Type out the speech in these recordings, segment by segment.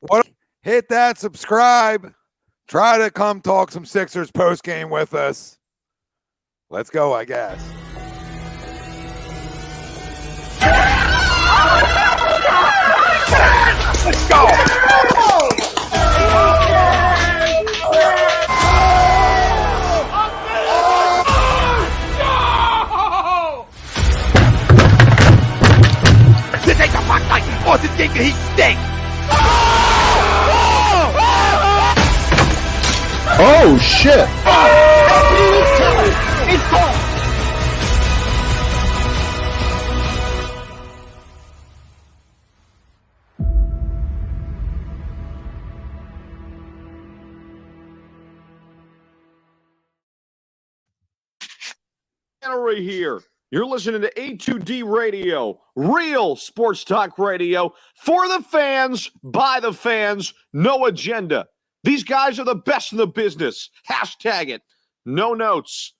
What? Hit that subscribe. Try to come talk some Sixers postgame with us. Let's go, I guess. Let's go. This ain't the rock night. Or this game can heat stink. Oh, shit. It's gone. Right here. You're listening to A2D Radio, real sports talk radio for the fans, by the fans, no agenda. These guys are the best in the business. Hashtag it. No notes.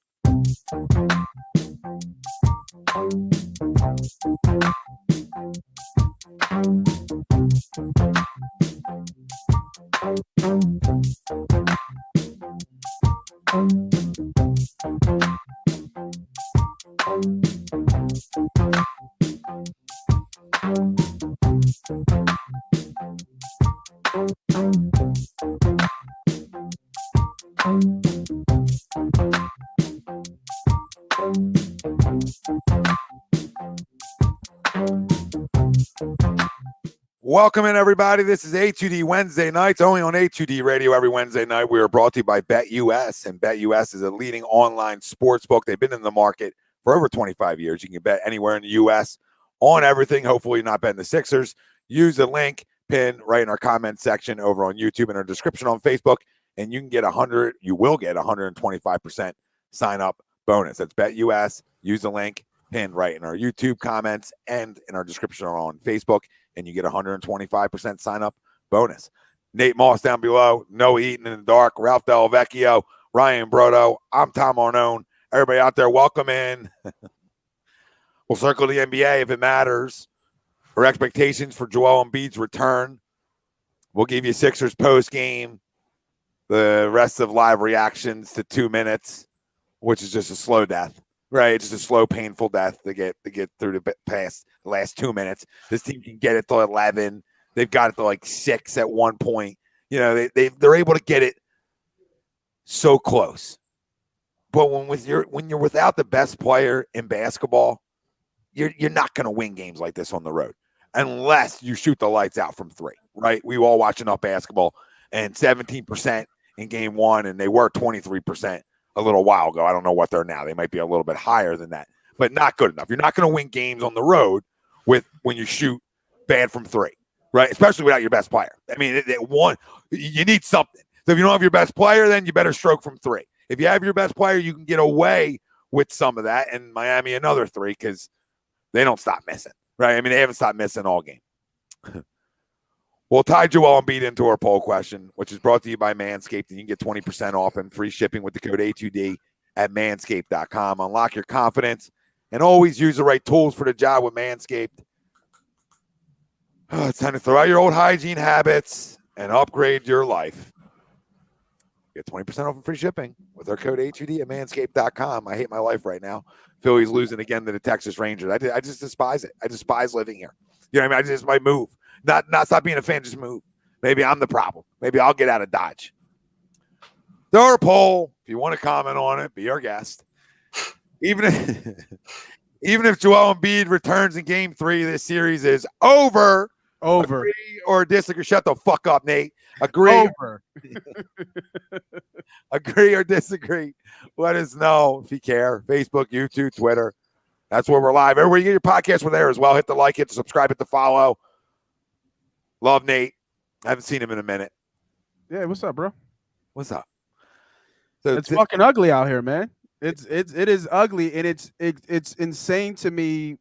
Welcome in, everybody. This is A2D Wednesday nights, only on A2D Radio every Wednesday night. We are brought to you by BetUS, and BetUS is a leading online sports book. They've been in the market for over 25 years. You can bet anywhere in the U.S. on everything. Hopefully, not betting the Sixers. Use the link pinned right in our comment section over on YouTube and our description on Facebook, and you can get you will get 125% sign up bonus. That's BetUS. Use the link pinned right in our YouTube comments and in our description on Facebook, and you get 125% sign up bonus. Nate Moss down below, Noah Eaton in the dark, Ralph Del Vecchio, Ryan Brodo. I'm Tom Arnone. Everybody out there, welcome in. We'll circle the NBA if it matters. Our expectations for Joel Embiid's return. We'll give you Sixers post game. The rest of live reactions to 2 minutes, which is just a slow death, right? Just a slow, painful death to get through the past the last 2 minutes. This team can get it to 11. They've got it to like 6 at one point. You know, they're able to get it so close. But when you're without the best player in basketball, you're not going to win games like this on the road unless you shoot the lights out from three, right? We all watch enough basketball, and 17% in game one, and they were 23% a little while ago. I don't know what they're now. They might be a little bit higher than that, but not good enough. You're not going to win games on the road when you shoot bad from three, right? Especially without your best player. I mean, you need something. So if you don't have your best player, then you better stroke from three. If you have your best player, you can get away with some of that. And Miami, another three, because they don't stop missing, right? I mean, they haven't stopped missing all game. We'll tie Joel Embiid into our poll question, which is brought to you by Manscaped, and you can get 20% off and free shipping with the code A2D at manscaped.com. Unlock your confidence and always use the right tools for the job with Manscaped. It's time to throw out your old hygiene habits and upgrade your life. Get 20% off and free shipping with our code A2D at manscaped.com. I hate my life right now. Philly's losing again to the Texas Rangers. I just despise it. I despise living here. You know what I mean? I just might move. Not stop being a fan, just move. Maybe I'm the problem. Maybe I'll get out of Dodge. Throw our poll. If you want to comment on it, be our guest. Even if Joel Embiid returns in game 3, this series is over. Agree or disagree? Shut the fuck up, Nate. Agree. Over. Agree or disagree? Let us know if you care. Facebook, YouTube, Twitter. That's where we're live. Everywhere you get your podcast, we're there as well. Hit the like, hit the subscribe, hit the follow. Love Nate. I haven't seen him in a minute. Yeah, what's up, bro? What's up? So it's fucking ugly out here, man. It is ugly, and it's insane to me.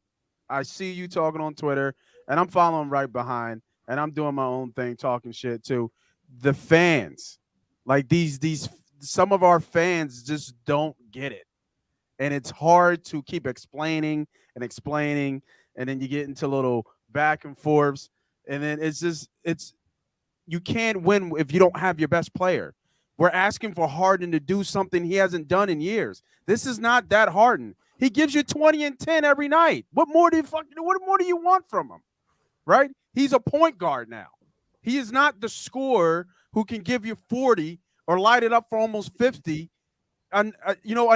I see you talking on Twitter, and I'm following right behind, and I'm doing my own thing, talking shit too. The fans, like these some of our fans just don't get it, and it's hard to keep explaining, and then you get into little back and forths, and then it's you can't win if you don't have your best player. We're asking for Harden to do something he hasn't done in years. This is not that Harden. He gives you 20 and 10 every night. What more do you want from him? Right? He's a point guard now. He is not the scorer who can give you 40 or light it up for almost 50 a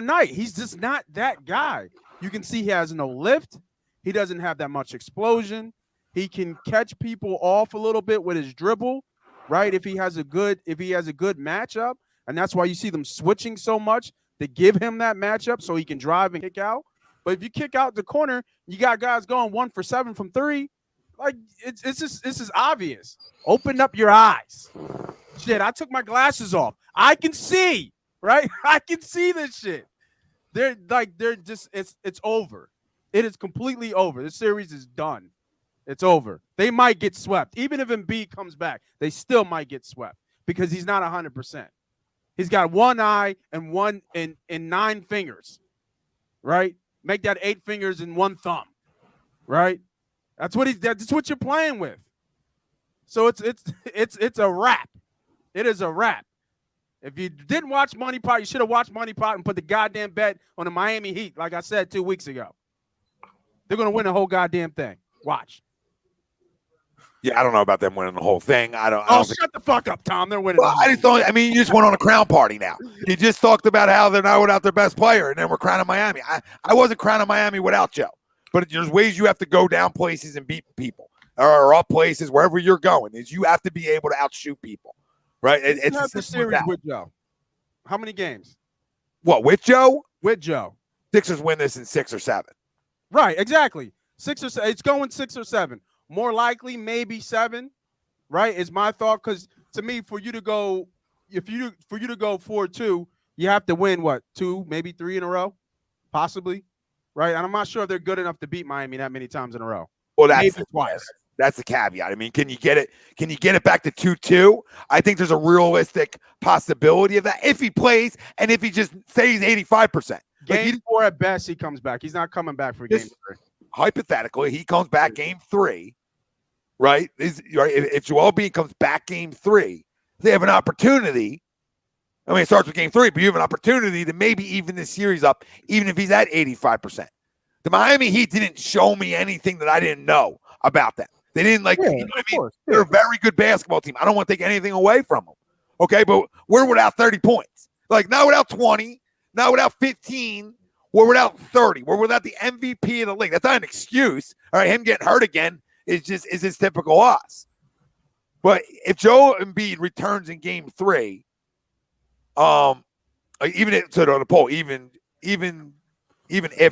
night. He's just not that guy. You can see he has no lift. He doesn't have that much explosion. He can catch people off a little bit with his dribble, right? If he has a good matchup, and that's why you see them switching so much to give him that matchup so he can drive and kick out. But if you kick out the corner, you got guys going 1 for 7 from 3. Like this is obvious. Open up your eyes. Shit, I took my glasses off. I can see, right? I can see this shit. They're just it's over. It is completely over. This series is done. It's over. They might get swept. Even if Embiid comes back, they still might get swept because he's not 100%. He's got one eye and 9 fingers, right? Make that 8 fingers and 1 thumb, right? That's what you're playing with. So it's a wrap. It is a wrap. If you didn't watch Money Pot, you should have watched Money Pot and put the goddamn bet on the Miami Heat, like I said 2 weeks ago. They're gonna win the whole goddamn thing. Watch. Yeah, I don't know about them winning the whole thing. I don't Shut the fuck up, Tom. They're winning. Well, you just went on a crown party now. You just talked about how they're not without their best player, and then we're crowning Miami. I wasn't crowning Miami without Joe, but there's ways you have to go down places and beat people, or up places wherever you're going. Is you have to be able to outshoot people, right? It's not the series with Joe. How many games? What with Joe? With Joe, Sixers win this in 6 or 7. Right, exactly. 6 or 7. It's going 6 or 7. More likely, maybe 7, right? Is my thought. Because to me, for you to go 4-2, you have to win 2, maybe 3 in a row, possibly, right? And I'm not sure if they're good enough to beat Miami that many times in a row. Well, that's the caveat. I mean, can you get it? Can you get it back to 2-2? I think there's a realistic possibility of that if he plays and if he just stays 85%. Game 4 at best, he comes back. He's not coming back for game 3. Hypothetically, he comes back game 3. Right? If Joel Embiid comes back game 3, they have an opportunity. I mean, it starts with game 3, but you have an opportunity to maybe even this series up, even if he's at 85%. The Miami Heat didn't show me anything that I didn't know about them. They didn't you know what I mean? They're a very good basketball team. I don't want to take anything away from them. Okay, but we're without 30 points. Not without 20, not without 15. We're without 30. We're without the MVP of the league. That's not an excuse. All right, him getting hurt again is his typical us. But if Joel Embiid returns in game 3, even if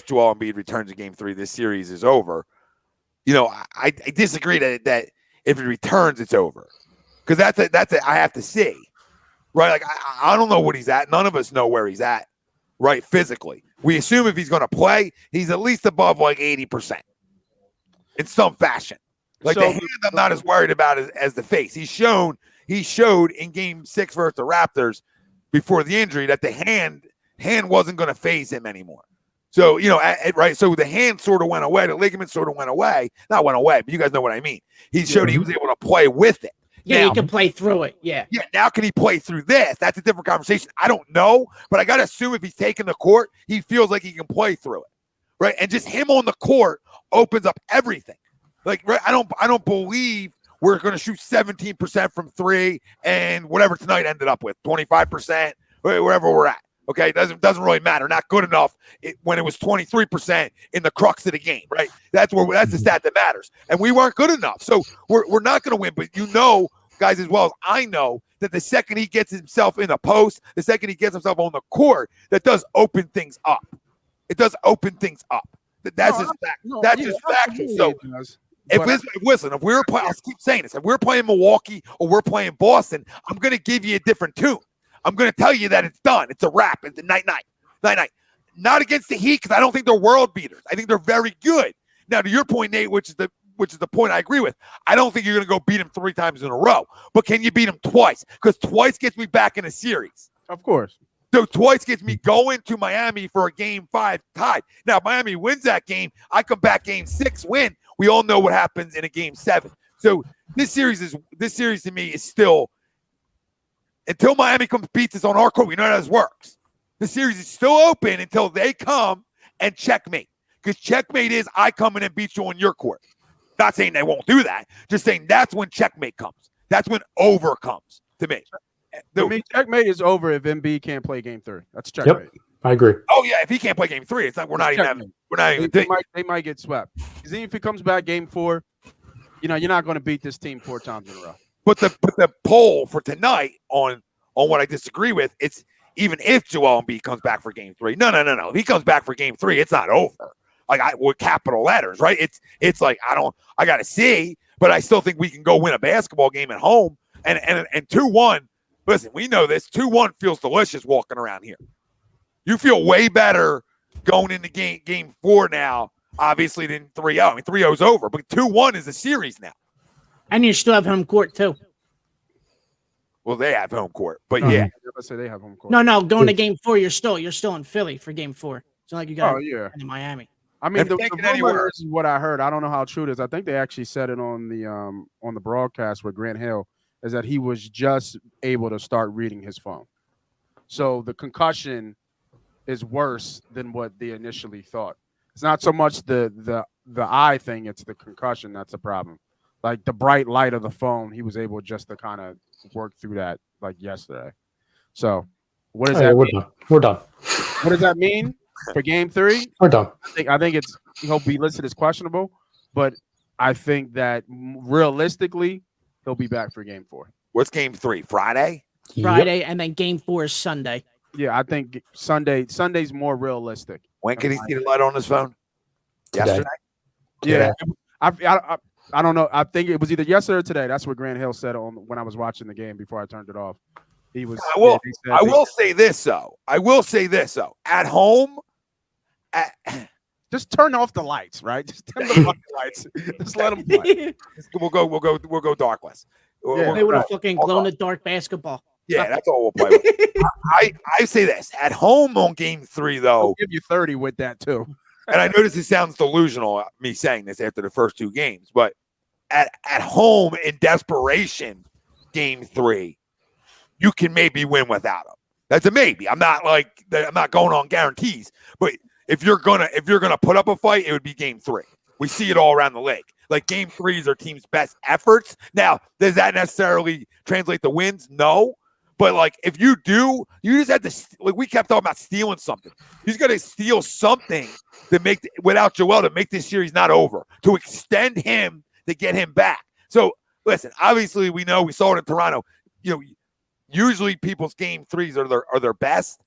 Joel Embiid returns in game 3, this series is over. I disagree that if he returns, it's over. Because that's I have to see. Right? I don't know what he's at. None of us know where he's at, right, physically. We assume if he's going to play, he's at least above 80% in some fashion. The hand I'm not as worried about as the face. He showed in game 6 versus the Raptors before the injury that the hand wasn't going to phase him anymore. So, right. So the hand sort of went away. The ligament sort of went away. Not went away, but you guys know what I mean. He showed he was able to play with it. Yeah, he can play through it. Yeah. Yeah. Now, can he play through this? That's a different conversation. I don't know, but I got to assume if he's taking the court, he feels like he can play through it. Right. And just him on the court opens up everything. Right, I don't believe we're going to shoot 17% from 3 and whatever tonight ended up with 25%, wherever we're at. Okay, it doesn't really matter. Not good enough when it was 23% in the crux of the game. Right, that's the stat that matters. And we weren't good enough, so we're not going to win. But guys, as well as I know, that the second he gets himself in the post, the second he gets himself on the court, that does open things up. It does open things up. That's just fact. That's just factual. So. If we're playing, I'll keep saying this. If we're playing Milwaukee or we're playing Boston, I'm going to give you a different tune. I'm going to tell you that it's done. It's a wrap. It's a night. Not against the Heat because I don't think they're world beaters. I think they're very good. Now, to your point, Nate, which is the point I agree with. I don't think you're going to go beat them 3 times in a row. But can you beat them twice? Because twice gets me back in a series. Of course. So twice gets me going to Miami for a game 5 tie. Now, if Miami wins that game, I come back game 6, win. We all know what happens in a game 7. So this series to me is still, until Miami comes beats us on our court, we know how this works. The series is still open until they come and checkmate. Because checkmate is I come in and beat you on your court. Not saying they won't do that. Just saying that's when checkmate comes. That's when over comes to me. To me, checkmate is over if Embiid can't play game 3. That's checkmate. Yep, I agree. Oh yeah, if he can't play game 3, it's like we're not even. They might get swept. Because even if he comes back game 4, you're not going to beat this team 4 times in a row. But the poll for tonight on what I disagree with, it's even if Joel Embiid comes back for game 3. No. If he comes back for game 3, it's not over. Like with capital letters, right? It's like I gotta see, but I still think we can go win a basketball game at home. And 2-1. Listen, we know this. 2-1 feels delicious walking around here. You feel way better going into game 4 now, obviously, than 3-0. I mean, 3-0 is over, but 2-1 is a series now. And you still have home court too. Well, they have home court, but Oh, yeah. Let's say they have home court. No, going to game 4, you're still in Philly for game 4. It's not like you got in Miami. I mean, If the they get rumor anywhere- is what I heard. I don't know how true it is. I think they actually said it on the broadcast with Grant Hill, is that he was just able to start reading his phone. So the concussion is worse than what they initially thought. It's not so much the eye thing; it's the concussion that's a problem. Like the bright light of the phone, he was able just to kind of work through that like yesterday. So what does that mean? We're done. What does that mean for game 3? We're done. I think he'll be listed as questionable, but I think that realistically he'll be back for game 4. What's game 3? Friday? Friday, and then game 4 is Sunday. Yeah, I think Sunday's more realistic. When can he see the light on his phone? Today. Yesterday? Yeah, I don't know. I think it was either yesterday or today. That's what Grant Hill said when I was watching the game before I turned it off. He was. I will say this though. At home, just turn off the lights, right? Just turn the fucking lights. Just let them play. we'll go darkless. Yeah. They would have fucking glow in the dark basketball. Yeah, that's all we'll play with. I say this at home on game 3 though. I'll give you 30 with that too. And I know this sounds delusional, me saying this after the first 2 games, but at home in desperation, game 3, you can maybe win without him. That's a maybe. I'm not going on guarantees, but if you're gonna put up a fight, it would be game 3. We see it all around the league. Like game 3s are teams' best efforts. Now, does that necessarily translate to wins? No. But like if you do, you just have to we kept talking about stealing something. He's got to steal something to make without Joel to make this series not over, to extend him, to get him back. So listen, obviously we saw it in Toronto. Usually people's game 3s are their best.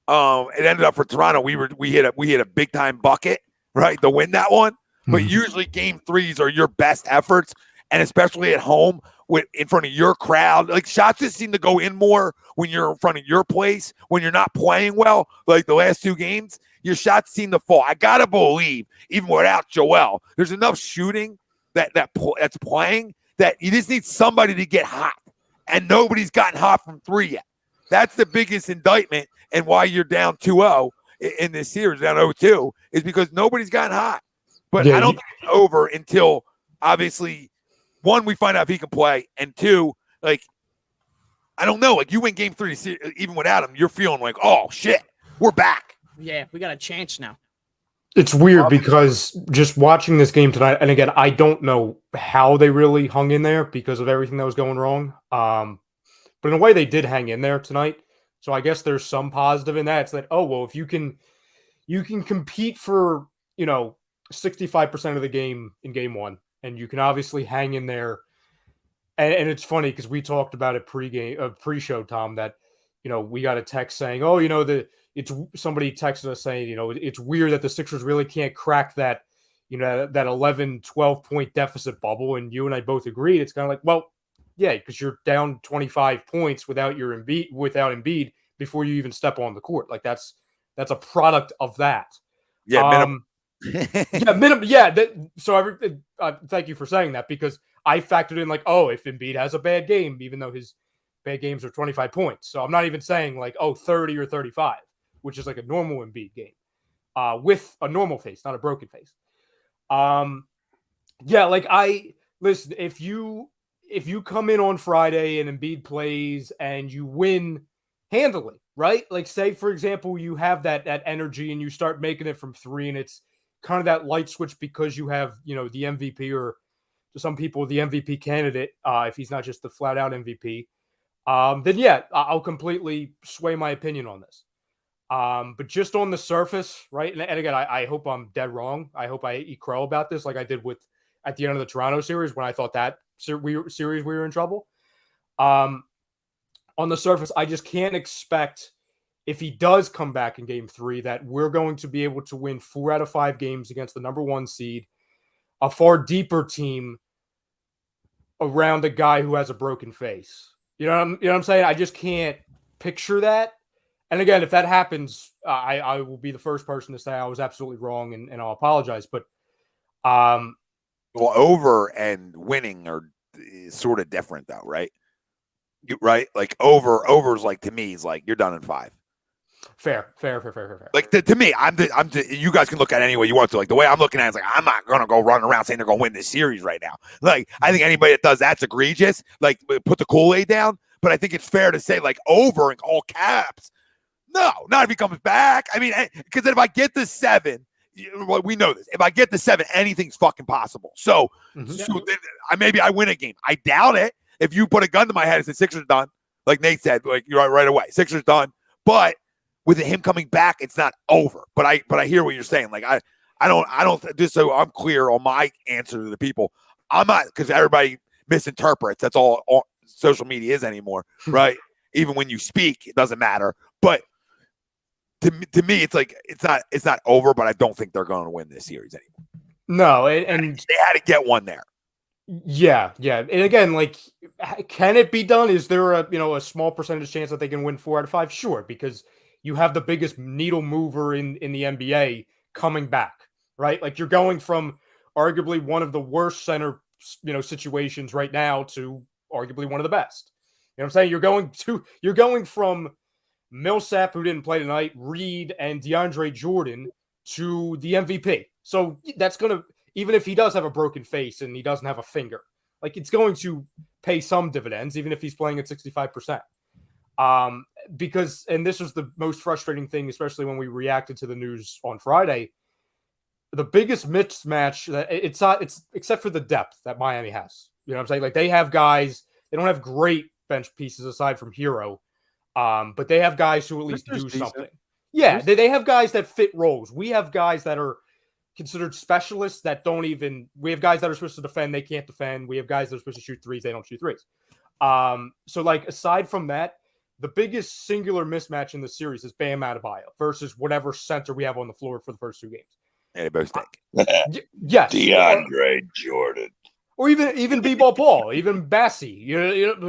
It ended up for Toronto. We hit a big time bucket, right, to win that one. But usually game 3s are your best efforts, and especially at home in front of your crowd. Like shots just seem to go in more when you're in front of your place, when you're not playing well. Like the last 2 games, your shots seem to fall. I gotta believe, even without Joel, there's enough shooting that's playing that you just need somebody to get hot, and nobody's gotten hot from 3 yet. That's the biggest indictment, and why you're down 2-0 in this series, down 0-2, is because nobody's gotten hot. But I don't think it's over until obviously, 1, we find out if he can play, and 2, like, I don't know. Like, you win game 3, even without him, you're feeling like, oh, shit, we're back. Yeah, we got a chance now. It's weird because just watching this game tonight, and again, I don't know how they really hung in there because of everything that was going wrong. But in a way, they did hang in there tonight. So I guess there's some positive in that. It's like, oh, well, if you can compete for, 65% of the game in game 1, and you can obviously hang in there. And it's funny because we talked about it pre-show, Tom, that, we got a text saying, oh, somebody texted us saying, it's weird that the Sixers really can't crack that, that 11, 12 point deficit bubble. And you and I both agreed. It's kind of like, well, yeah, because you're down 25 points without Embiid before you even step on the court. Like that's a product of that. Yeah. Minimum. Yeah. Thank you for saying that, because I factored in like, oh, if Embiid has a bad game, even though his bad games are 25 points. So I'm not even saying like, 30 or 35, which is like a normal Embiid game with a normal face, not a broken face. listen, if you come in on Friday and Embiid plays and you win handily, right? Like say, for example, you have that energy and you start making it from 3 and it's kind of that light switch because you have, the MVP or to some people, the MVP candidate, if he's not just the flat out MVP, then yeah, I'll completely sway my opinion on this. But just on the surface, right? And again, I hope I'm dead wrong. I hope I eat crow about this like I did at the end of the Toronto series when I thought that series we were in trouble. On the surface, I just can't expect if he does come back in game 3 that we're going to be able to win 4 out of 5 games against the number 1 seed, a far deeper team around a guy who has a broken face. You know what I'm saying? I just can't picture that. And again, if that happens, I will be the first person to say I was absolutely wrong and I'll apologize. But well, over and winning are sort of different though, right? Right? Like over's like to me is like you're done in 5. Fair. Like to me, you guys can look at it any way you want to. Like the way I'm looking at it is like I'm not gonna go running around saying they're gonna win this series right now. Like I think anybody that does that's egregious. Like put the Kool-Aid down. But I think it's fair to say like over in all caps. No, not if he comes back. I mean, because if I get the 7, we know this. If I get the 7, anything's fucking possible. So then maybe I win a game. I doubt it. If you put a gun to my head and said Sixers done, like Nate said, like you're right away, Sixers done. But with him coming back, it's not over. But I hear what you're saying. Like I don't. Just so I'm clear on my answer to the people, I'm not because everybody misinterprets. That's all social media is anymore, right? Even when you speak, it doesn't matter. But to me, it's like it's not over. But I don't think they're going to win this series anymore. No, and they had to get one there. Yeah. And again, like, can it be done? Is there a small percentage chance that they can win 4 out of 5? Sure, because you have the biggest needle mover in the NBA coming back, right? Like you're going from arguably one of the worst center, situations right now to arguably one of the best. You know what I'm saying? You're going from Millsap, who didn't play tonight, Reed and DeAndre Jordan to the MVP. So that's going to, even if he does have a broken face and he doesn't have a finger, like it's going to pay some dividends, even if he's playing at 65%. Because, and this was the most frustrating thing, especially when we reacted to the news on Friday, the biggest mismatch that it's except for the depth that Miami has. You know what I'm saying? Like they have guys, they don't have great bench pieces aside from Herro, but they have guys who at least do something. Yeah, they have guys that fit roles. We have guys that are considered specialists that don't even. We have guys that are supposed to defend, they can't defend. We have guys that are supposed to shoot threes, they don't shoot threes. So like aside from that, the biggest singular mismatch in the series is Bam Adebayo versus whatever center we have on the floor for the first 2 games. And they both stink. Yes, DeAndre Jordan. Or even B-ball Paul, even Bassie,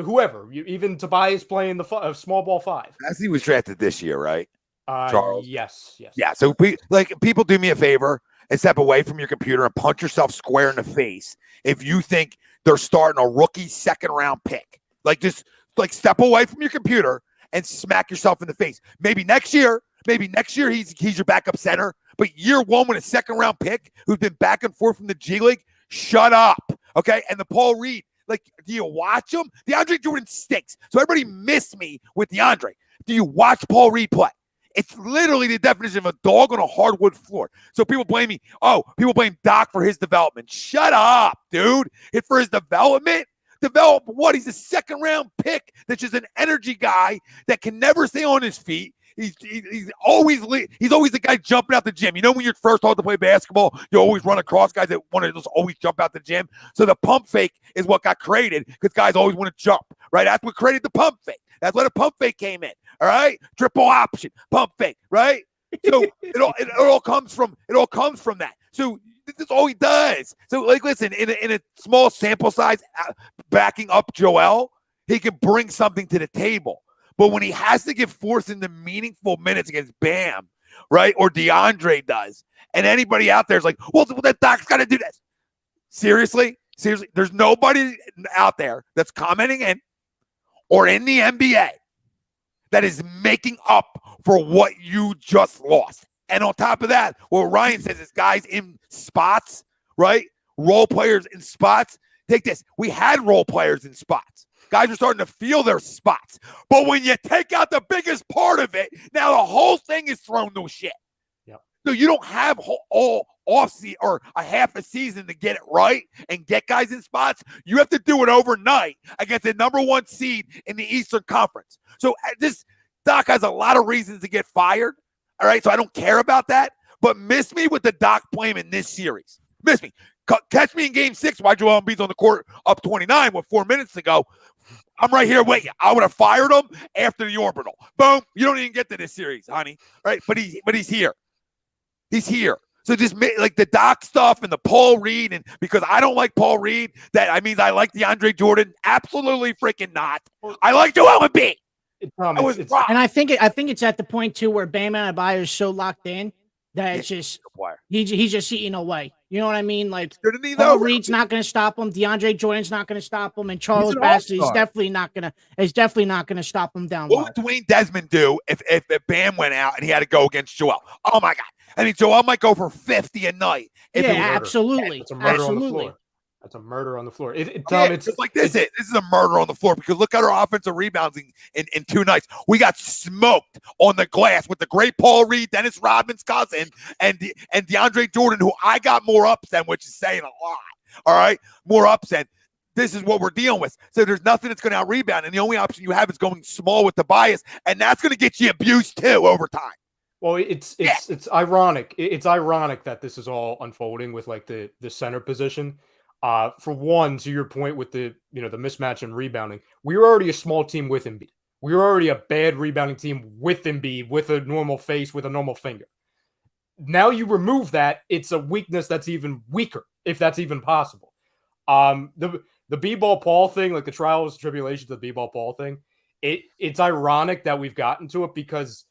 whoever, even Tobias playing the small ball 5. Bassie was drafted this year, right? Charles. Yes. Yeah. So people do me a favor and step away from your computer and punch yourself square in the face if you think they're starting a rookie 2nd round pick. Like just like step away from your computer and smack yourself in the face. Maybe next year he's your backup center, but year 1 with a 2nd round pick who's been back and forth from the G League, shut up. Okay. And the Paul Reed, like, do you watch him? DeAndre Jordan stinks. So everybody missed me with DeAndre. Do you watch Paul Reed play? It's literally the definition of a dog on a hardwood floor. So people blame me. Oh, people blame Doc for his development. Shut up, dude. For his development? Develop what? He's a 2nd round pick that's just an energy guy that can never stay on his feet. He's always the guy jumping out the gym. You know when you're first taught to play basketball, you always run across guys that want to just always jump out the gym. So the pump fake is what got created because guys always want to jump, right? That's what created the pump fake. That's where the pump fake came in. All right, triple option, pump fake, right? So it all comes from that. So that's all he does. So like, listen, in a small sample size, backing up Joel, he can bring something to the table. But when he has to get forced into meaningful minutes against Bam, right, or DeAndre does, and anybody out there is like, well, that Doc's got to do this. Seriously, there's nobody out there that's commenting in or in the NBA that is making up for what you just lost. And on top of that, what Ryan says is guys in spots, right, role players in spots take this. We had role players in spots. Guys are starting to feel their spots. But when you take out the biggest part of it, now the whole thing is thrown to shit. Yep. So you don't have all off-season or a half a season to get it right and get guys in spots. You have to do it overnight against the number 1 seed in the Eastern Conference. So this Doc has a lot of reasons to get fired. All right, so I don't care about that. But miss me with the Doc blame in this series. Miss me. Catch me in Game 6 while Joel Embiid's on the court up 29 with 4 minutes to go. I'm right here waiting. I would have fired him after the orbital. Boom. You don't even get to this series, honey. Right? But he's here. He's here. So just like the Doc stuff and the Paul Reed, and because I don't like Paul Reed, that means I like DeAndre Jordan. Absolutely freaking not. I like Joel Embiid. And I think it's at the point too where Bam Adebayo is so locked in that it's just he's just eating away. You know what I mean? Like Paul Reed's not going to stop him. DeAndre Jordan's not going to stop him, and Charles Bassey is definitely not going to stop him down. What would Dwayne Desmond do if Bam went out and he had to go against Joel? Oh my God! I mean, Joel might go for 50 a night. Yeah, absolutely. It's a murder on the floor. That's a murder on the floor. Tom, it's like this. This is a murder on the floor because look at our offensive rebounding in 2 nights. We got smoked on the glass with the great Paul Reed, Dennis Rodman's cousin, and DeAndre Jordan, who I got more ups than, which is saying a lot. All right, more ups than. This is what we're dealing with. So there's nothing that's going to out rebound, and the only option you have is going small with Tobias, and that's going to get you abused too over time. Well, it's ironic. It's ironic that this is all unfolding with like the center position. For one, to your point with the mismatch and rebounding, we were already a small team with Embiid. We were already a bad rebounding team with Embiid, with a normal face, with a normal finger. Now you remove that, it's a weakness that's even weaker, if that's even possible. The B-ball Paul thing, like the trials and tribulations of the B-ball Paul thing, it's ironic that we've gotten to it because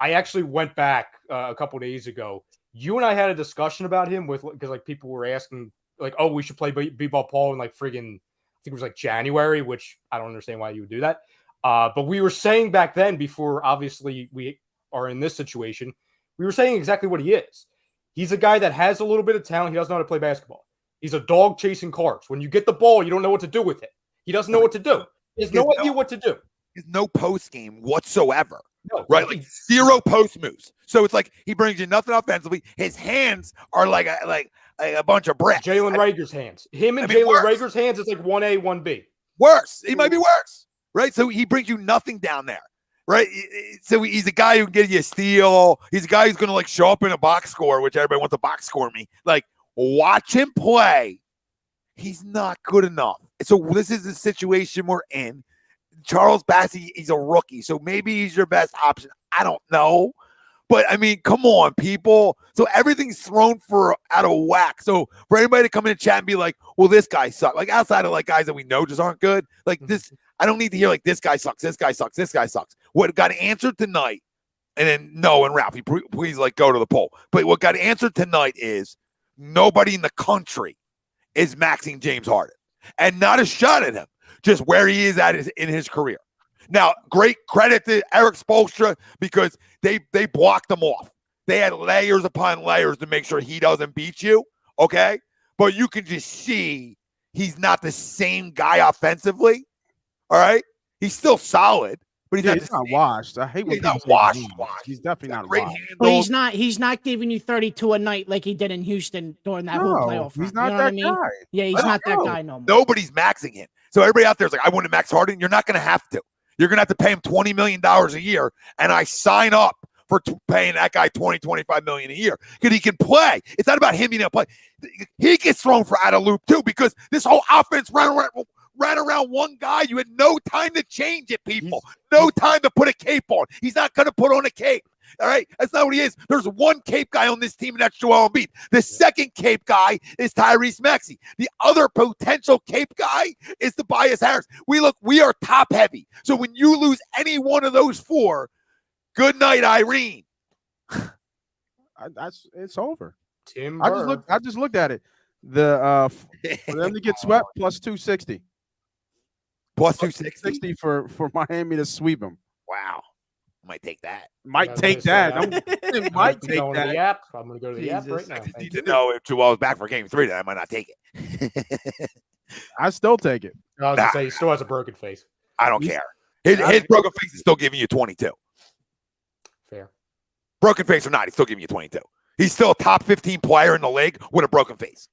I actually went back a couple days ago. You and I had a discussion about him because like people were asking. Like, oh, we should play B-ball Paul in like friggin', I think it was like January, which I don't understand why you would do that. But we were saying back then, before obviously we are in this situation, we were saying exactly what he is. He's a guy that has a little bit of talent. He doesn't know how to play basketball. He's a dog chasing cars. When you get the ball, you don't know what to do with it. He doesn't know what to do. He has no idea what to do. There's no post game whatsoever. No, right? Like 0 post moves. So it's like he brings you nothing offensively. His hands are like a bunch of bricks. Jalen Rager's hands. Jalen Rager's hands is like 1A, 1B. Worse. He might be worse. Right? So he brings you nothing down there. Right? So he's a guy who can get you a steal. He's a guy who's going to like show up in a box score, which everybody wants to box score me. Like, watch him play. He's not good enough. So this is the situation we're in. Charles Bassey, he's a rookie, so maybe he's your best option. I don't know. But, I mean, come on, people. So everything's thrown out of whack. So for anybody to come in and chat and be like, well, this guy sucks. Like, outside of, like, guys that we know just aren't good. Like, this, I don't need to hear, like, this guy sucks, this guy sucks, this guy sucks. What got answered tonight, and then, no, and Ralphie, please, like, go to the poll. But what got answered tonight is nobody in the country is maxing James Harden. And not a shot at him. Just where he is at in his career. Now, great credit to Eric Spoelstra because they blocked him off. They had layers upon layers to make sure he doesn't beat you, okay? But you can just see he's not the same guy offensively, all right? He's still solid, but he's not washed. I hate when he's not washed. He's definitely not great washed. But he's not giving you 32 a night like he did in Houston during that whole playoff run. He's not you know that what I mean? guy. Yeah, he's not that guy no more. Nobody's maxing him. So everybody out there is like, I want to max Harden. You're not going to have to. You're going to have to pay him $20 million a year, and I sign up for paying that guy $20-25 million a year because he can play. It's not about him being able to play. He gets thrown for out of loop too because this whole offense ran around one guy. You had no time to change it, people. No time to put a cape on. He's not going to put on a cape. All right? That's not what he is. There's one cape guy on this team, and that's Joel Embiid. The second cape guy is Tyrese Maxey. The other potential cape guy is Tobias Harris. We are top heavy. So when you lose any one of those 4, good night, Irene. It's over. Timber. I just looked at it. For them to get swept plus 260. Plus 260 for Miami to sweep them. Wow. Might take that. Might take that. It might take that. I'm going to go to the app right now. I need to know if Joel is back for game 3, then I might not take it. I still take it. I was gonna say he still has a broken face. I don't care. His broken face is still giving you 22. Fair. Broken face or not, he's still giving you 22. He's still a top 15 player in the league with a broken face.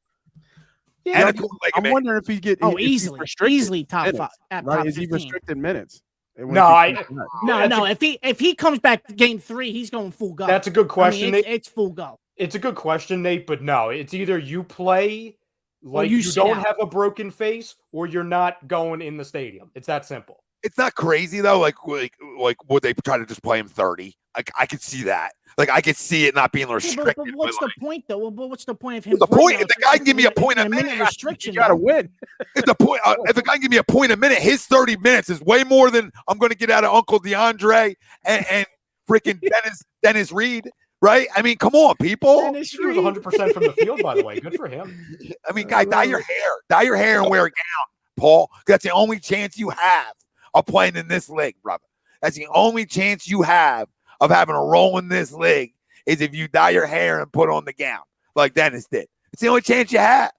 Yeah, And I'm wondering if he get easily top minutes, 5. right? Top Is he 15. restricted minutes? No. If he comes back to game 3, he's going full go. That's a good question. It's full go. It's a good question, Nate. But no, it's either you play like you don't out. have a broken face, or you're not going in the stadium. It's that simple. It's not crazy though. Like would they try to just play him 30? Like I could see that. Like I could see it not being restricted. But what's the point though? What's the point of him? The point if the guy can give me a point a minute, restriction. You got to win. If the point, if the guy can give me a point a minute, his 30 minutes is way more than I'm going to get out of Uncle DeAndre and freaking Dennis Reed. Right? I mean, come on, people. He was 100% from the field, by the way. Good for him. I mean, guy, dye your hair and wear a gown, Paul. That's the only chance you have of playing in this league, brother. That's the only chance you have of having a role in this league is if you dye your hair and put on the gown like Dennis did. It's the only chance you have.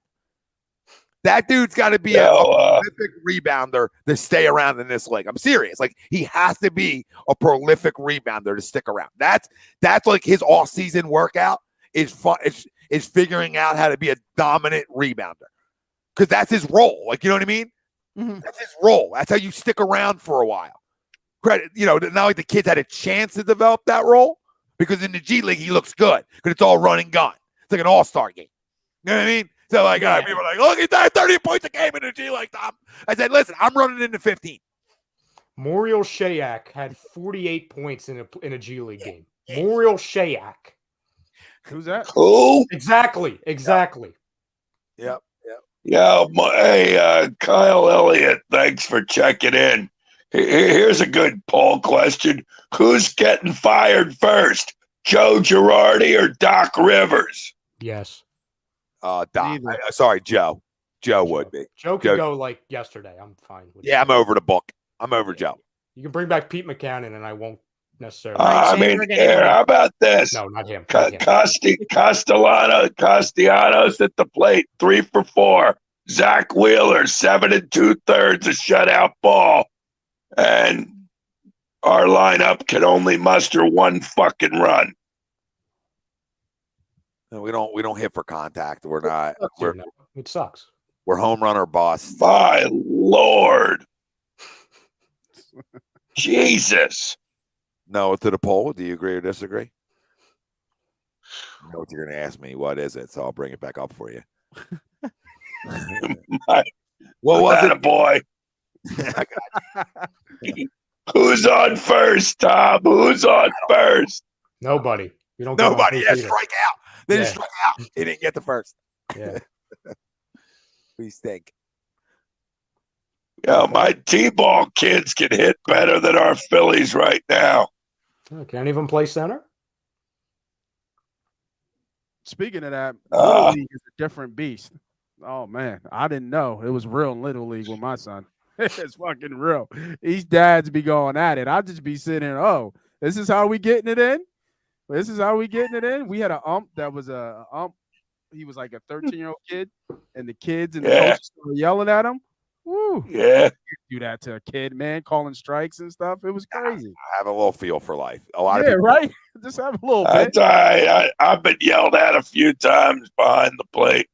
That dude's got to be a prolific rebounder to stay around in this league. I'm serious. Like he has to be a prolific rebounder to stick around. That's like his off-season workout is fun. Is figuring out how to be a dominant rebounder because that's his role. Like you know what I mean? Mm-hmm. That's his role. That's how you stick around for a while. Credit, not like the kids had a chance to develop that role because in the G League he looks good because it's all run and gun. It's like an all-star game. You know what I mean? So like people are like, look at that 30 points a game in the G League, Tom. I said, listen, I'm running into 15. Moriel Shayak had 48 points in a G League game. Moriel Shayak. Who's that? Who? Exactly. Yep. Yeah, hey, Kyle Elliott, thanks for checking in. Here's a good poll question. Who's getting fired first, Joe Girardi or Doc Rivers? Yes. Doc. Sorry, Joe. Joe would be. Joe could go like yesterday. I'm fine with it. I'm over the book. I'm over Joe. You can bring back Pete McCannon, and I won't necessarily. How about this? No, not him. Castellanos at the plate, 3 for 4. Zach Wheeler, 7 2/3, a shutout ball. And our lineup can only muster 1 fucking run. No, we don't hit for contact. We're not. It sucks. We're home run or bust. My Lord. Jesus. No to the poll. Do you agree or disagree? I know what you're going to ask me. What is it? So I'll bring it back up for you. What was it, boy? Who's on first, Tom? Who's on first? Nobody. You don't. Nobody. Yeah, strike out. They just struck out. He didn't get the first. Yeah. We stink. Yeah, my T-ball kids can hit better than our Phillies right now. Can't even play center. Speaking of that, Little League is a different beast. Oh man, I didn't know it was real in Little League with my son. It's fucking real. These dads be going at it. I just be sitting there, oh, this is how we getting it in? This is how we getting it in? We had an ump that was a ump. He was like a 13-year-old kid, and the kids and the coaches were yelling at him. Woo. Yeah. Do that to a kid, man, calling strikes and stuff. It was crazy. I have a little feel for life. A lot of people, right? Don't. Just have a little bit. I've been yelled at a few times behind the plate.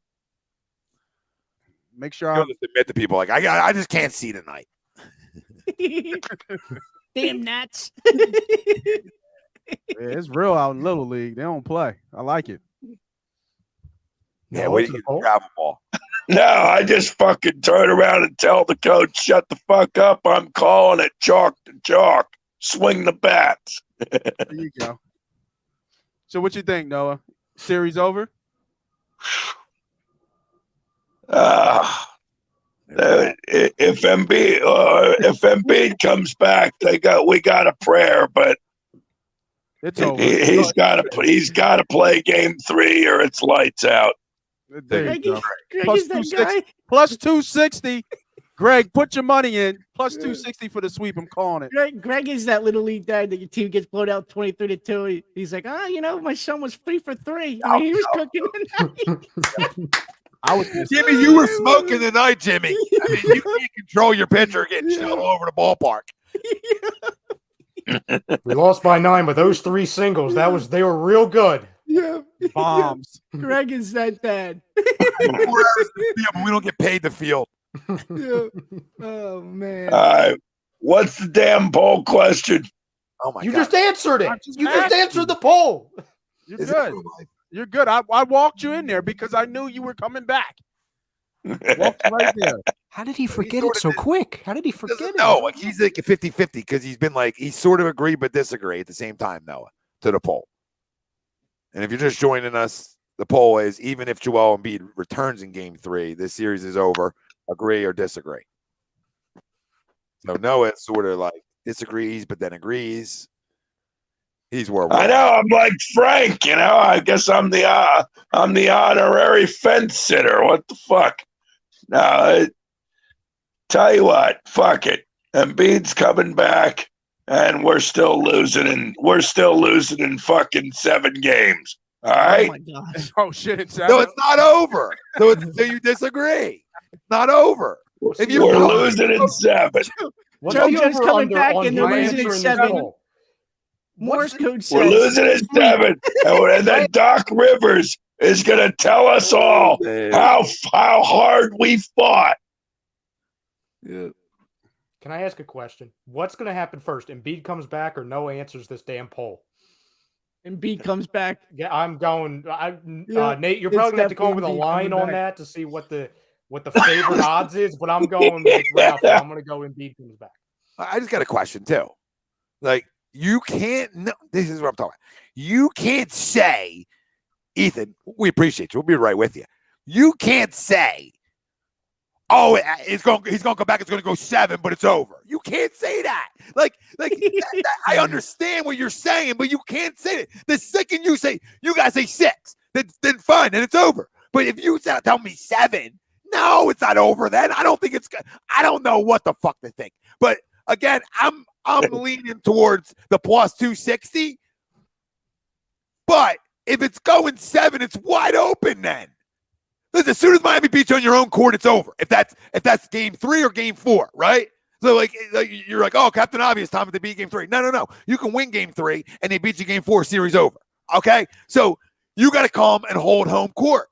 Make sure I just admit to people like I just can't see tonight. Damn Nats. It's real out in Little League. They don't play. I like it. Yeah, wait till you travel ball. No, I just fucking turn around and tell the coach, shut the fuck up. I'm calling it chalk to chalk. Swing the bats. There you go. So what you think, Noah? Series over? If Embiid comes back, we got a prayer, but it's over. He's got to play game 3 or it's lights out. There you go. Plus 260. Greg, put your money in. Plus 260 for the sweep. I'm calling it. Greg is that Little League dad that your team gets blown out 23-2. He's like, my son was 3 for 3. I mean, he was cooking. Jimmy, you were smoking tonight, Jimmy. I mean, you can't control your pitcher getting shot all over the ballpark. We lost by 9, but those 3 singles, they were real good. Yeah. Bombs. Greg is that bad. 4 hours in the field, but we don't get paid to field. Yeah. Oh man. All right. What's the damn poll question? Oh my You God. just answered it. just You just asked answered the poll. You're Is it good. true, Mike? You're good. I walked you in there because I knew you were coming back. Walked right there. How did he forget it so quick? How did he forget it? No, like he's like a 50-50 because he's been like, he sort of agree but disagree at the same time, Noah, to the poll. And if you're just joining us, the poll is even if Joel Embiid returns in game 3, this series is over, agree or disagree. So Noah sort of like disagrees but then agrees. He's where I know. I'm like Frank. I guess I'm the honorary fence sitter. What the fuck? No, tell you what. Fuck it. Embiid's coming back, and we're still losing in fucking 7 games. All right. Oh my gosh. Oh shit! It's No, it's not over. So you disagree. It's not over. If you We're losing in 7. What's Joe the Joe's coming over-under back on and they're my losing answer at in 7. the poll? Morse code says We're losing in 7, and then Doc Rivers is gonna tell us all how hard we fought. Yeah. Can I ask a question? What's going to happen first? Embiid comes back or Noah answers this damn poll? Embiid comes back. Yeah, I'm going. Yeah, Nate, you're it's probably going to have to come up with a definitely Embiid line coming on back. that to see what the favorite odds is, but I'm going with Ralph. I'm going to go Embiid comes back. I just got a question too. Like, you can't. No, this is what I'm talking about. You can't say, Ethan. We appreciate you. We'll be right with you. You can't say, "Oh, he's going to come back. It's going to go 7, but it's over." You can't say that. I understand what you're saying, but you can't say it. The second you guys say 6, then fine, then it's over. But if you tell me 7, no, it's not over. Then I don't think it's good. I don't know what the fuck to think. But again, I'm leaning towards the plus 260. But if it's going 7, it's wide open then. Listen, as soon as Miami beats you on your own court, it's over. If that's game 3 or game 4, right? So like you're like, oh, Captain Obvious, time if they beat game 3. No. You can win game 3 and they beat you game 4, series over. Okay? So you got to come and hold home court.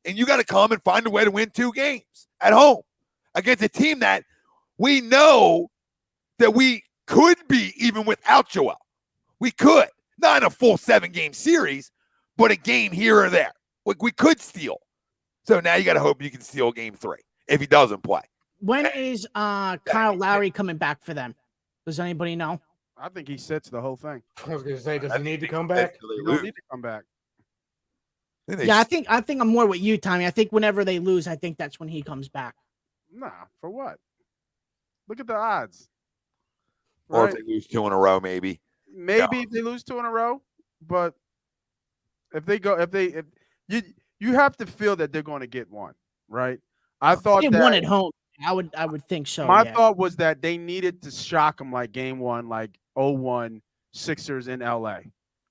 And you got to come and find a way to win 2 games at home against a team that we know that we could be even without Joel. We could. Not in a full 7-game series, but a game here or there. Like we could steal. So now you got to hope you can steal game 3 if he doesn't play. When is Kyle Lowry coming back for them? Does anybody know? I think he sits the whole thing. I was going to say, does he need to come back? He don't need to come back. Yeah, I think I'm more with you, Tommy. I think whenever they lose, I think that's when he comes back. Nah, for what? Look at the odds. Or Right? if they lose 2 in a row, maybe. Maybe if they lose 2 in a row, but if you have to feel that they're going to get 1, right? I thought Get that 1 at home. I would think so. my yeah. thought was that they needed to shock them like game 1, like 0-1 Sixers in LA,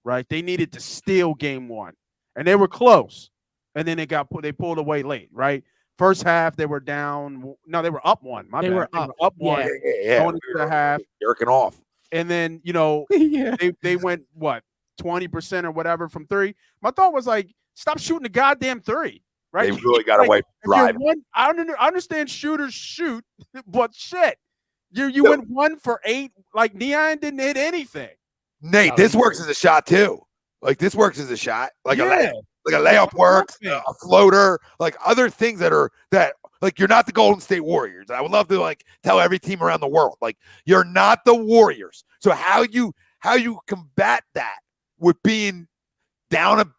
right? They needed to steal game 1, and they were close, and then they pulled away late, right? First half they were down. No, they were up 1. They were up. 1. Yeah. Going into the half. Jerking off. And then, Yeah. they went, what, 20% or whatever from 3. My thought was like, stop shooting the goddamn 3, right? They really got away from driving. I understand shooters shoot, but shit. You went 1 for 8. Like, Neon didn't hit anything. Nate, this works as a shot too. Like this works as a shot. Like a layup works, a floater, like other things that like you're not the Golden State Warriors. I would love to like tell every team around the world, like you're not the Warriors. So how you combat that with being down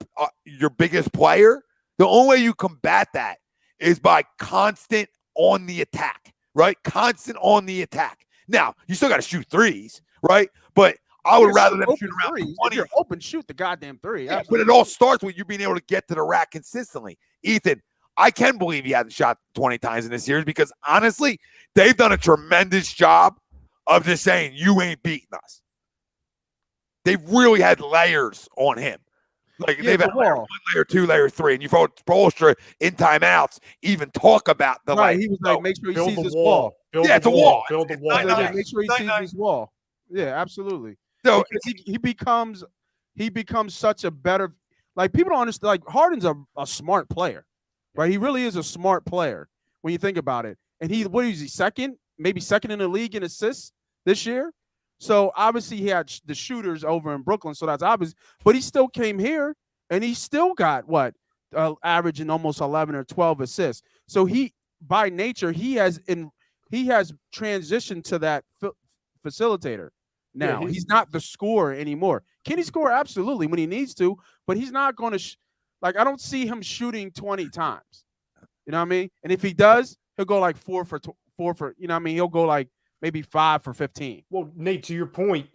your biggest player? The only way you combat that is by constant on the attack, right? Constant on the attack. Now you still got to shoot 3s, right? But I would rather them shoot around 20. If you're open, shoot the goddamn 3. Yeah, but it all starts with you being able to get to the rack consistently. Ethan, I can believe he hasn't shot 20 times in this series because honestly, they've done a tremendous job of just saying you ain't beating us. They've really had layers on him. Like Yeah, they've the had layer wall. 1, layer 2, layer 3, and you've heard Spoelstra in timeouts even talk about the Right. layer. He was like, make sure he Build sees the this wall. wall. Build Yeah, the it's a wall. wall. Build the It's wall. He's nice. like, Yes. make sure he Nice, sees nice. this wall. Yeah, absolutely. So Because he becomes such a better, like, people don't understand. Like, Harden's a smart player, right? He really is a smart player when you think about it. And what is he, second? Maybe second in the league in assists this year. So obviously he had the shooters over in Brooklyn, so that's obvious. But he still came here and he still got averaging almost 11 or 12 assists. So he, by nature, he has transitioned to that facilitator. Now he's not the scorer anymore. Can he score? Absolutely, when he needs to, but he's not going to. I don't see him shooting 20 times. You know what I mean? And if he does, he'll go like 4 for. You know what I mean? He'll go like maybe 5 for 15. Well, Nate, to your point,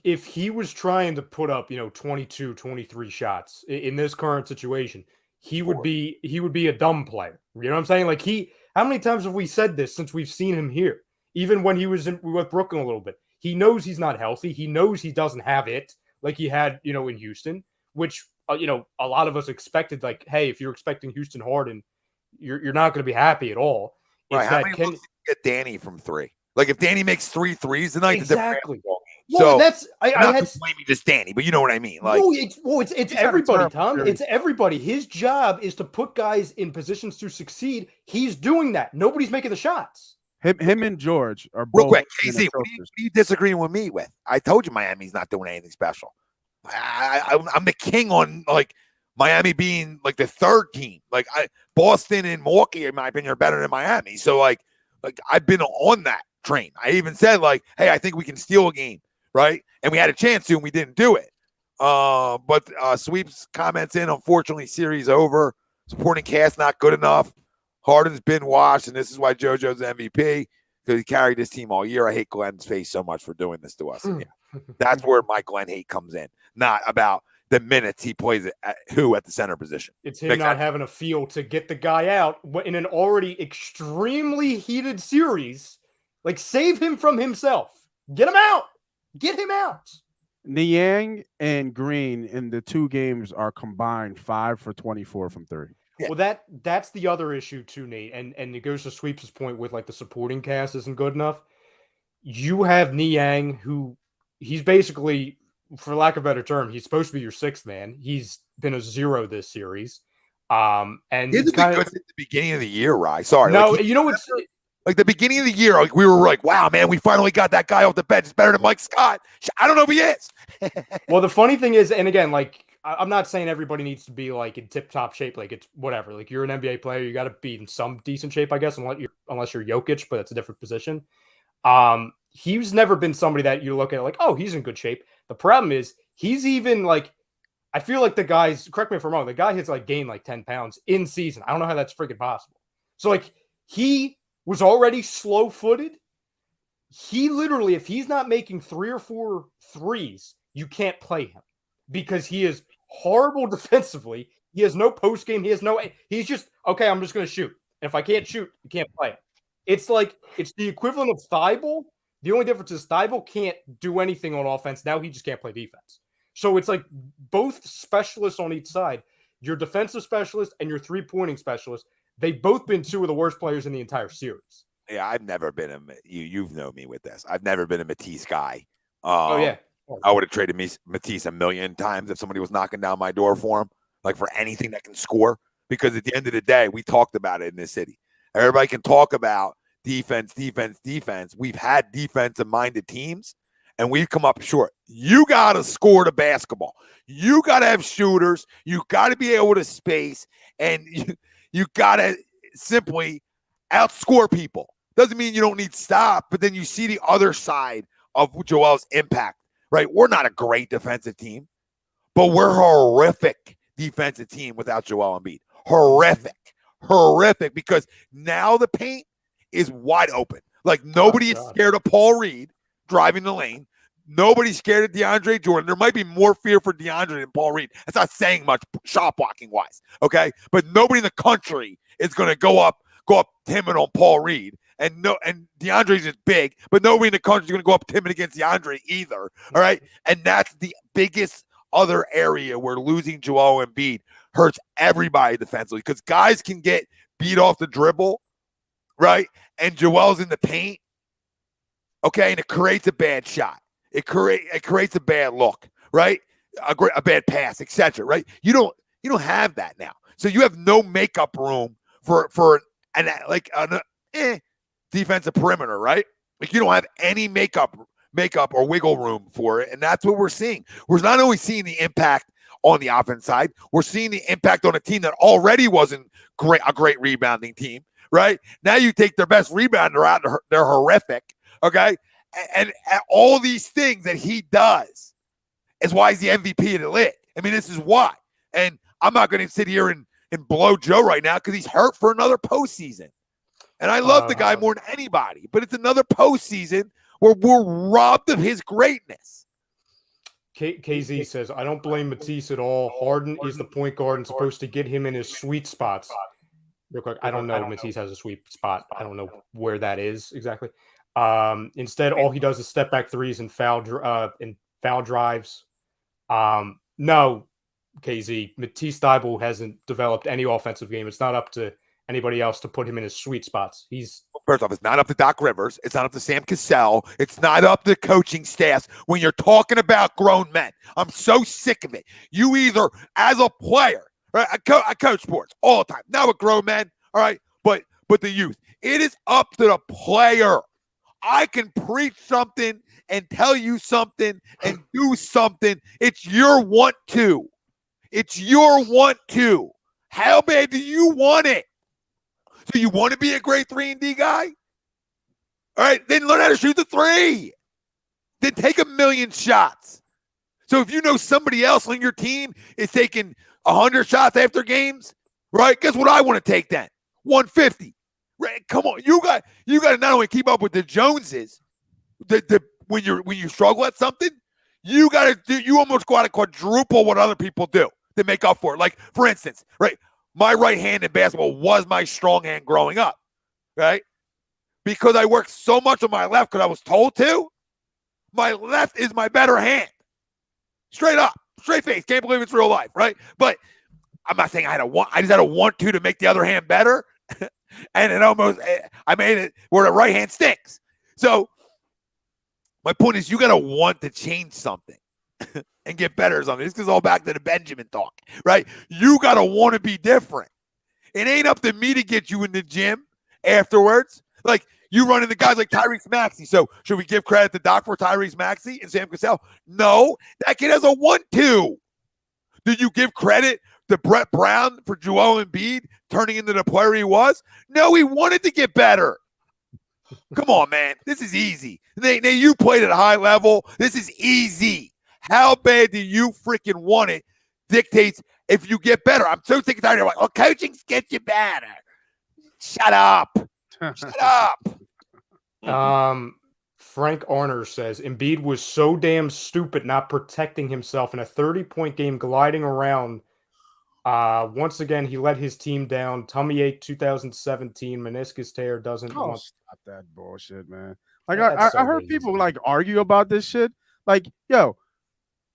if he was trying to put up, 22, 23 shots in this current situation, he would be a dumb player. You know what I'm saying? Like how many times have we said this since we've seen him here? Even when he was with Brooklyn a little bit, he knows he's not healthy. He knows he doesn't have it like he had, in Houston, which, a lot of us expected, like, hey, if you're expecting Houston Harden, you're not going to be happy at all. Right, how many looks did you get Danny from 3? Like if Danny makes 3 threes tonight, exactly. Well, so that's I had blaming just Danny, but you know what I mean. Like, it's everybody, Tom. It's everybody. His job is to put guys in positions to succeed. He's doing that. Nobody's making the shots. Him and George are real both. Quick, KC, what are you disagreeing with me with? I told you Miami's not doing anything special. I'm the king on like Miami being like the 3rd team. Like Boston and Milwaukee, in my opinion, are better than Miami. So like I've been on that train. I even said like, hey, I think we can steal a game, right? And we had a chance to, and we didn't do it. But Sweeps comments in, unfortunately, series over. Supporting cast not good enough. Harden's been washed, and this is why JoJo's MVP, because he carried this team all year. I hate Glenn's face so much for doing this to us. And yeah, that's where my Glenn hate comes in, not about the minutes he plays at the center position. It's him not having a feel to get the guy out in an already extremely heated series. Like, save him from himself. Get him out. Get him out. Niang and Green in the 2 games are combined 5 for 24 from 3. Yeah. Well, that's the other issue too, Nate. And it goes to Sweeps' point with like the supporting cast isn't good enough. You have Niang, who he's basically, for lack of a better term, he's supposed to be your 6th man. He's been a 0 this series. And it's kind of at the beginning of the year, right? Sorry. No, like, it's like the beginning of the year, like we were like, wow, man, we finally got that guy off the bench. It's better than Mike Scott. I don't know if he is. Well, the funny thing is, and again, like, I'm not saying everybody needs to be like in tip-top shape. Like, it's whatever. Like, you're an NBA player, you got to be in some decent shape, I guess, unless you're Jokic, but it's a different position. He's never been somebody that you look at like, oh, he's in good shape. The problem is he's even like, I feel like the guy's, correct me if I'm wrong, the guy has like gained like 10 pounds in season. I don't know how that's freaking possible. So like he was already slow-footed. He literally, if he's not making 3 or 4 threes, you can't play him because he is horrible defensively. He has no post game. He's just, okay, I'm just going to shoot. And if I can't shoot, you can't play him. It's like, it's the equivalent of Thibault. The only difference is Thibault can't do anything on offense. Now he just can't play defense. So it's like both specialists on each side, your defensive specialist and your 3-pointing specialist, they've both been 2 of the worst players in the entire series. Yeah, I've never been you've known me with this. I've never been a Matisse guy. Oh, yeah. I would have traded Matisse a million times if somebody was knocking down my door for him, like for anything that can score. Because at the end of the day, we talked about it in this city. Everybody can talk about defense. We've had defensive-minded teams, and we've come up short. You got to score the basketball. You got to have shooters. You got to be able to space, and you got to simply outscore people. Doesn't mean you don't need stop, but then you see the other side of Joel's impact, right? We're not a great defensive team, but we're a horrific defensive team without Joel Embiid. Horrific, because now the paint is wide open. Like nobody is scared of Paul Reed driving the lane. Nobody's scared of DeAndre Jordan. There might be more fear for DeAndre than Paul Reed. That's not saying much shot blocking wise, okay? But nobody in the country is going to go up timid on Paul Reed. And DeAndre's just big, but nobody in the country is going to go up timid against DeAndre either. All right. And that's the biggest other area where losing Joel Embiid hurts everybody defensively because guys can get beat off the dribble, right? And Joel's in the paint, okay, and it creates a bad shot. It creates a bad look, right? A bad pass, etc. Right? You don't have that now, so you have no makeup room for an defensive perimeter, right? Like you don't have any makeup or wiggle room for it, and that's what we're seeing. We're not only seeing the impact on the offense side, we're seeing the impact on a team that already wasn't a great rebounding team, right? Now you take their best rebounder out, they're horrific, okay? And all these things that he does is why he's the MVP of the league. I mean, this is why. And I'm not going to sit here and blow Joe right now because he's hurt for another postseason. And I love the guy more than anybody, but it's another postseason where we're robbed of his greatness. KZ says, I don't blame Matisse at all. Harden is the point guard and supposed to get him in his sweet spots. Real quick, I don't know. Matisse has a sweet spot. I don't know where that is exactly. Instead, all he does is step back threes and foul drives. No, KZ, Matisse Thybulle hasn't developed any offensive game. It's not up to anybody else to put him in his sweet spots. First off, it's not up to Doc Rivers. It's not up to Sam Cassell. It's not up to coaching staffs when you're talking about grown men. I'm so sick of it. You either, as a player, right? I coach sports all the time. Not with grown men, all right? But the youth. It is up to the player. I can preach something and tell you something and do something. It's your want to. It's your want to. How bad do you want it? So you want to be a great 3-and-D guy? All right, then learn how to shoot the three. Then take 1,000,000 shots. So if you know somebody else on your team is taking 100 shots after games, right? Guess what I want to take then? 150. Right? Come on, you got to not only keep up with the Joneses, when you struggle at something, you almost got to quadruple what other people do to make up for it. Like for instance, right? My right hand in basketball was my strong hand growing up, right? Because I worked so much on my left because I was told to. My left is my better hand. Straight up, straight face. Can't believe it's real life, right? But I'm not saying I just had a want to make the other hand better. And I made it where the right hand stinks. So my point is you got to want to change something and get better or something. This goes all back to the Benjamin talk, right? You got to want to be different. It ain't up to me to get you in the gym afterwards. Like you run into guys like Tyrese Maxey. So should we give credit to Doc for Tyrese Maxey and Sam Cassell? No, that kid has a want to. Did you give credit to Brett Brown for Joel Embiid turning into the player he was? No, he wanted to get better. Come on, man. This is easy. You played at a high level. This is easy. How bad do you freaking want it dictates if you get better. I'm so sick and tired of like, coaching gets you better. Shut up. Shut up. Frank Arner says Embiid was so damn stupid not protecting himself in a 30-point game gliding around. Once again, he let his team down. Tummy ache 2017, meniscus tear doesn't want. Stop that bullshit, man. Like I heard people like argue about this shit. Like, yo,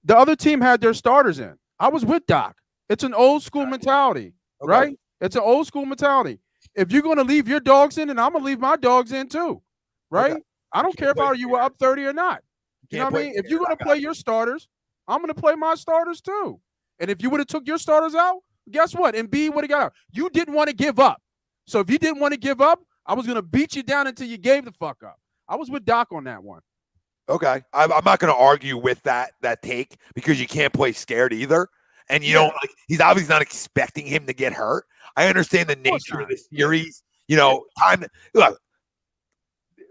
the other team had their starters in. I was with Doc. It's an old school mentality, right? It's an old school mentality. If you're gonna leave your dogs in, and I'm gonna leave my dogs in too, right? Okay. I don't care if you were up 30 or not. You know what I mean? If you're gonna play your starters, I'm gonna play my starters too. And if you would have took your starters out, guess what? Embiid would have got out. You didn't want to give up. So if you didn't want to give up, I was gonna beat you down until you gave the fuck up. I was with Doc on that one. Okay, I'm not going to argue with that take because you can't play scared either, and you don't like. He's obviously not expecting him to get hurt. I understand the nature of the series. You know, look,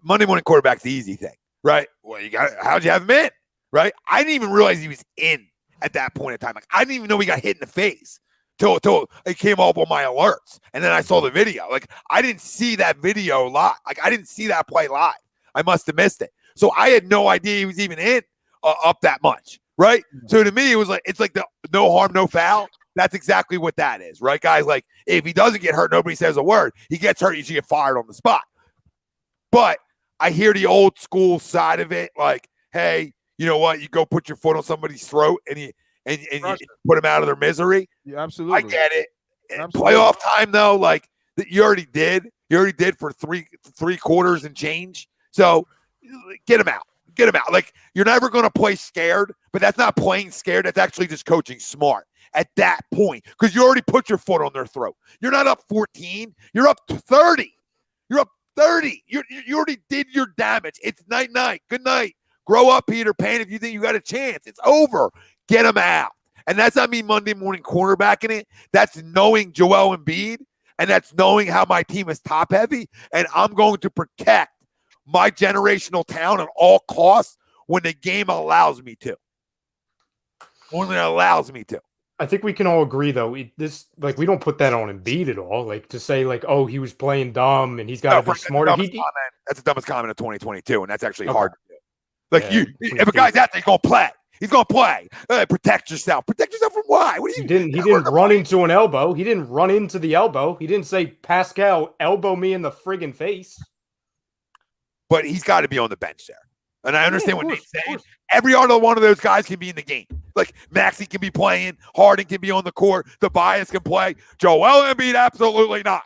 Monday morning quarterback's the easy thing, right? Well, how'd you have him in, right? I didn't even realize he was in at that point in time. Like I didn't even know he got hit in the face till it came up on my alerts, and then I saw the video. Like I didn't see that video live. Like I didn't see that play live. I must have missed it. So I had no idea he was even in up that much, right? So to me, it's like the no harm, no foul. That's exactly what that is, right, guys? Like if he doesn't get hurt, nobody says a word. He gets hurt, you should get fired on the spot. But I hear the old school side of it, like, hey, you know what? You go put your foot on somebody's throat, and and you put them out of their misery. Yeah, absolutely. I get it. Absolutely. Playoff time though, like you already did. You already did for three quarters and change. So get them out. Get them out. Like you're never going to play scared, but that's not playing scared. That's actually just coaching smart at that point because you already put your foot on their throat. You're not up 14. You're up 30. You're up 30. You already did your damage. It's night. Good night. Grow up, Peter Pan. If you think you got a chance, it's over. Get them out. And that's not me Monday morning quarterbacking it. That's knowing Joel Embiid, and that's knowing how my team is top heavy, and I'm going to protect my generational talent at all costs when the game allows me to. When it allows me to. I think we can all agree, though, we don't put that on Embiid at all. Like, to say, like, oh, he was playing dumb and he's got to be smarter. That's the dumbest comment of 2022, and that's actually hard to do. Like, if a guy's out there, he's going to play. He's going to play. Protect yourself. Protect yourself from why? What do you? He didn't run into an elbow. He didn't run into the elbow. He didn't say, Pascal, elbow me in the friggin' face. But he's got to be on the bench there. And I understand what Nate's saying. Every other one of those guys can be in the game. Like, Maxey can be playing. Harden can be on the court. Tobias can play. Joel Embiid, absolutely not.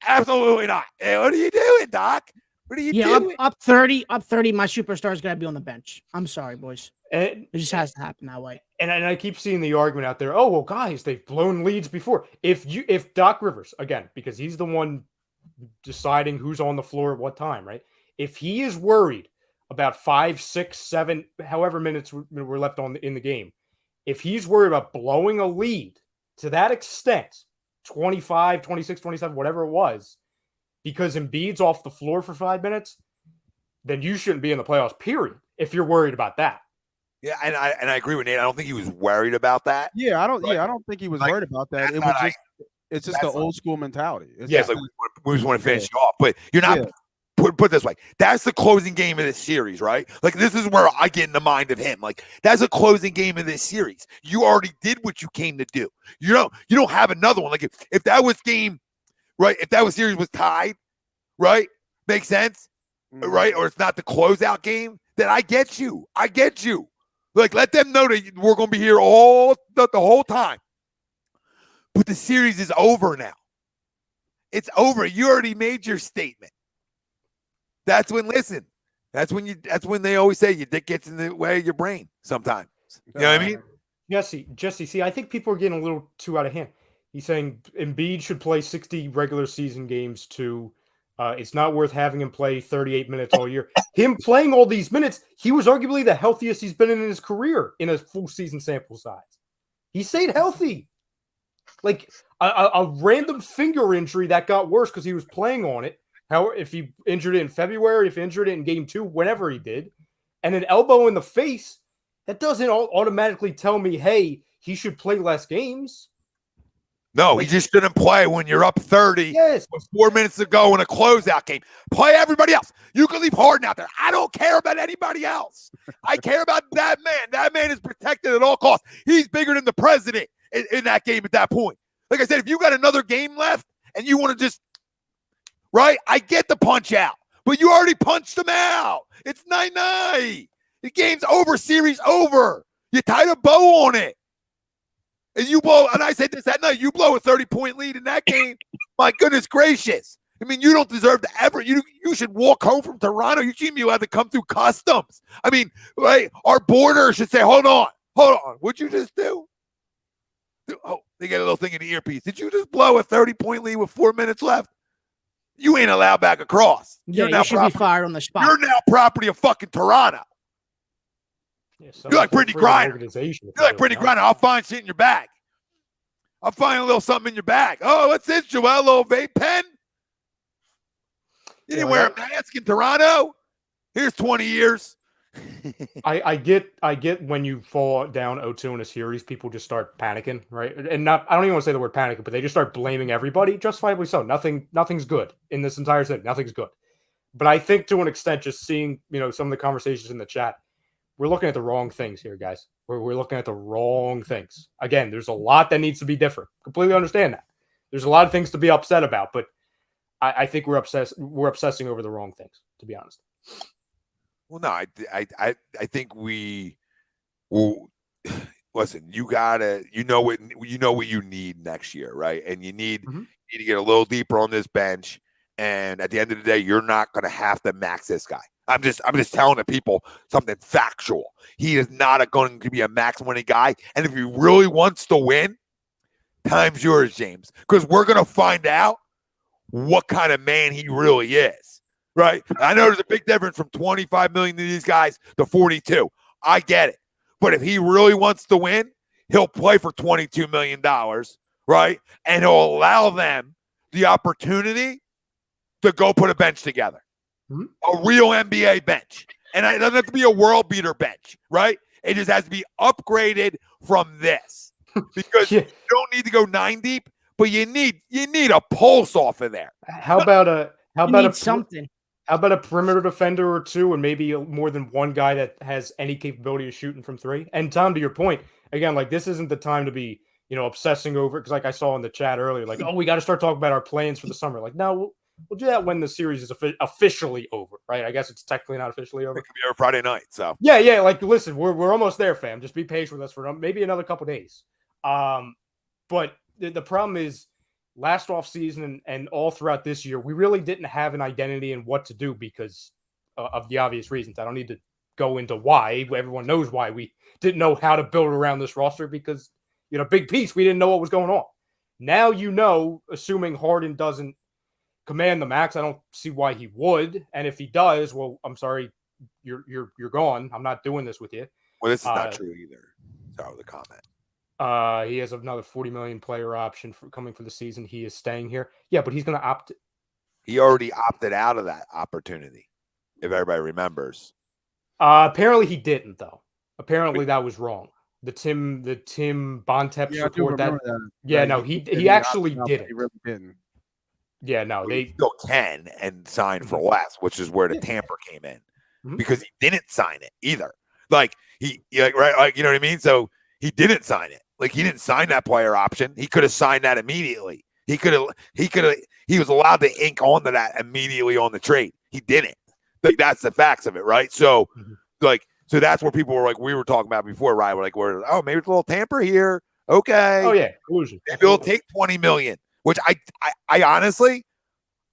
Absolutely not. Hey, what are you doing, Doc? What are you doing? Up 30. My superstar's got to be on the bench. I'm sorry, boys. It just has to happen that way. And I keep seeing the argument out there. Oh, well, guys, they've blown leads before. If Doc Rivers, again, because he's the one deciding who's on the floor at what time, right? If he is worried about 5, 6, 7, however minutes were left in the game, if he's worried about blowing a lead to that extent, 25, 26, 27, whatever it was, because Embiid's off the floor for 5 minutes, then you shouldn't be in the playoffs, period, if you're worried about that. Yeah, and I agree with Nate. I don't think he was worried about that. Yeah, I don't think he was worried about that. It's just the old school mentality. Like we just want to finish it off, but you're not. Yeah. Put it this way, that's the closing game of this series, right? Like, this is where I get in the mind of him. Like, that's a closing game of this series. You already did what you came to do. You don't have another one. Like, if that was game, right? If that was series was tied, right? Makes sense, right? Or it's not the closeout game, then I get you. Like, let them know that we're going to be here the whole time. But the series is over now. It's over. You already made your statement. That's when they always say your dick gets in the way of your brain sometimes. You know what I mean? Jesse, see, I think people are getting a little too out of hand. He's saying Embiid should play 60 regular season games too. It's not worth having him play 38 minutes all year. Him playing all these minutes, he was arguably the healthiest he's been in his career in a full season sample size. He stayed healthy. Like a random finger injury that got worse because he was playing on it. How if he injured it in February, if he injured it in game 2, whenever he did, and an elbow in the face, that doesn't automatically tell me, hey, he should play less games. No, he just shouldn't play when you're up 30 with 4 minutes to go in a closeout game. Play everybody else. You can leave Harden out there. I don't care about anybody else. I care about that man. That man is protected at all costs. He's bigger than the president in that game at that point. Like I said, if you got another game left and you want to just, right, I get the punch out, but you already punched him out. It's 9-9. The game's over. Series over. You tied a bow on it. And you blow, and I said this that night, you blow a 30-point lead in that game. My goodness gracious. I mean, you don't deserve to ever, you should walk home from Toronto. You shouldn't be allowed to come through customs. I mean, right, our border should say, hold on. What'd you just do? Oh, they get a little thing in the earpiece. Did you just blow a 30-point lead with 4 minutes left? You ain't allowed back across. Yeah, you should be fired on the spot. You're now property of fucking Toronto. Yeah, you're like Brittany Griner. You're like Brittany Griner. I'll find shit in your bag. I'll find a little something in your bag. Oh, what's this, Joel? A little vape pen? You didn't wear a mask in Toronto? Here's 20 years. I get when you fall down 0-2 in a series, people just start panicking, right? And I don't even want to say the word panicking, but they just start blaming everybody, justifiably so. Nothing's good in this entire thing. Nothing's good. But I think to an extent, just seeing, some of the conversations in the chat, we're looking at the wrong things here, guys. We're looking at the wrong things. Again, there's a lot that needs to be different. Completely understand that. There's a lot of things to be upset about, but I think we're obsessing over the wrong things, to be honest. Well, no, I think listen, you know what you need next year, right? And you need to get a little deeper on this bench. And at the end of the day, you're not going to have to max this guy. I'm just telling the people something factual. He is not going to be a max winning guy. And if he really wants to win, time's yours, James, because we're going to find out what kind of man he really is, right? I know there's a big difference from 25 million to these guys to 42. I get it. But if he really wants to win, he'll play for $22 million, right? And he'll allow them the opportunity to go put a bench together, a real NBA bench. And it doesn't have to be a world beater bench, right? It just has to be upgraded from this because you don't need to go 9 deep, but you need a pulse off of there. How about something? How about a perimeter defender or two, and maybe more than one guy that has any capability of shooting from three? And Tom, to your point, again, like this isn't the time to be, obsessing over it because, like I saw in the chat earlier, like, oh, we got to start talking about our plans for the summer. Like, no, we'll do that when the series is officially over, right? I guess it's technically not officially over. It could be over Friday night, so yeah. Like, listen, we're almost there, fam. Just be patient with us for maybe another couple days. But the problem is, last offseason and all throughout this year, we really didn't have an identity in what to do because of the obvious reasons. I don't need to go into why. Everyone knows why we didn't know how to build around this roster because, big piece, we didn't know what was going on. Now, assuming Harden doesn't command the max, I don't see why he would. And if he does, well, I'm sorry, you're gone. I'm not doing this with you. Well, this is not true either. That was a comment. He has another $40 million player option coming for the season. He is staying here. Yeah, but he's going to opt. He already opted out of that opportunity, if everybody remembers. Apparently he didn't, though. Apparently that was wrong. The Tim Bontemps report that. Yeah, no, he actually didn't. He really didn't. Yeah, no, they still can and sign for less, which is where the tamper came in because he didn't sign it either. Like right, like you know what I mean. So he didn't sign it. Like he didn't sign that player option. He could have signed that immediately. He was allowed to ink onto that immediately on the trade. He didn't. Like that's the facts of it, right? So so that's where people were like, we were talking about before, right? We're like, maybe it's a little tamper here. Okay. Oh yeah, collusion. Maybe it'll take $20 million, which I honestly,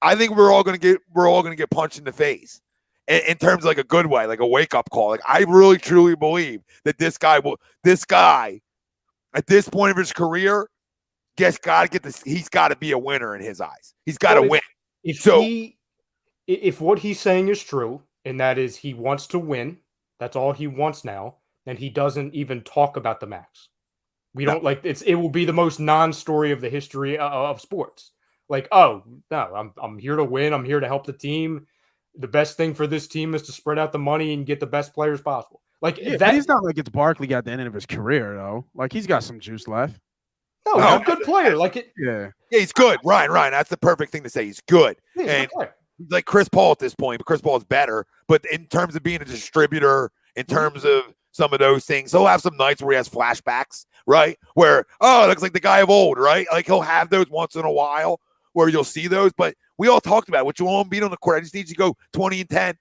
I think we're all gonna get punched in the face in terms of like a good way, like a wake up call. Like I really truly believe that this guy at this point of his career, he's got to be a winner in his eyes. He's got to win. If what he's saying is true, and that is he wants to win, that's all he wants now, then he doesn't even talk about the max. We don't it will be the most non-story of the history of sports. Like, oh no, I'm here to win. I'm here to help the team. The best thing for this team is to spread out the money and get the best players possible. Like he's not like it's Barkley at the end of his career though. Like he's got some juice left. No, he's a good player. Like it. Yeah, he's good. Ryan. That's the perfect thing to say. He's good. And he's like Chris Paul at this point, but Chris Paul is better. But in terms of being a distributor, in terms of some of those things, he'll have some nights where he has flashbacks, right? Where it looks like the guy of old, right? Like he'll have those once in a while where you'll see those. But we all talked about it, which you won't beat on the court. I just need you to go 20 and 10.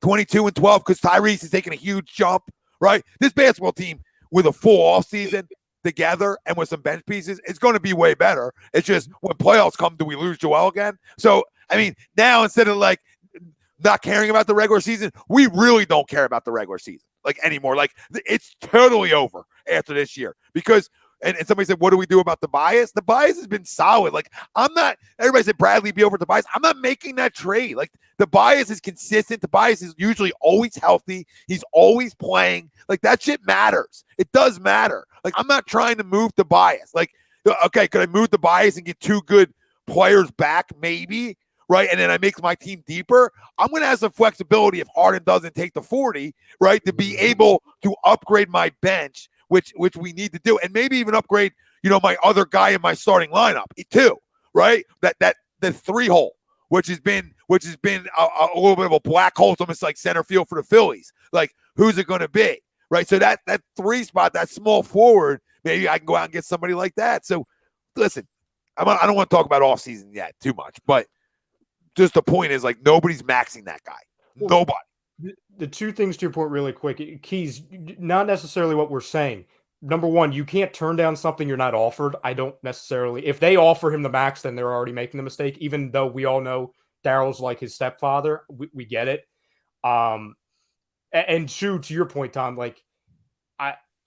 22 and 12 because Tyrese is taking a huge jump, right? This basketball team with a full offseason together and with some bench pieces, it's going to be way better. It's just when playoffs come, do we lose Joel again? So, I mean, now instead of like not caring about the regular season, we really don't care about the regular season like anymore. Like it's totally over after this year because and somebody said, what do we do about the bias? The bias has been solid. Like everybody said Bradley be over the bias. I'm not making that trade. Like the bias is consistent. The bias is usually always healthy. He's always playing. Like that shit matters. It does matter. Like I'm not trying to move the bias. Like, okay, could I move the bias and get 2 good players back? Maybe. Right. And then I make my team deeper. I'm going to have some flexibility if Harden doesn't take the 40, right? To be able to upgrade my bench, which we need to do, and maybe even upgrade, my other guy in my starting lineup too, right? That the 3-hole, which has been a little bit of a black hole. It's almost like center field for the Phillies. Like, who's it going to be, right? So that 3 spot, that small forward, maybe I can go out and get somebody like that. So, listen, I don't want to talk about off season yet too much, but just the point is like nobody's maxing that guy. Nobody. The 2 things to your point really quick, Keys, not necessarily what we're saying. number one, you can't turn down something you're not offered. I don't necessarily. If they offer him the max, then they're already making the mistake. Even though we all know Daryl's like his stepfather, we get it. And Sue, to your point, Tom, like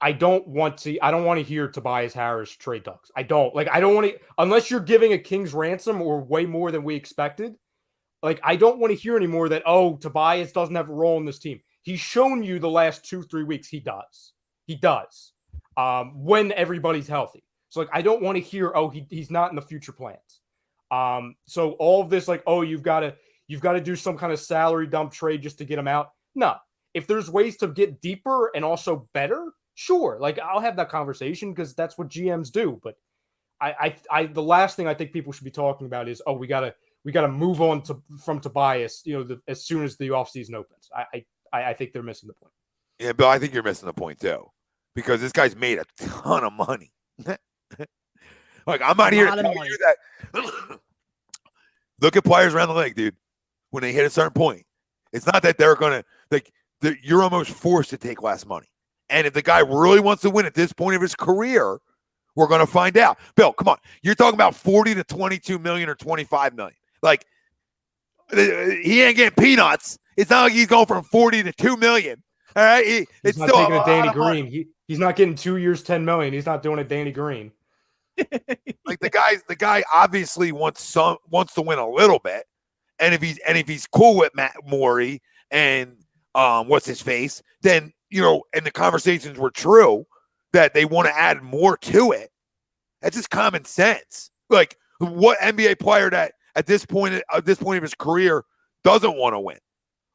I don't want to hear Tobias Harris trade talks. I don't want to, unless you're giving a king's ransom or way more than we expected. Like, I don't want to hear anymore that, oh, Tobias doesn't have a role in this team. He's shown you the last 2-3 weeks he does. He does. When everybody's healthy. So, like, I don't want to hear, oh, he's not in the future plans. So all of this, like, oh, you've got to do some kind of salary dump trade just to get him out. No. If there's ways to get deeper and also better, sure. Like, I'll have that conversation because that's what GMs do. But the last thing I think people should be talking about is, oh, we gotta move on from Tobias, as soon as the offseason opens. I think they're missing the point. Yeah, Bill, I think you're missing the point too, because this guy's made a ton of money. Like, I'm not here to tell you that. Look at players around the league, dude. When they hit a certain point, it's not that they're gonna you're almost forced to take less money. And if the guy really wants to win at this point of his career, we're gonna find out. Bill, come on, you're talking about 40 to 22 million or 25 million. Like, he ain't getting peanuts. It's not like he's going from 40 to 2 million. All right, he's not taking a Danny Green. He's not getting 2 years, 10 million. He's not doing a Danny Green. Like, the guy obviously wants to win a little bit, and if he's cool with Matt Morey and what's his face, then and the conversations were true that they want to add more to it. That's just common sense. Like, what NBA player that at this point of his career doesn't want to win,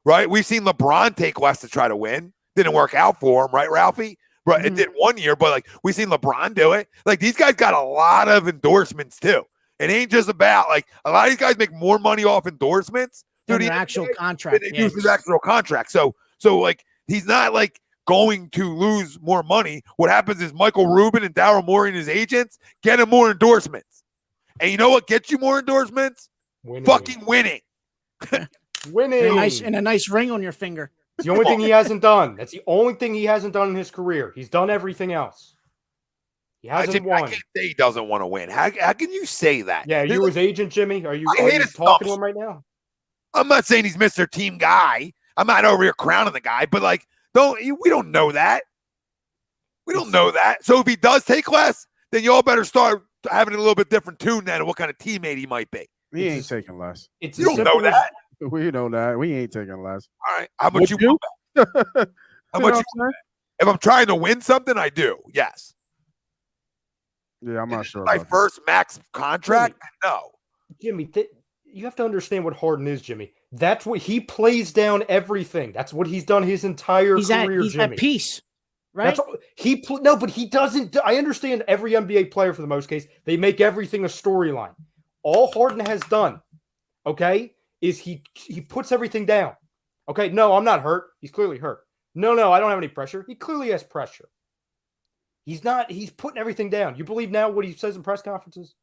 right? We've seen LeBron take less to try to win. Didn't work out for him, right, Ralphie? Right, It did 1 year, but like, we've seen LeBron do it. Like, these guys got a lot of endorsements too. It ain't just about, like, a lot of these guys make more money off endorsements than their actual contract. They use his actual contract. So like, he's not like going to lose more money. What happens is Michael Rubin and Daryl Morey and his agents get him more endorsements. And you know what gets you more endorsements? Fucking winning. Winning. And a nice ring on your finger. It's the only thing he hasn't done. That's the only thing he hasn't done in his career. He's done everything else. He hasn't won. I can't say he doesn't want to win. How can you say that? Yeah, you his agent, Jimmy? Are you talking to him right now? I'm not saying he's Mr. Team Guy. I'm not over here crowning the guy, but like, we don't know that. We don't know that. So if he does take less, then y'all better start having a little bit different tune then of what kind of teammate he might be. We ain't taking less. You don't know that. We know that. We ain't taking less. All right. How much you want back? How much you want back? If I'm trying to win something, I do. Yes. Yeah, I'm not sure. My first max contract? No. Jimmy, you have to understand what Harden is, Jimmy. That's what he plays down everything. That's what he's done his entire career, he's Jimmy. At peace, right? But he doesn't. I understand every NBA player, for the most case, they make everything a storyline. All Harden has done, okay, is he puts everything down. Okay, no, I'm not hurt. He's clearly hurt. No, I don't have any pressure. He clearly has pressure. He's putting everything down. You believe now what he says in press conferences?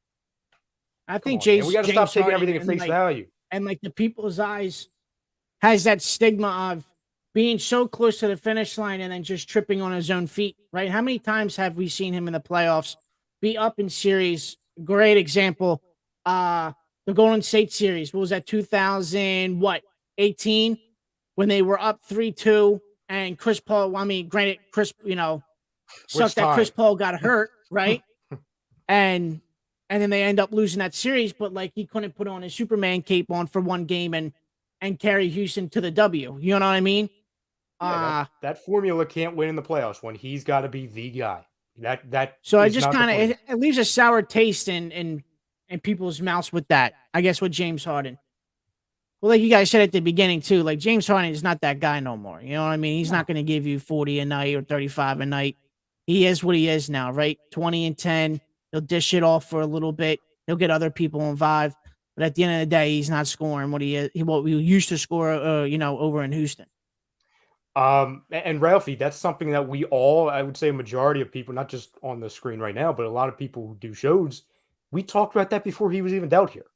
I think James. We got to stop taking everything at face value. And like, the people's eyes has that stigma of being so close to the finish line and then just tripping on his own feet, right? How many times have we seen him in the playoffs be up in series? Great example. The Golden State series. What was that? 2018 when they were up 3-2 and Chris Paul. I mean, granted, Chris, sucked that Chris Paul got hurt, right? and then they end up losing that series, but like, he couldn't put on his Superman cape on for one game and carry Houston to the W. You know what I mean? Yeah, that formula can't win in the playoffs when he's got to be the guy. So I just kind of it leaves a sour taste in people's mouths with that. I guess with James Harden. Well, like you guys said at the beginning too, like, James Harden is not that guy no more. You know what I mean? He's not going to give you 40 a night or 35 a night. He is what he is now, right? 20 and 10. He'll dish it off for a little bit. He'll get other people involved. But at the end of the day, he's not scoring what he used to score, over in Houston. And Ralphie, that's something that we all, I would say a majority of people, not just on the screen right now, but a lot of people who do shows, we talked about that before he was even out here.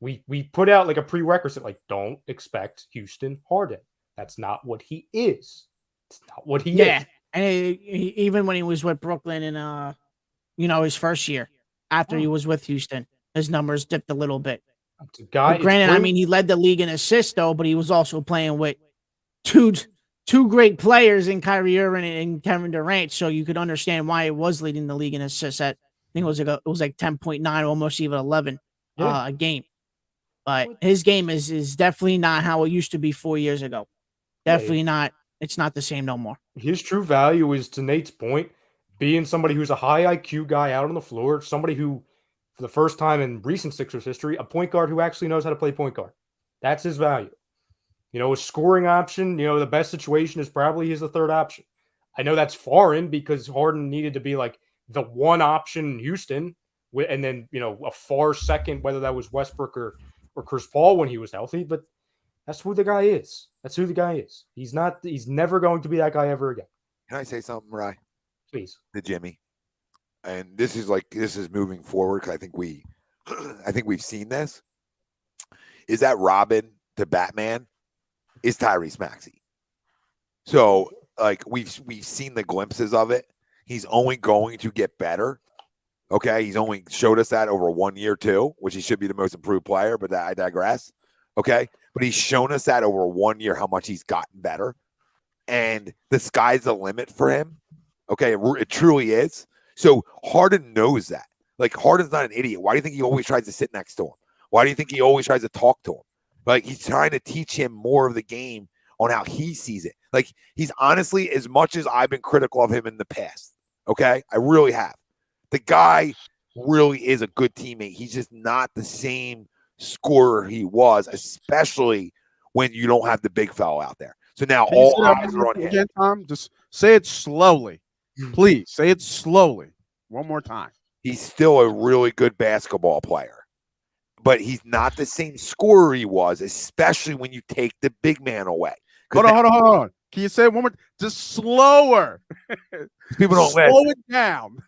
We put out like a prerequisite, like, don't expect Houston Harden. That's not what he is. It's not what he is. And even when he was with Brooklyn in his first year after he was with Houston, his numbers dipped a little bit. Guy, granted, I mean, he led the league in assists though, but he was also playing with two great players in Kyrie Irving and Kevin Durant, so you could understand why it was leading the league in assists. At I think it was like 10.9, almost even 11 a game. But his game is definitely not how it used to be 4 years ago. Definitely not. It's not the same no more. His true value is, to Nate's point, being somebody who's a high IQ guy out on the floor, somebody who, for the first time in recent Sixers history, a point guard who actually knows how to play point guard. That's his value. A scoring option, the best situation is probably he's the third option. I know that's foreign because Harden needed to be like the one option in Houston, and then, a far second, whether that was Westbrook or Chris Paul when he was healthy, but that's who the guy is. That's who the guy is. He's never going to be that guy ever again. Can I say something, Rye? Please. To Jimmy. And this is moving forward because I think we've seen this. Is that Robin to Batman is Tyrese Maxey. So like we've seen the glimpses of it. He's only going to get better. Okay. He's only showed us that over 1 year too, which he should be the most improved player, but I digress. Okay. But he's shown us that over 1 year, how much he's gotten better. And the sky's the limit for him. Okay. It truly is. So Harden knows that. Like, Harden's not an idiot. Why do you think he always tries to sit next to him? Why do you think he always tries to talk to him? Like, he's trying to teach him more of the game on how he sees it. Like, he's honestly, as much as I've been critical of him in the past, okay? I really have. The guy really is a good teammate. He's just not the same scorer he was, especially when you don't have the big fella out there. So now all eyes are on him. Again, Tom, just say it slowly. Please, say it slowly. One more time. He's still a really good basketball player. But he's not the same scorer he was, especially when you take the big man away. Hold on. Can you say it one more? Just slower. People don't slow it down.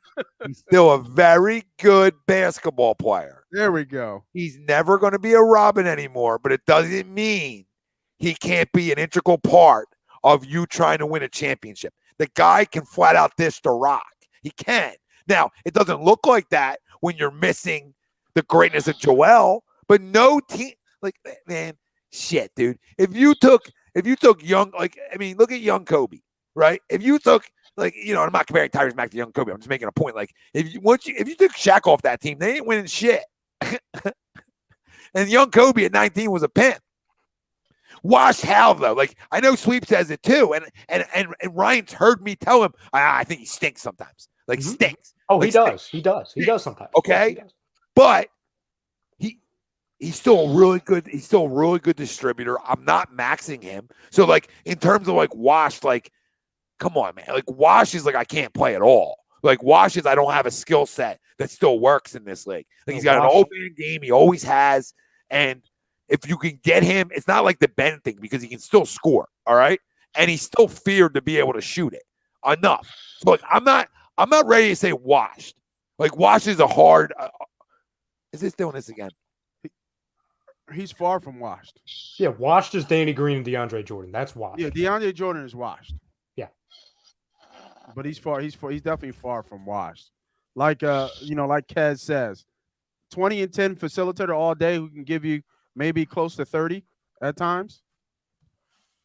He's still a very good basketball player. There we go. He's never going to be a Robin anymore, but it doesn't mean he can't be an integral part of you trying to win a championship. The guy can flat out dish the rock. He can. Now, it doesn't look like that when you're missing the greatness of Joel, but no team, like, man, shit, dude. If you took young, like, I mean, look at young Kobe, right? If you took, like, I'm not comparing Tyrese Maxey to young Kobe. I'm just making a point. Like, if you took Shaq off that team, they ain't winning shit. And young Kobe at 19 was a pimp. Watch Hal, though. Like, I know Sweep says it too, and Ryan's heard me tell him I think he stinks sometimes. Like, stinks. Oh, like, he does. stinks. He does. He does sometimes. Okay. Yes, he does. But he's still a really good. He's still a really good distributor. I'm not maxing him. So, like, in terms of, like, Wash, like, come on, man. Like, Wash is like, I can't play at all. Like, Wash is, I don't have a skill set that still works in this league. Like, he's got an old-man game. He always has. And if you can get him, it's not like the Ben thing because he can still score. All right. And he's still feared to be able to shoot it enough. So, like, I'm not ready to say washed. Like, Wash is a hard. Is this doing this again? He's far from washed. Yeah, washed is Danny Green and DeAndre Jordan. That's washed. Yeah, DeAndre Jordan is washed. Yeah, but he's definitely far from washed. Like like Kez says, 20 and 10 facilitator all day who can give you maybe close to 30 at times.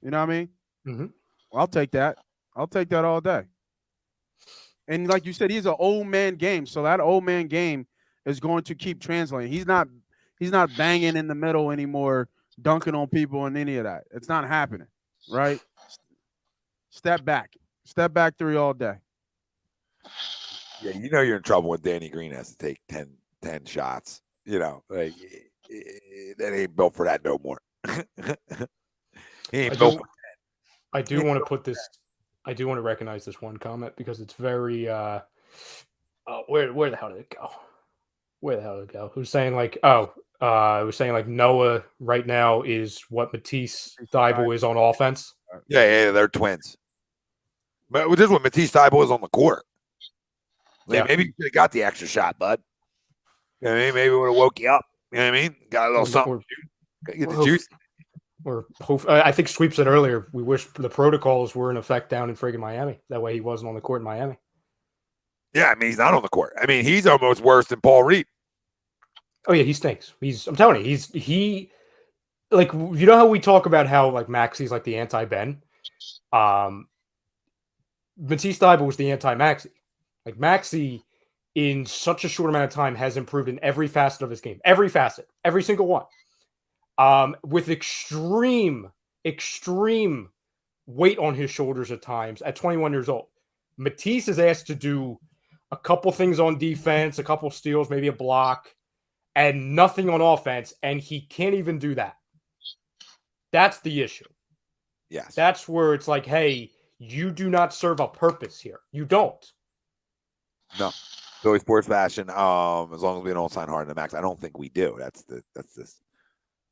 You know what I mean? Mm-hmm. Well, I'll take that. I'll take that all day. And like you said, he's an old man game, so that old man game is going to keep translating. He's not banging in the middle anymore, dunking on people and any of that. It's not happening, right? Step back three all day. Yeah, you're in trouble when Danny Green has to take 10 shots. Like, that ain't built for that no more. He ain't built for that. I do want to put this. I do want to recognize this one comment because it's very. Where the hell did it go? Where the hell did it go? Who's saying like, it was saying like Noah right now is what Matisse Thybulle is on offense. Yeah, they're twins. But this is what Matisse Thybulle is on the court. Like, maybe you could have got the extra shot, bud. You know what I mean? Maybe it would have woke you up. You know what I mean? Got a little something. Get the juice. I think Sweep said earlier, we wish the protocols were in effect down in friggin' Miami. That way he wasn't on the court in Miami. Yeah, I mean, he's not on the court. I mean, he's almost worse than Paul Reed. Oh yeah, he stinks. I'm telling you, he like, you know how we talk about how like Maxey's like the anti-Ben? Matisse Thybulle was the anti-Maxey. Like Maxey, in such a short amount of time, has improved in every facet of his game. Every facet. Every single one. With extreme weight on his shoulders at times at 21 years old. Matisse is asked to do a couple things on defense, a couple steals, maybe a block, and nothing on offense, and he can't even do that. That's the issue. Yes. That's where it's like, hey, you do not serve a purpose here. You don't. No. Philly sports fashion. As long as we don't sign Harden to max, I don't think we do. That's this.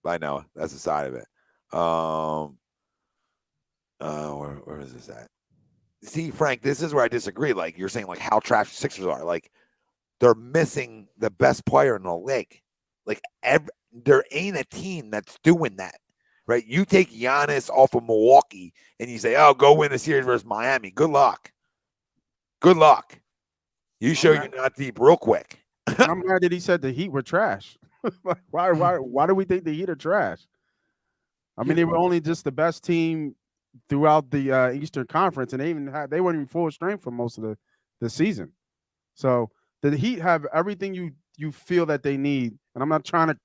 I know that's the side of it. Where is this at? See, Frank, this is where I disagree. Like you're saying, like how trash the Sixers are. Like they're missing the best player in the league. Like there ain't a team that's doing that, right? You take Giannis off of Milwaukee and you say, "Oh, go win the series versus Miami." Good luck. Good luck. You show you're not deep real quick. I'm mad that he said the Heat were trash. Why do we think the Heat are trash? I mean, they were only just the best team throughout the Eastern Conference, and they weren't even full strength for most of the season. So the Heat have everything you feel that they need, and I'm not trying to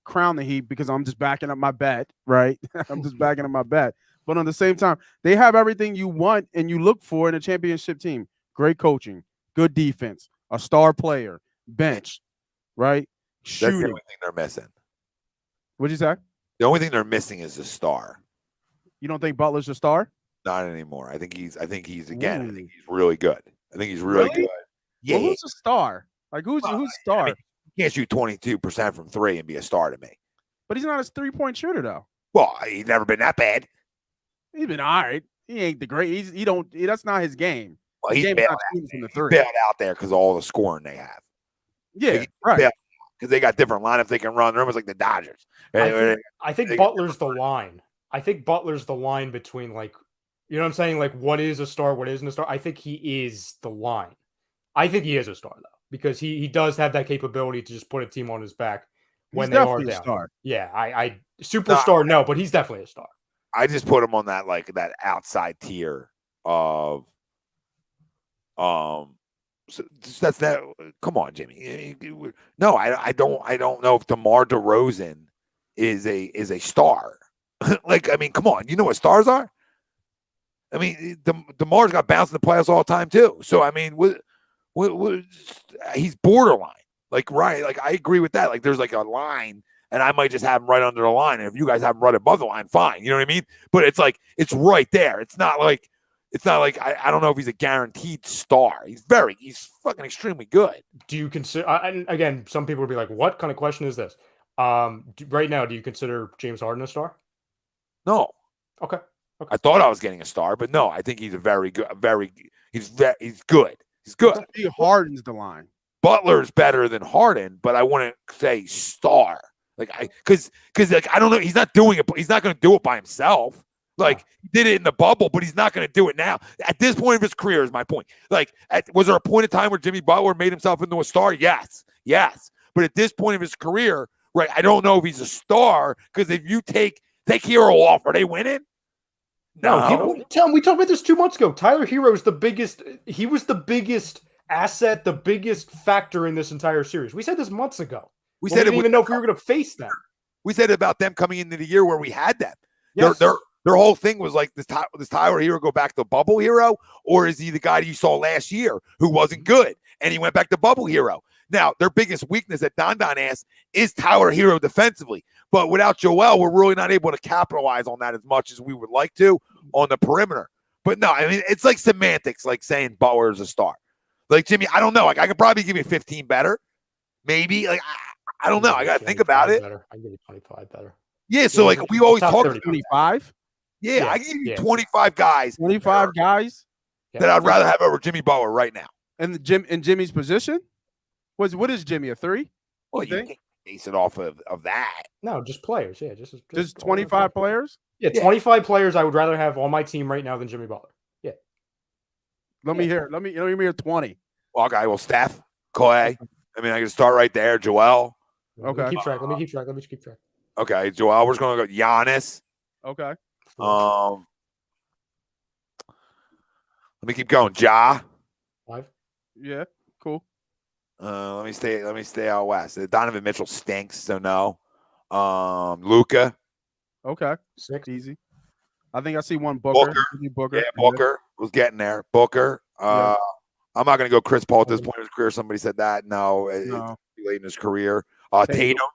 crown the Heat because I'm just backing up my bet, right? I'm just backing up my bet. But on the same time, they have everything you want and you look for in a championship team. Great coaching, good defense, a star player, bench, right? Shooting. That's the only thing they're missing. What'd you say? The only thing they're missing is a star. You don't think Butler's a star? Not anymore. I think he's again. I think he's really good. I think he's really good. Yeah. Well, who's a star? Like who's star? I mean, he can't shoot 22% from three and be a star to me. But he's not a 3-point shooter though. Well, he's never been that bad. He's been all right. He ain't the great. That's not his game. Well, he's bailed out there because of all the scoring they have. Yeah, right. Because they got different lineups they can run. They're almost like the Dodgers. I think Butler's the line. I think Butler's the line between, like, you know what I'm saying? Like, what is a star, what isn't a star? I think he is the line. I think he is a star, though, because he does have that capability to just put a team on his back when they are down. A star. Yeah, I superstar, no, but he's definitely a star. I just put him on that, like, that outside tier of so that's that. Come on, Jimmy. No, I don't know if DeMar DeRozan is a star. Like, I mean, come on. You know what stars are? I mean, DeMar's got bounced in the playoffs all the time too. So I mean, he's borderline. Like, right? Like, I agree with that. Like, there's like a line, and I might just have him right under the line. And if you guys have him right above the line, fine. You know what I mean? But it's like it's right there. It's not like I don't know if he's a guaranteed star. He's fucking extremely good. Do you consider? And again, some people would be like, "What kind of question is this?" Right now, do you consider James Harden a star? No. Okay. I thought I was getting a star, but no, I think he's he's good. He's good. Harden's the line. Butler's better than Harden, but I wouldn't say star. Like because like I don't know, he's not doing it. He's not going to do it by himself. Like, he did it in the bubble, but he's not going to do it now. At this point of his career is my point. Like, was there a point in time where Jimmy Butler made himself into a star? Yes. But at this point of his career, right, I don't know if he's a star, because if you take Herro off, are they winning? No. We talked about this 2 months ago. Tyler Herro is the biggest. He was the biggest asset, the biggest factor in this entire series. We said this months ago. We didn't even know if we were going to face them. We said about them coming into the year where we had them. Yes. Their whole thing was like, does Tyler Herro go back to bubble Herro, or is he the guy you saw last year who wasn't good and he went back to bubble Herro? Now, their biggest weakness that Don asked is Tyler Herro defensively. But without Joel, we're really not able to capitalize on that as much as we would like to on the perimeter. But no, I mean, it's like semantics, like saying Butler is a star. Like, Jimmy, I don't know. Like, I could probably give you 15 better. Maybe. Like, I don't know. I got to think about it. Better. I give you 25 better. Yeah, so like we always talk about 25. Yeah, I give you 25 guys. 25 guys that I'd rather have over Jimmy Butler right now. And in Jimmy's position? What is Jimmy, a 3? Well, base it off of that. No, just players. Yeah, Just 25 players. Yeah, 25 players I would rather have on my team right now than Jimmy Butler. Yeah. Let me hear. Let me hear 20. Okay, well, Steph, Clay. I mean, I can start right there. Joel. Okay. Let me keep track. Okay, Joel. We're just going to go Giannis. Okay. Let me keep going. Ja. 5. Yeah. Cool. Let me stay out west. Donovan Mitchell stinks, so no. Luka. Okay. 6. Easy. I think I see one Booker. Booker. Yeah, Booker was getting there. Booker. Yeah. I'm not going to go Chris Paul at this point in his career. Somebody said that. No, it's too late in his career. Tatum.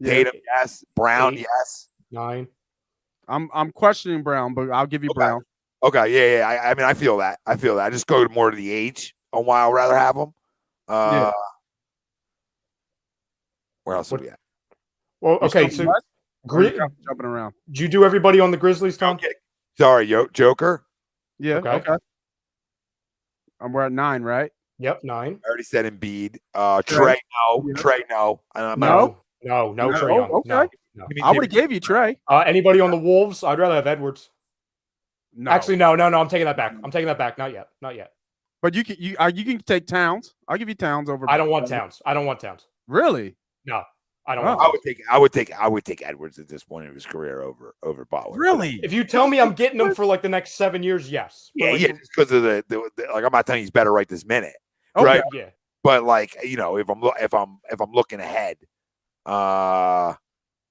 Tatum, yes. Brown, 8. yes. 9. I'm questioning Brown, but I'll give you Brown. Okay, yeah. I mean, I feel that. I just go more to the age on why I'd rather have him. Where else are we at? Well, okay, so jumping around. Did you do everybody on the Grizzlies, Tom? Okay. Sorry, Joker. Yeah. Okay. We're at 9, right? Yep, 9. I already said Embiid. Trey, no. Yeah. Trey, no. No, Trey Young. Okay. No. I would have gave you Trey. Anybody on the Wolves? I'd rather have Edwards. No. Actually, no. I'm taking that back. Not yet. But you can take Towns. I'll give you Towns over. I don't want Towns. Really? No, I don't. Oh. Want I would take Edwards at this point of his career over Butler. Really? If you tell me I'm getting him for like the next 7 years, yes. Yeah, just because of the like, I'm not telling you he's better right this minute, Okay. right? Yeah. But like, if I'm looking ahead, That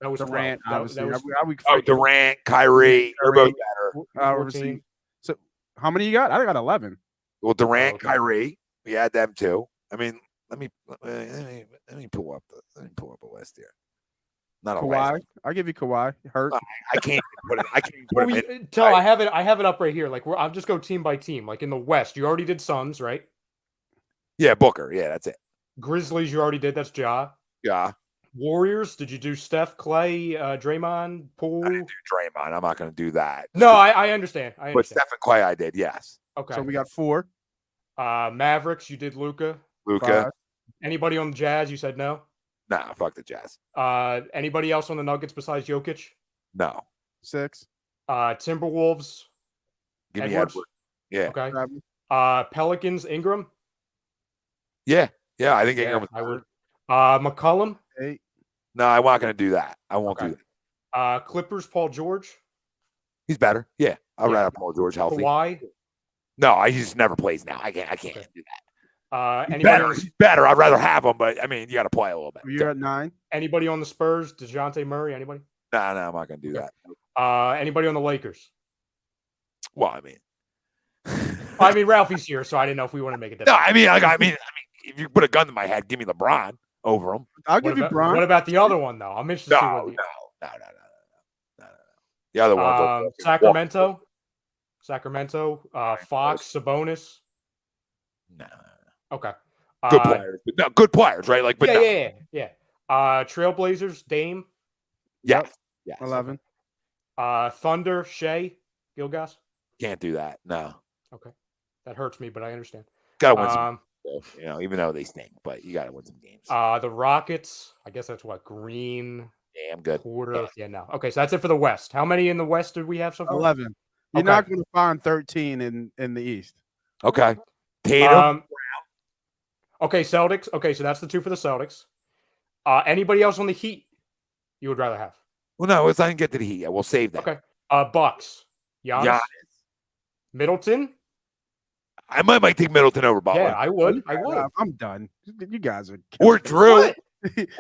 was Durant, 12. obviously. Durant, Kyrie, they're both better. 14. So how many you got? I got 11. Well, Durant, okay. Kyrie, we had them too. I mean, let me pull up a list here. Not a Kawhi. list. I'll give you Kawhi. Hurt. I can't even put him in. Tell I have it up right here. Like I'll just go team by team. Like in the West, you already did Suns, right? Yeah, Booker. Yeah, that's it. Grizzlies, you already did. That's Ja. Yeah. Warriors, did you do Steph, Clay, Draymond, Poole? I didn't do Draymond. I'm not going to do that. No, I understand. But Steph and Clay, I did. Yes. Okay. So we got 4. Mavericks, you did Luka. 5. Anybody on the Jazz? You said no. Nah, fuck the Jazz. Anybody else on the Nuggets besides Jokic? No. 6. Timberwolves. Give me Edwards. Edward. Yeah. Okay. Pelicans, Ingram. Yeah. I think Ingram. I would. McCollum. 8. No, I'm not going to do that. I won't do that. Clippers, Paul George. He's better. Yeah. I'd rather have Paul George healthy. Kawhi. No, he just never plays now. I can't do that. He's better. I'd rather have him, but I mean, you got to play a little bit. You're at 9. Anybody on the Spurs? DeJounte Murray? Anybody? No, I'm not going to do that. Anybody on the Lakers? Well, I mean, Ralphie's here, so I didn't know if we want to make it. No, I mean, if you put a gun to my head, give me LeBron over him. I'll give you Bron. What about the other one, though? I'm interested to see what No. The other one. Sacramento, Fox, Sabonis. No. Okay. Good players. But no, good players, right? Like, but yeah. Trailblazers, Dame. Yes. 11. Thunder, Shea, Gilgeous. Can't do that. No. Okay. That hurts me, but I understand. Gotta win some. Even though they stink, but you gotta win some games. The Rockets. I guess that's what Green. Yeah, I'm good. Porter. Yeah, no. Okay, so that's it for the West. How many in the West did we have so far? 11. You're not going to find 13 in the East. Okay. Tatum. Okay, Celtics. Okay, so that's the 2 for the Celtics. Anybody else on the Heat you would rather have? Well, no, let's not get to the Heat yet. We'll save that. Okay. Bucks. Giannis. Middleton. I might take Middleton over Butler. Yeah, I would. I'm done. You guys are. Or Drew.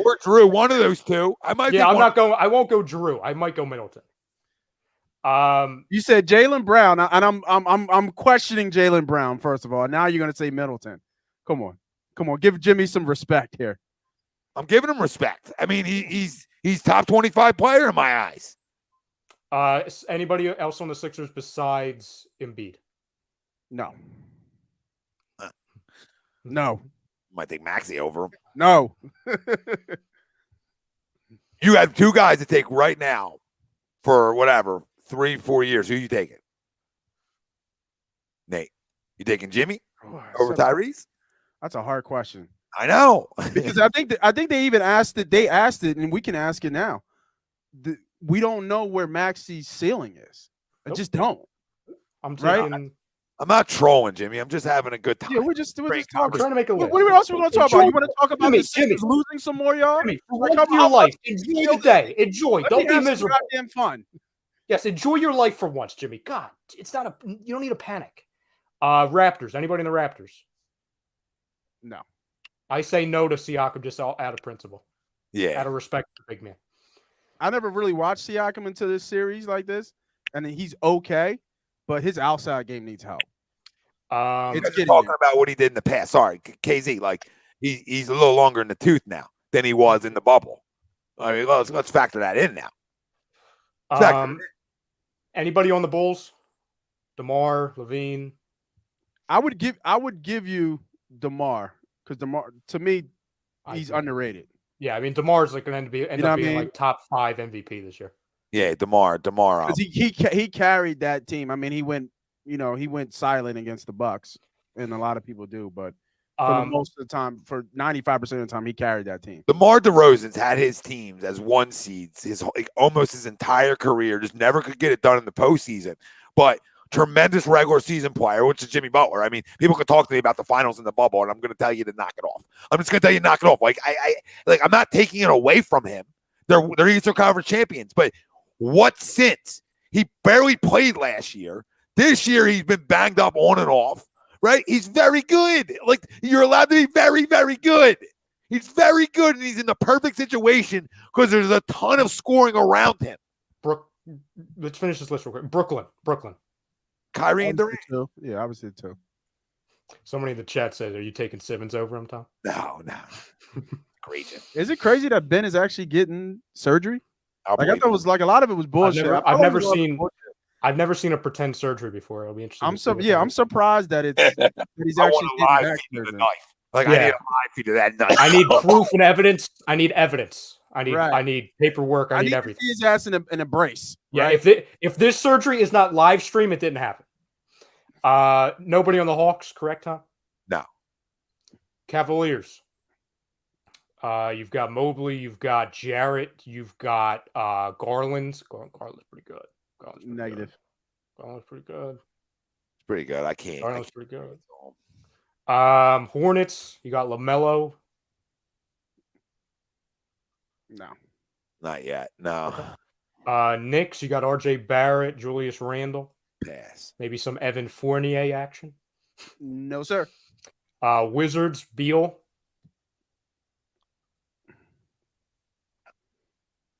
Or Drew. One of those two. I might. Yeah, I'm not going. I won't go Drew. I might go Middleton. You said Jaylen Brown, and I'm questioning Jaylen Brown first of all. Now you're going to say Middleton. Come on, give Jimmy some respect here. I'm giving him respect. I mean, he's top 25 player in my eyes. Anybody else on the Sixers besides Embiid? No. No. Might take Maxey over him. No. You have 2 guys to take right now for whatever 3-4 years. Who you taking? Nate, you taking Jimmy over Tyrese? That's a hard question. I know. Because I think they even asked it. They asked it, and we can ask it now. We don't know where Maxey's ceiling is. I just don't. I'm Right? taking. I'm not trolling, Jimmy. I'm just having a good time. Yeah, we're just talking. I'm trying to make a list. What else are we going to talk about? You want to talk about the Jimmy. Sixers losing some more, y'all? Jimmy, for once in your life, enjoy the day. Enjoy. Don't be miserable. Goddamn fun. Yes, enjoy your life for once, Jimmy. God, it's not a. You don't need a panic. Raptors. Anybody in the Raptors? No. I say no to Siakam just out of principle. Yeah. Out of respect for the big man. I never really watched Siakam into this series like this, and he's okay, but his outside game needs help. It's talking about what he did in the past. Sorry, KZ. Like he's a little longer in the tooth now than he was in the bubble. I mean, let's factor that in now. Anybody on the Bulls? DeMar, Levine. I would give you DeMar because DeMar to me he's underrated. Yeah, I mean DeMar's like going to end up being like top 5 MVP this year. Yeah, DeMar. Because he carried that team. I mean, he went silent against the Bucks, and a lot of people do, but for the most of the time, for 95% of the time, he carried that team. DeMar DeRozan's had his teams as 1 seeds almost his entire career. Just never could get it done in the postseason. But tremendous regular season player, which is Jimmy Butler. I mean, people could talk to me about the finals in the bubble, and I'm going to tell you to knock it off. I'm just going to tell you to knock it off. Like I'm not taking it away from him. They're Eastern Conference champions, but what since? He barely played last year. This year he's been banged up on and off. Right? He's very good. Like you're allowed to be very, very good. He's very good, and he's in the perfect situation because there's a ton of scoring around him. Let's finish this list real quick. Brooklyn. Kyrie and Durant. Yeah, obviously too. Somebody in the chat says, "Are you taking Simmons over him, Tom?" No. Crazy. Is it crazy that Ben is actually getting surgery? I thought it was like a lot of it was bullshit. I've never seen a pretend surgery before. It'll be interesting. I'm surprised that he's actually getting back surgery. Like I need a live feed of that knife. I need proof and evidence. I need evidence. I need paperwork. I need everything. To see his ass in a brace. Yeah. Right? If this surgery is not live stream, it didn't happen. Nobody on the Hawks, correct, Tom? No. Cavaliers. You've got Mobley. You've got Jarrett. You've got Garland. Garland's pretty good. Negative. Garland's pretty good. It's pretty good. I can't. Garland's pretty good. Hornets. You got LaMelo. No. Not yet. No. Knicks. You got RJ Barrett, Julius Randle. Pass. Maybe some Evan Fournier action. No, sir. Wizards. Beal.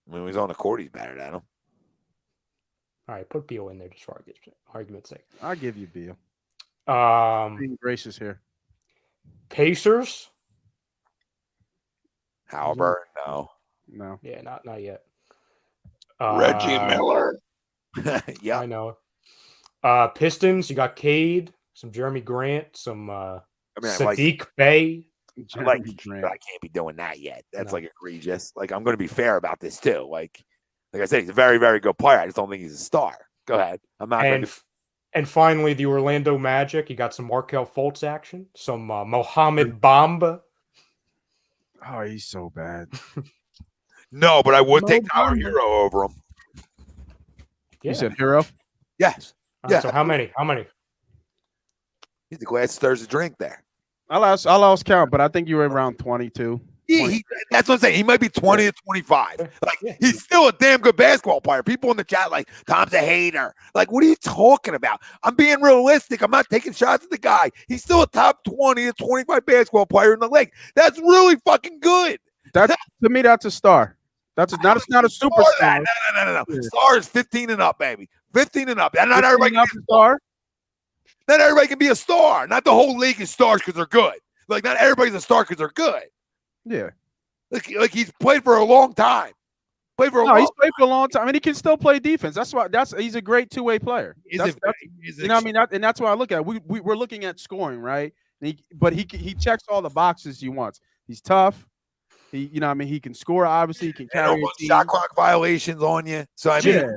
When he's on the court, he's better than him. All right, put Beal in there just for argument's sake. I'll give you Beal. Being gracious here. Pacers. Halliburton, no. Yeah, not yet. Reggie Miller. Yeah, I know. Pistons. You got Cade, some Jeremy Grant, some Sadiq Bey. I like, but I can't be doing that yet. That's like egregious. Like I'm going to be fair about this too. Like I said, he's a very, very good player. I just don't think he's a star. Go ahead. I'm not. And finally, the Orlando Magic. You got some Markelle Fultz action, some Mohamed Bamba. Oh, he's so bad. No, but I would take Tyler Herro over him. Yeah. You said Herro? Yes. Right, yeah. So how many? He's the glass stirs the drink there. I lost count, but I think you were around 22. That's what I'm saying. He might be 20 to 25. Like he's still a damn good basketball player. People in the chat like Tom's a hater. Like, what are you talking about? I'm being realistic. I'm not taking shots at the guy. He's still a top 20 to 25 basketball player in the league. That's really fucking good. To me, that's a star. That's not a superstar. No. Yeah. Star is 15 and up, baby. 15 and up. Not everybody can be a star. Not everybody can be a star. Not the whole league is stars because they're good. Like, not everybody's a star because they're good. Yeah. Like he's played for a long time. He's played for a long time, and he can still play defense. He's a great two-way player. You know what I mean? And that's what I look at. We're looking at scoring, right? But he checks all the boxes he wants. He's tough. He can score. Obviously, he can carry shot clock violations on you. So I mean,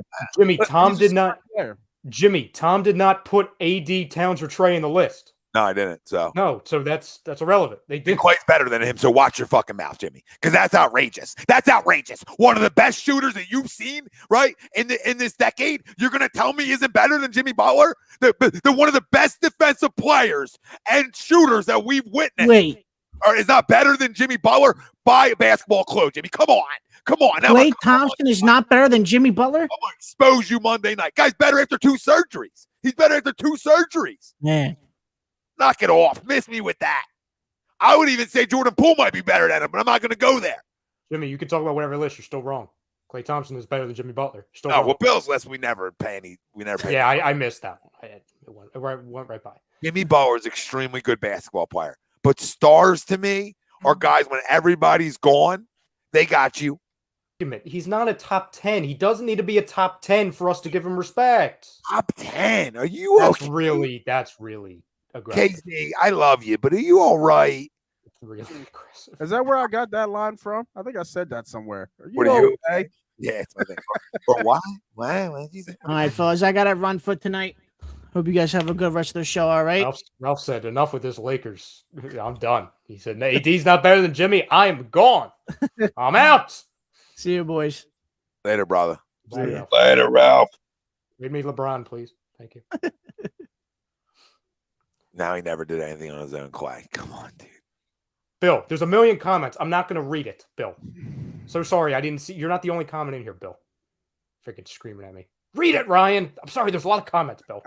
Jimmy, Tom did not put AD, Towns, or Trey in the list. No, I didn't. So No, so that's irrelevant. They did. Clay's better than him, so watch your fucking mouth, Jimmy, because that's outrageous. That's outrageous. One of the best shooters that you've seen, right, in this decade, you're gonna tell me isn't better than Jimmy Butler, the one of the best defensive players and shooters that we've witnessed. Wait, or is not better than Jimmy Butler by a basketball clue, Jimmy. Come on. Klay Thompson is not better than Jimmy Butler? I'm gonna expose you Monday night. Guy's better after 2 surgeries. He's better after 2 surgeries. Man. Knock it off. Miss me with that. I would even say Jordan Poole might be better than him, but I'm not going to go there. Jimmy, you can talk about whatever list. You're still wrong. Klay Thompson is better than Jimmy Butler. Still no, wrong. well, Bill's list we never pay any. We never pay. Yeah, I missed that one. It went right by. Jimmy Butler is an extremely good basketball player, but stars to me are guys when everybody's gone, they got you. He's not a top 10. He doesn't need to be a top 10 for us to give him respect. Top 10? Are you okay? That's really aggressive. KC, I love you, but are you all right? It's really aggressive. Is that where I got that line from? I think I said that somewhere. What are you? Okay? Yeah, it's my thing. But why? What did you say? All right, fellas, I got to run for tonight. Hope you guys have a good rest of the show, all right? Ralph said, enough with this Lakers. I'm done. He said, AD's not better than Jimmy. I'm gone. I'm out. See you, boys. Later, brother. Later, Ralph. Read me LeBron, please. Thank you. Now he never did anything on his own, Clay. Come on, dude. Bill, there's a million comments. I'm not going to read it, Bill. So sorry, I didn't see. You're not the only comment in here, Bill. Freaking screaming at me. Read it, Ryan. I'm sorry, there's a lot of comments, Bill.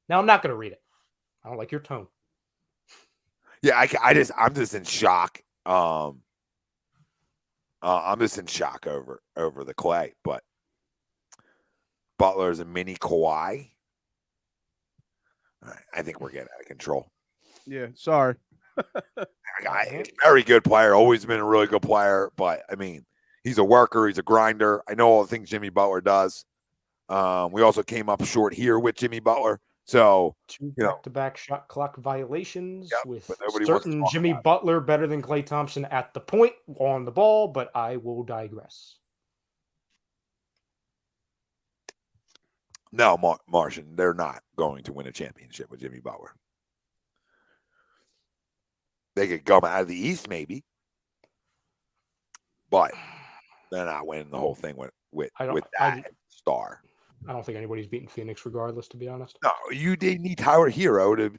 Now I'm not going to read it. I don't like your tone. Yeah, I'm just in shock. I'm just in shock over the Clay, but Butler's a mini Kawhi. I think we're getting out of control. Yeah, sorry. Very good player, always been a really good player, but I mean, he's a worker, he's a grinder. I know all the things Jimmy Butler does. We also came up short here with Jimmy Butler. So, two back-to-back shot clock violations with certain Jimmy Butler better than Klay Thompson at the point on the ball, but I will digress. No, Martian, they're not going to win a championship with Jimmy Butler. They could come out of the East, maybe, but they're not winning the whole thing with that star. I don't think anybody's beating Phoenix, regardless. To be honest, no. They need Tyler Herro to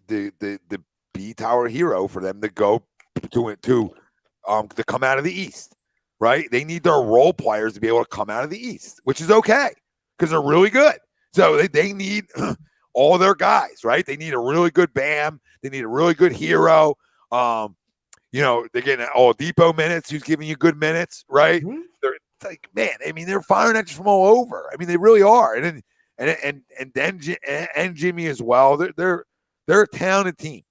be Tyler Herro for them to go to come out of the East, right? They need their role players to be able to come out of the East, which is okay because they're really good. So they need all their guys, right? They need a really good Bam. They need a really good Herro. They're getting Adebeyo minutes. Who's giving you good minutes, right? Mm-hmm. They're like, man. I mean, they're firing at you from all over. I mean, they really are. And then Jimmy as well. They're a talented team.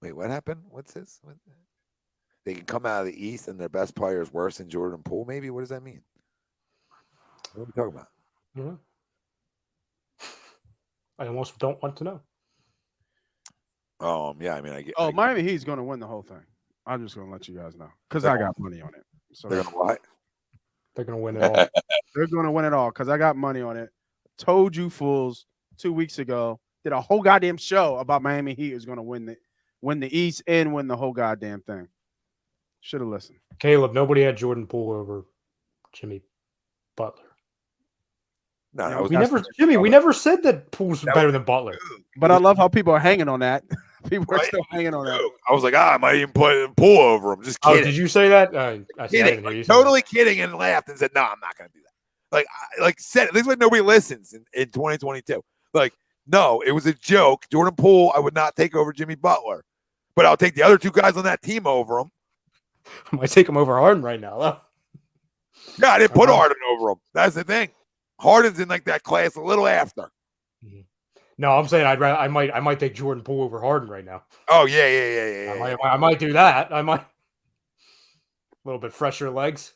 Wait, what happened? What's this? They can come out of the East and their best player is worse than Jordan Poole, maybe? What does that mean? What are we talking about? Yeah. I almost don't want to know. Yeah, I mean, I get. Miami Heat's going to win the whole thing. I'm just going to let you guys know because I got money on it. So they're going to what? They're going to win it all. They're going to win it all because I got money on it. Told you fools 2 weeks ago. Did a whole goddamn show about Miami Heat is going to win the East and win the whole goddamn thing. Should have listened. Caleb, nobody had Jordan Poole over Jimmy Butler. No, we never said that Poole's better than Butler. But I love how people are hanging on that. People are still hanging on that. I was like, I might even put Poole over him. Just kidding. Oh, did you say that? Totally kidding and laughed and said, no, I'm not going to do that. Said, this is why nobody listens in 2022. No, it was a joke. Jordan Poole, I would not take over Jimmy Butler. But I'll take the other two guys on that team over him. I might take him over Harden right now, though. Yeah, I didn't put Harden over him. That's the thing. Harden's in that class a little after. Mm-hmm. No, I'm saying I might take Jordan Poole over Harden right now. Oh yeah. I might do that. I might a little bit fresher legs.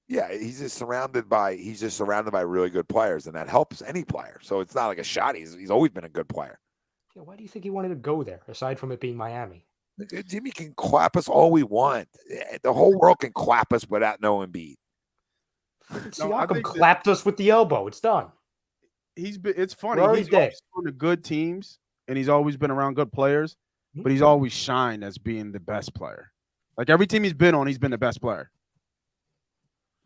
Yeah, he's just surrounded by really good players, and that helps any player. So it's not like a shot. He's always been a good player. Yeah, why do you think he wanted to go there? Aside from it being Miami. Jimmy can clap us all we want. The whole world can clap us without no Embiid. Siakam clapped us with the elbow. It's done. It's funny. He's dead. always on the good teams, and he's always been around good players, but he's always shined as being the best player. Like every team he's been on, he's been the best player.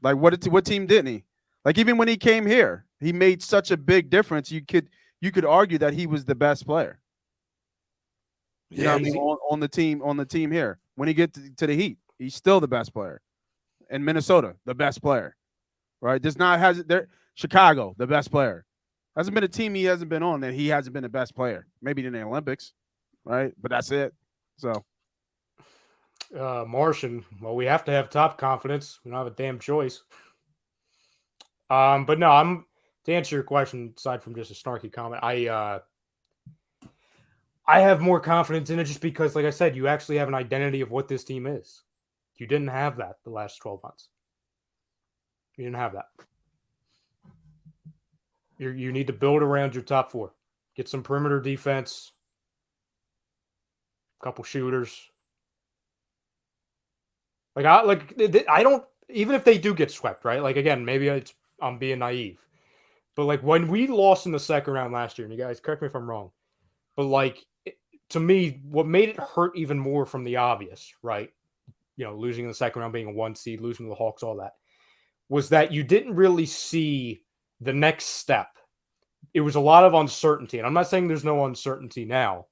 Like what team didn't he? Like even when he came here, he made such a big difference. You could argue that he was the best player. You know what I mean? On the team here. When he gets to the Heat, he's still the best player. In Minnesota, the best player. Right? Chicago, the best player. Hasn't been a team he hasn't been on that he hasn't been the best player. Maybe in the Olympics, right? But that's it. So Martian, well, we have to have top confidence. We don't have a damn choice. But no, to answer your question, aside from just a snarky comment, I have more confidence in it just because, like I said, you actually have an identity of what this team is. You didn't have that the last 12 months. You didn't have that. You need to build around your top four. Get some perimeter defense, a couple shooters. I don't, even if they do get swept, right? Like, again, maybe I'm being naive. But, like, when we lost in the second round last year, and you guys correct me if I'm wrong, but, like, to me, what made it hurt even more from the obvious, right? You know, losing in the second round, being a 1 seed, losing to the Hawks, all that, was that you didn't really see the next step. It was a lot of uncertainty. And I'm not saying there's no uncertainty now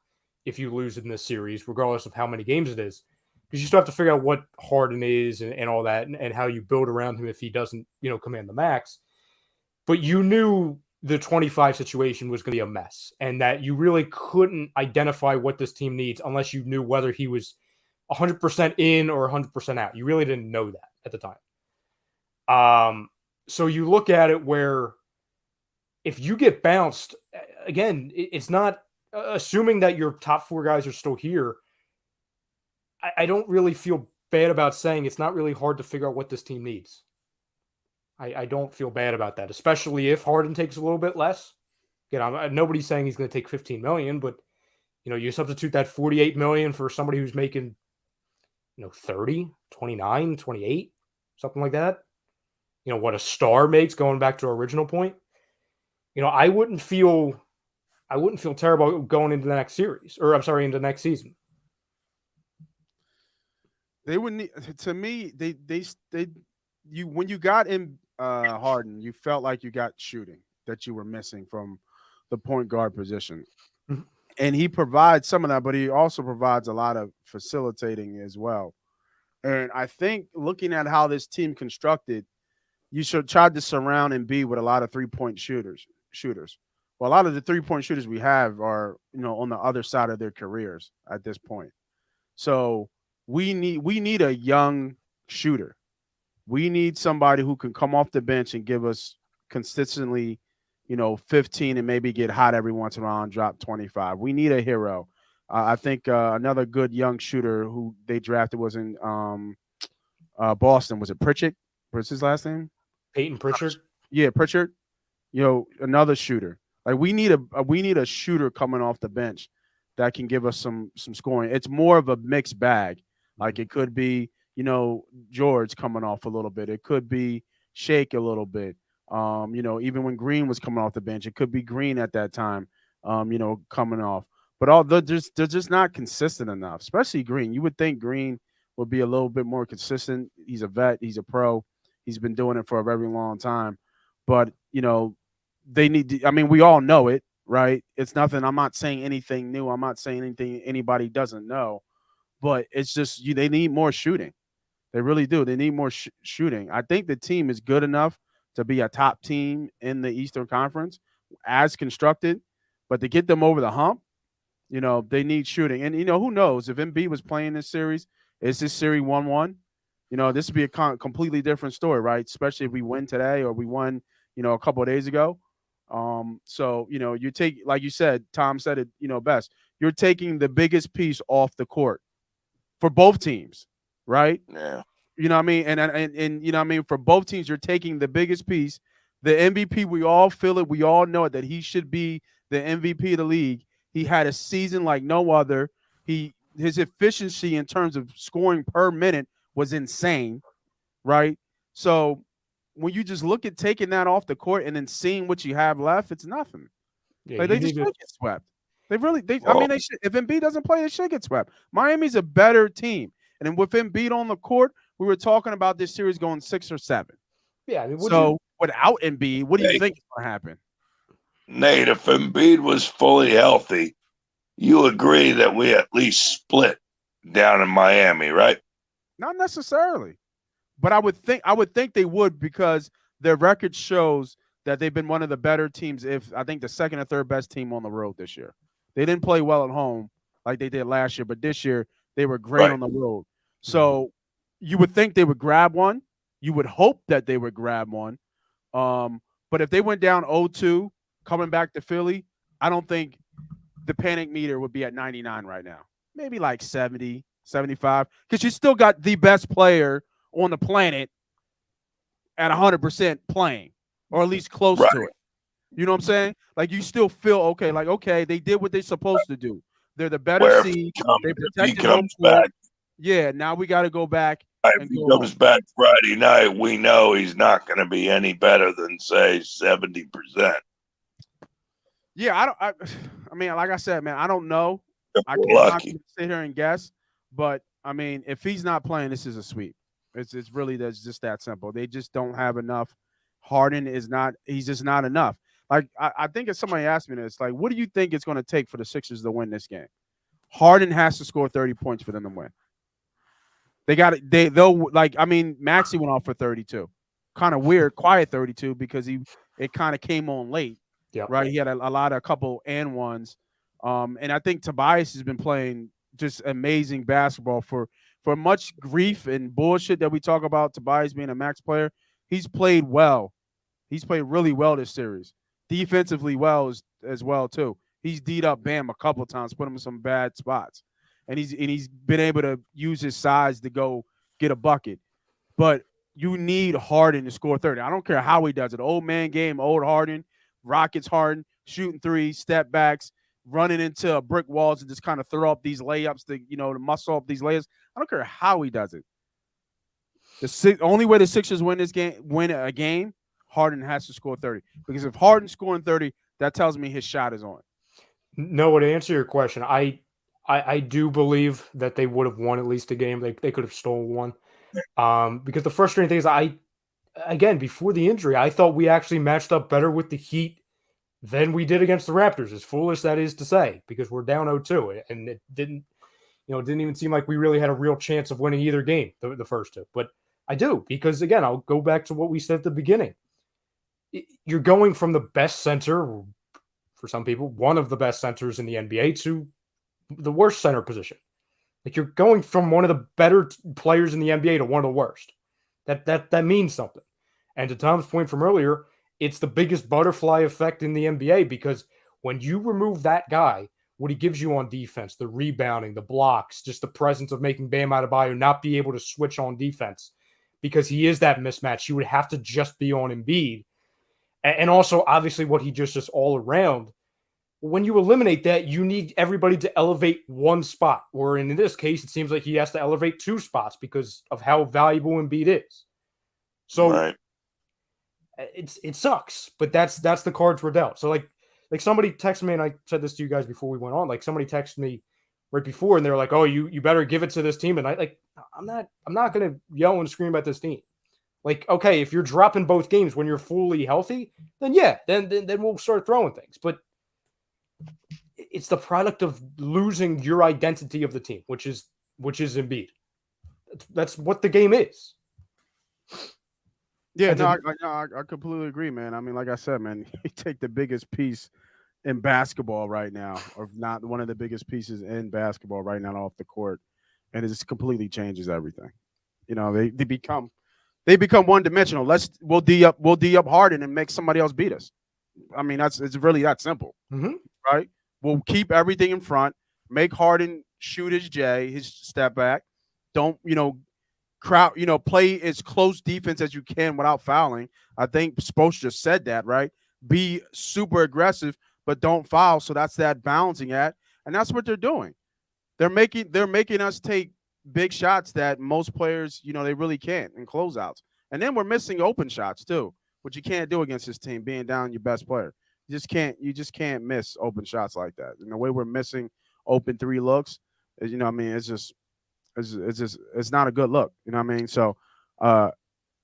if you lose in this series, regardless of how many games it is, because you still have to figure out what Harden is and all that and how you build around him if he doesn't, command the max. But you knew the 25 situation was going to be a mess and that you really couldn't identify what this team needs unless you knew whether he was 100% in or 100% out. You really didn't know that at the time. So you look at it where if you get bounced, again, it's not assuming that your top four guys are still here. I don't really feel bad about saying it's not really hard to figure out what this team needs. I don't feel bad about that, especially if Harden takes a little bit less. Again, nobody's saying he's going to take $15 million, but you substitute that $48 million for somebody who's making 30, 29, 28, something like that. What a star makes, going back to our original point. I wouldn't feel terrible going into the next series, or I'm sorry, into the next season. They would need, to me, when you got in Harden, you felt like you got shooting that you were missing from the point guard position. Mm-hmm. And he provides some of that, but he also provides a lot of facilitating as well. And I think looking at how this team constructed, you should try to surround Embiid with a lot of three-point shooters. Well, a lot of the three-point shooters we have are, on the other side of their careers at this point. So we need a young shooter. We need somebody who can come off the bench and give us consistently, 15 and maybe get hot every once in a while and drop 25. We need a Herro. I think another good young shooter who they drafted was in Boston. Was it Pritchard? What's his last name? Peyton Pritchard. Yeah, Pritchard. Another shooter. Like we need a shooter coming off the bench that can give us some scoring. It's more of a mixed bag. Like it could be, George coming off a little bit. It could be Shake a little bit. Even when Green was coming off the bench, it could be Green at that time, coming off. But they're just not consistent enough, especially Green. You would think Green would be a little bit more consistent. He's a vet. He's a pro. He's been doing it for a very long time. But, they need to, we all know it, right? It's nothing. I'm not saying anything new. I'm not saying anything anybody doesn't know. But it's just they need more shooting. They really do. They need more shooting. I think the team is good enough to be a top team in the Eastern Conference as constructed. But to get them over the hump, they need shooting. And, who knows? If Embiid was playing this series, is this series 1-1? This would be a completely different story, right? Especially if we win today or we won, a couple of days ago. So, you take, like you said, Tom said it, best. You're taking the biggest piece off the court for both teams, right? Yeah. You know what I mean? And for both teams, you're taking the biggest piece. The MVP, we all feel it. We all know it, that he should be the MVP of the league. He had a season like no other. He his efficiency in terms of scoring per minute was insane, right? So when you just look at taking that off the court and then seeing what you have left, it's nothing. Yeah, Like, they just should get swept. I mean, they should. If Embiid doesn't play, they should get swept. Miami's a better team, and then with Embiid on the court, we were talking about this series going 6 or 7. Yeah, I mean, without Embiid, what do you think is going to happen? Nate, if Embiid was fully healthy, you agree that we at least split down in Miami, right? Not necessarily, but I would think they would, because their record shows that they've been one of the better teams. If I think the second or third best team on the road this year. They didn't play well at home like they did last year, but this year they were great on the road. So you would think they would grab one. You would hope that they would grab one. But if they went down 0-2 coming back to Philly, I don't think the panic meter would be at 99 right now. Maybe like 70, 75, because you still got the best player on the planet at 100% playing, or at least close to it. You know what I'm saying? Like, you still feel okay. Like, okay, they did what they're supposed to do. They're the better seed. They protected home court. Yeah, now we got to go back. If he comes back Friday night, we know he's not going to be any better than, say, 70%. Yeah, I mean, like I said, man, I don't know. I cannot sit here and guess. But, I mean, if he's not playing, this is a sweep. It's really just that simple. They just don't have enough. Harden is not – he's just not enough. Like, I think if somebody asked me this, like, what do you think it's going to take for the Sixers to win this game? Harden has to score 30 points for them to win. They got it. They'll like. I mean, Maxey went off for 32. Kind of weird, quiet 32 because it kind of came on late. Yeah. Right. He had a couple and ones. And I think Tobias has been playing just amazing basketball for much grief and bullshit that we talk about. Tobias being a max player, he's played well. He's played really well this series. Defensively well as well too. He's D'd up Bam a couple of times, put him in some bad spots, and he's been able to use his size to go get a bucket. But you need Harden to score 30. I don't care how he does it. Old man game, old Harden, Rockets Harden, shooting threes, step backs, running into brick walls and just kind of throw up these layups to muscle up these layers. I don't care how he does it. The only way the Sixers win a game, Harden has to score 30. Because if Harden's scoring 30, that tells me his shot is on. No, to answer your question, I do believe that they would have won at least a game. They could have stolen one. Because the frustrating thing is, again, before the injury, I thought we actually matched up better with the Heat than we did against the Raptors, as foolish that is to say, because we're down 0-2. And it didn't even seem like we really had a real chance of winning either game, the first two. But I do, because, again, I'll go back to what we said at the beginning. You're going from the best center, for some people, one of the best centers in the NBA, to the worst center position. Like, you're going from one of the better players in the NBA to one of the worst. That means something. And to Tom's point from earlier, it's the biggest butterfly effect in the NBA, because when you remove that guy, what he gives you on defense, the rebounding, the blocks, just the presence of making Bam Adebayo not be able to switch on defense because he is that mismatch. You would have to just be on Embiid. And also, obviously, what he just all around. When you eliminate that, you need everybody to elevate one spot. Or in this case, it seems like he has to elevate two spots because of how valuable Embiid is. So it sucks, but that's the cards we're dealt. So like somebody texted me, and I said this to you guys before we went on. Like, somebody texted me right before, and they're like, "Oh, you better give it to this team." And I'm not gonna yell and scream at this team. Like, okay, if you're dropping both games when you're fully healthy, then yeah, then we'll start throwing things. But it's the product of losing your identity of the team, which is Embiid. That's what the game is. Yeah, I completely agree, man. I mean, like I said, man, you take the biggest piece in basketball right now, or not one of the biggest pieces in basketball right now off the court, and it just completely changes everything. They become one dimensional. We'll D up Harden and make somebody else beat us. I mean, it's really that simple, right? We'll keep everything in front, make Harden shoot his step back. Don't, play as close defense as you can without fouling. I think Spoelstra just said that, right? Be super aggressive, but don't foul. So that's that balancing act. And that's what they're doing. they're making us take big shots that most players, they really can't in closeouts. And then we're missing open shots too, which you can't do against this team being down your best player. You just can't miss open shots like that. And the way we're missing open 3 looks is, it's not a good look. You know what I mean? So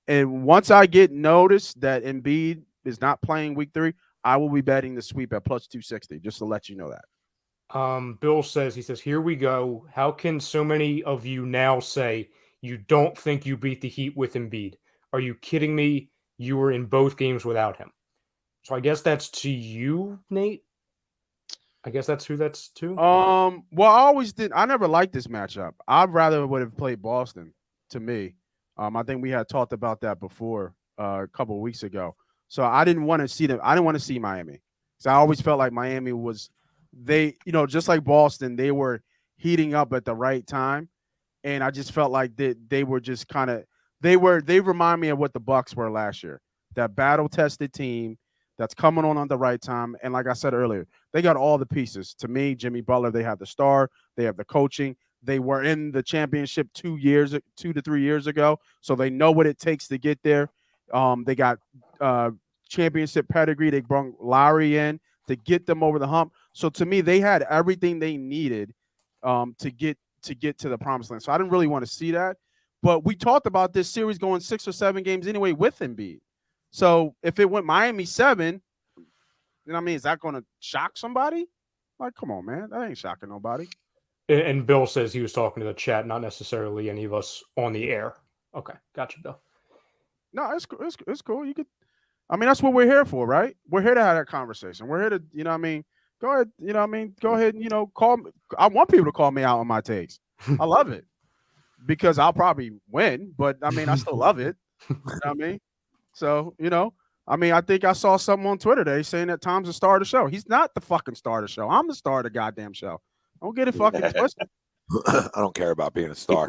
and once I get noticed that Embiid is not playing week 3, I will be betting the sweep at plus 260, just to let you know that. Bill says, here we go. How can so many of you now say you don't think you beat the Heat with Embiid? Are you kidding me? You were in both games without him. So I guess that's to you, Nate. I guess that's who that's to. Well, I never liked this matchup. I'd rather would have played Boston to me. I think we had talked about that before a couple of weeks ago. So I didn't want to see them. I didn't want to see Miami. So I always felt like Miami was just like Boston, they were heating up at the right time. And I just felt like they were just they remind me of what the Bucks were last year. That battle-tested team that's coming on the right time. And like I said earlier, they got all the pieces. To me, Jimmy Butler, they have the star, they have the coaching. They were in the championship 2 to 3 years ago, so they know what it takes to get there. They got championship pedigree. They brought Lowry in to get them over the hump. So to me, they had everything they needed to get to the promised land. So I didn't really want to see that. But we talked about this series going 6 or 7 games anyway with Embiid. So if it went Miami 7, is that going to shock somebody? Like, come on, man. That ain't shocking nobody. And Bill says he was talking to the chat, not necessarily any of us on the air. Okay, gotcha, Bill. No, it's cool. You could, that's what we're here for, right? We're here to have that conversation. We're here to, go ahead, go ahead and, call me. I want people to call me out on my takes. I love it because I'll probably win, but I still love it. You know what I mean? So, I think I saw something on Twitter today saying that Tom's the star of the show. He's not the fucking star of the show. I'm the star of the goddamn show. Don't get it fucking twisted. I don't care about being a star.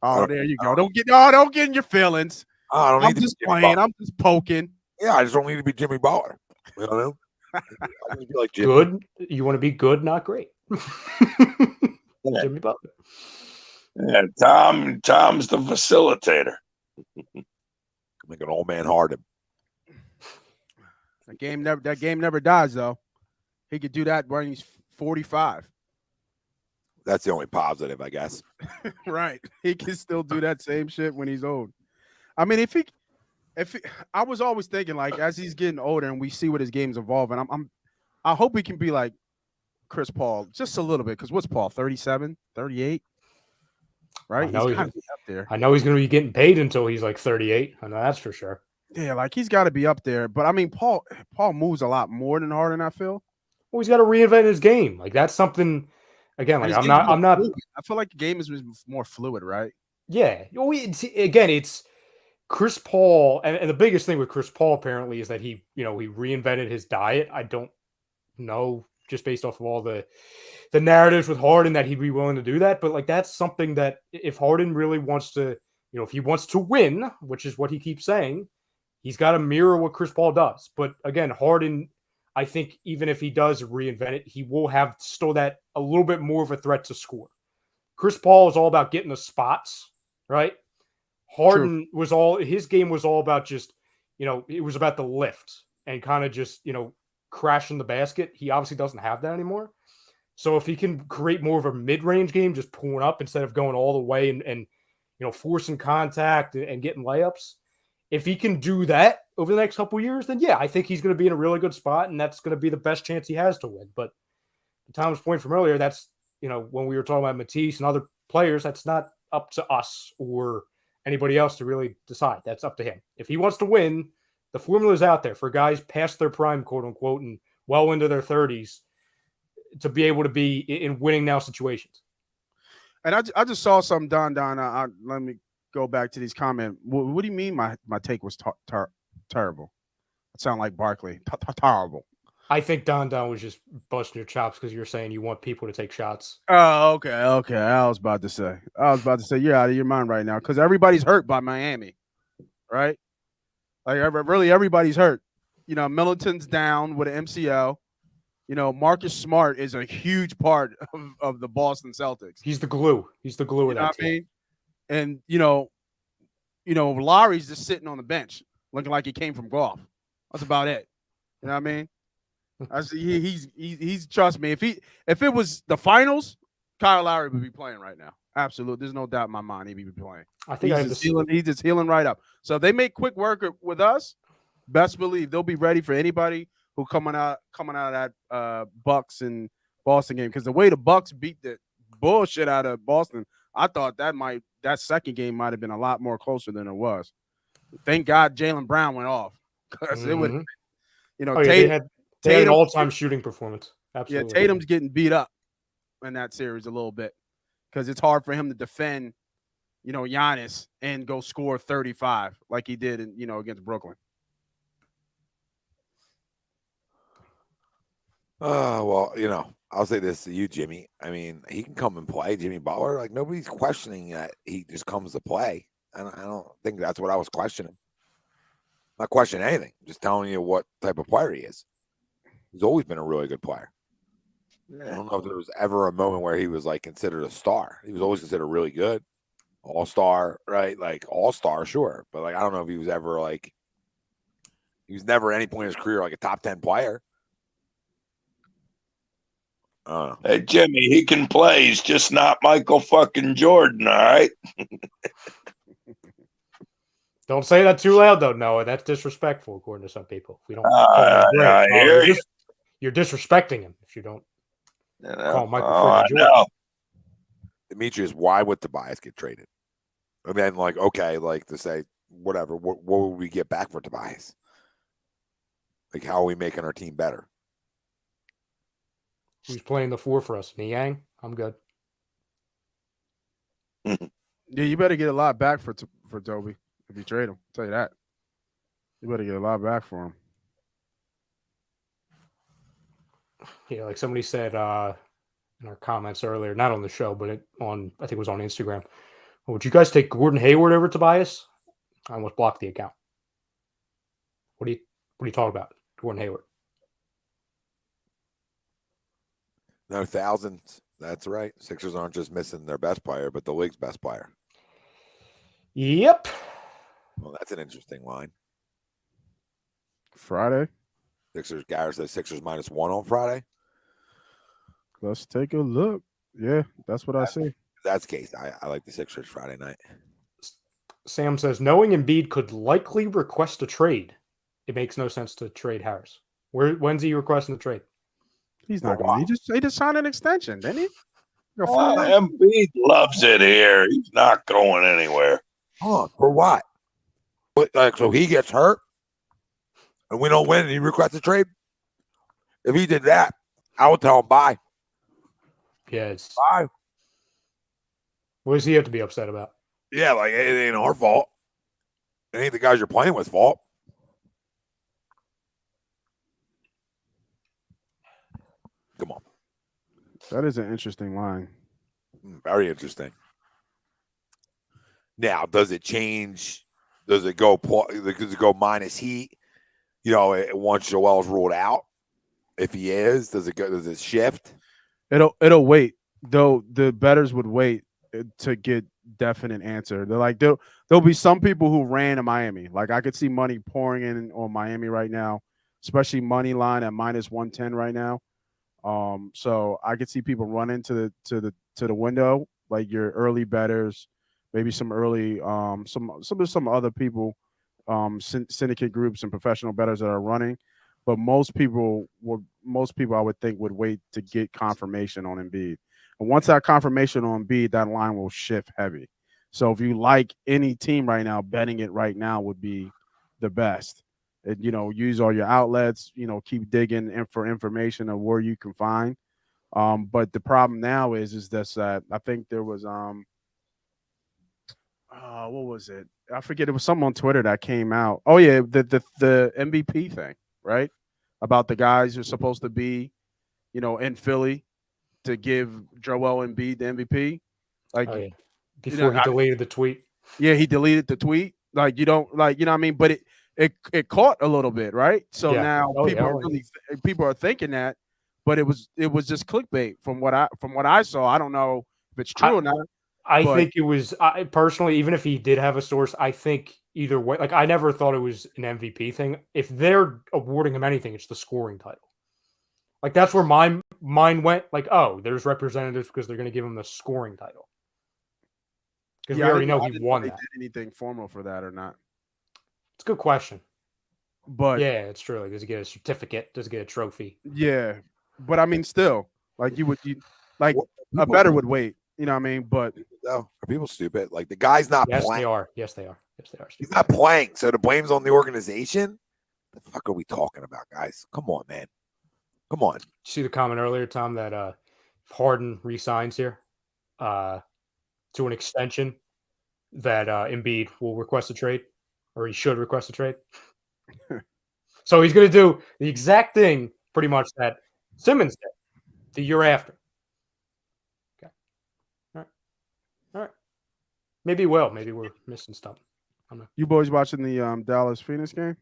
Oh, there you go. Don't get in your feelings. I'm just playing. I'm just poking. Yeah, I just don't need to be Jimmy Butler. You know? I want to be like Jimmy. Good. You want to be good, not great. Jimmy Butler. Yeah, Tom's the facilitator. Like an old man Harden. That game never dies, though. He could do that when he's 45. That's the only positive, I guess. Right. He can still do that same shit when he's old. I was always thinking, like, as he's getting older and we see what his game's evolving, I hope he can be like Chris Paul just a little bit. Because what's Paul, 37, 38? Right? He's got to be up there. I know he's going to be getting paid until he's like 38. I know that's for sure. Yeah, like he's got to be up there. But Paul moves a lot more than Harden, I feel. Well, he's got to reinvent his game. Like that's something. Again, like I'm not. I feel like the game is more fluid, right? Yeah. It's Chris Paul, and the biggest thing with Chris Paul apparently is that he reinvented his diet. I don't know, just based off of all the narratives with Harden that he'd be willing to do that, but like that's something that if Harden really wants to, if he wants to win, which is what he keeps saying, he's got to mirror what Chris Paul does. But again, Harden, I think even if he does reinvent it, he will have still that a little bit more of a threat to score. Chris Paul is all about getting the spots, right? Harden his game was all about just, it was about the lift and kind of just, crashing the basket. He obviously doesn't have that anymore. So if he can create more of a mid-range game, just pulling up instead of going all the way and forcing contact and getting layups, if he can do that over the next couple of years, then yeah, I think he's going to be in a really good spot, and that's going to be the best chance he has to win. But to Tom's point from earlier, that's, when we were talking about Matisse and other players, that's not up to us or anybody else to really decide. That's up to him. If he wants to win, the formula is out there for guys past their prime, quote unquote, and well into their 30s to be able to be in winning now situations. And I just saw something, Don. Let me go back to these comments. What do you mean my take was terrible? It sounded like Barkley. Terrible. I think Don was just busting your chops because you're saying you want people to take shots. Oh, okay. I was about to say you're out of your mind right now because everybody's hurt by Miami, right? Like really everybody's hurt. Middleton's down with an MCL. Marcus Smart is a huge part of the Boston Celtics. He's the glue. He's the glue of that team. And Lowry's just sitting on the bench, looking like he came from golf. That's about it. You know what I mean? He's trust me. If it was the finals, Kyle Lowry would be playing right now. Absolutely, there's no doubt in my mind he'd be playing. I think he's just healing right up. So if they make quick work with us, best believe they'll be ready for anybody who coming out of that Bucks and Boston game. Because the way the Bucks beat the bullshit out of Boston, I thought that second game might have been a lot more closer than it was. Thank God Jaylen Brown went off, because it would, they had an all-time shooting performance. Absolutely. Yeah, Tatum's getting beat up in that series a little bit, because it's hard for him to defend, Giannis and go score 35 like he did against Brooklyn. Well, I'll say this to you, Jimmy. I mean, he can come and play. Jimmy Butler, like, nobody's questioning that he just comes to play. I don't think that's what I was questioning. I'm not questioning anything. I'm just telling you what type of player he is. He's always been a really good player. I don't know if there was ever a moment where he was like considered a star. He was always considered really good, all-star, right? Like all-star, sure, but like I don't know if he was ever like he was never at any point in his career like a top 10 player. Hey, Jimmy, he can play. He's just not Michael fucking Jordan, all right? Don't say that too loud, though, Noah. That's disrespectful, according to some people. If we don't you're disrespecting him if you don't call Michael Jordan. Know. Demetrius, why would Tobias get traded? And then, like, okay, like to say, whatever, what would we get back for Tobias? Like, how are we making our team better? Who's playing the 4 for us? Niang? I'm good. Yeah, you better get a lot back for Toby if you trade him. I'll tell you that. You better get a lot back for him. Yeah, like somebody said in our comments earlier, not on the show, but I think it was on Instagram. Would you guys take Gordon Hayward over Tobias? I almost blocked the account. What do you talk about, Gordon Hayward? No thousands. That's right. Sixers aren't just missing their best player, but the league's best player. Yep. Well, that's an interesting line. Friday. Garrett says Sixers -1 on Friday. Let's take a look. Yeah, that's what I see. That's the case. I like the Sixers Friday night. Sam says, knowing Embiid could likely request a trade, it makes no sense to trade Harris. When's he requesting the trade? He's not going to. He just signed an extension, didn't he? Embiid loves it here. He's not going anywhere. Huh, for what? Like, so he gets hurt and we don't win and he requests a trade? If he did that, I would tell him bye. Yes. Bye. What does he have to be upset about? Yeah, like, it ain't our fault. It ain't the guys you're playing with fault. Come on. That is an interesting line. Very interesting. Now, does it change? Does it go minus Heat? Once Joel's ruled out, if he is, does it shift? It'll wait. Though the bettors would wait to get definite answer. They're like there'll be some people who ran to Miami. Like I could see money pouring in on Miami right now, especially money line at -110 right now. So I could see people run into the window, like your early bettors, maybe some early some other people, syndicate groups and professional bettors that are running. But most people I would think would wait to get confirmation on Embiid. And once that confirmation on Embiid, that line will shift heavy. So if you like any team right now, betting it right now would be the best. And, use all your outlets, keep digging for information of where you can find. But the problem now is that I think there was what was it? I forget. It was something on Twitter that came out. Oh yeah, the MVP thing, right? About the guys who are supposed to be, in Philly to give Joel Embiid the MVP. Like before he deleted the tweet. Yeah, he deleted the tweet. Like you don't like, what I mean? But it caught a little bit, right? So now people are thinking that, but it was just clickbait from what I saw. I don't know if it's true or not. I think it was. I personally, even if he did have a source, I think either way. Like I never thought it was an MVP thing. If they're awarding him anything, it's the scoring title. Like that's where my mind went. Like, oh, there's representatives because they're going to give him the scoring title. Because we already know he won that. Did anything formal for that or not? It's a good question. But yeah, it's true. Like, does he get a certificate? Does he get a trophy? Yeah, but I mean, still, like a better would wait. You know what I mean? But are people stupid? Like the guy's not yes, playing. They are. Yes, they are. Yes, they are. He's not playing. So the blame's on the organization. The fuck are we talking about, guys? Come on, man. Come on. See the comment earlier, Tom, that if Harden resigns here to an extension, that Embiid will request a trade, or he should request a trade. So he's going to do the exact thing, pretty much, that Simmons did the year after. Okay. All right. Maybe he will. Maybe we're missing something. I don't know. You boys watching the Dallas Phoenix game?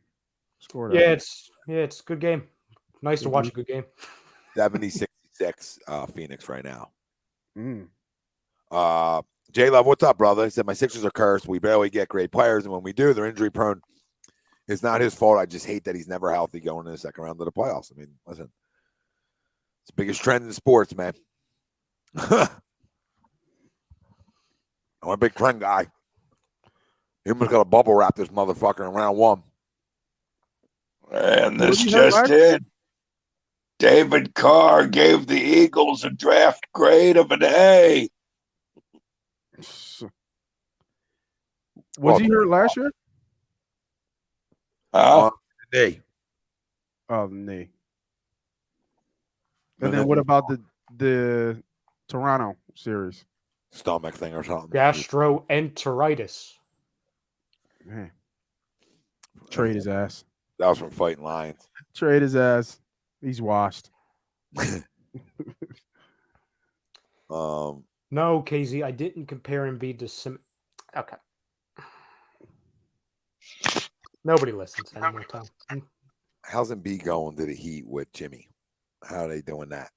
Scored. Yeah, it's a good game. Nice to watch a good game. 70-66 Phoenix right now. J-Love, what's up, brother? He said, my Sixers are cursed. We barely get great players, and when we do, they're injury prone. It's not his fault. I just hate that he's never healthy going in the second round of the playoffs. I mean, listen, it's the biggest trend in sports, man. I'm a big trend guy. He almost got to bubble wrap this motherfucker in round one. And this just in. David Carr gave the Eagles a draft grade of an A. Was he hurt last year? Knee. Oh, knee. And then what about the Toronto series? Stomach thing or something. Gastroenteritis. Man. Trade his ass. That was from Fighting Lions. Trade his ass. He's washed. No, KZ, I didn't compare Embiid to Simmons. Okay. Nobody listens anymore, Tom. How's Embiid going to the Heat with Jimmy? How are they doing that?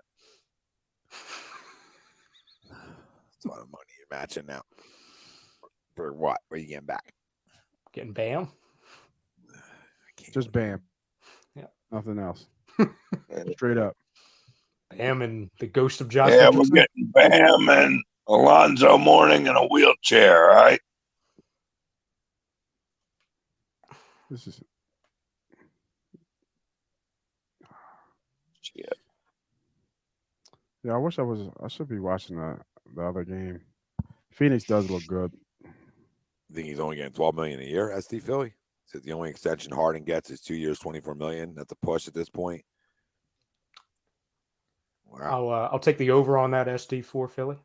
That's a lot of money you're matching now. For what? What are you getting back? Getting Bam? Just Bam. Yeah. Nothing else. Straight up. Bam and the ghost of Josh. Yeah, we're getting Bam and Alonzo Mourning in a wheelchair, all right? This is shit. Yeah, I should be watching the other game. Phoenix does look good. You think he's only getting $12 million a year, SD Philly? So the only extension Harden gets is 2 years, $24 million. That's a push at this point. Wow. I'll take the over on that SD for Philly.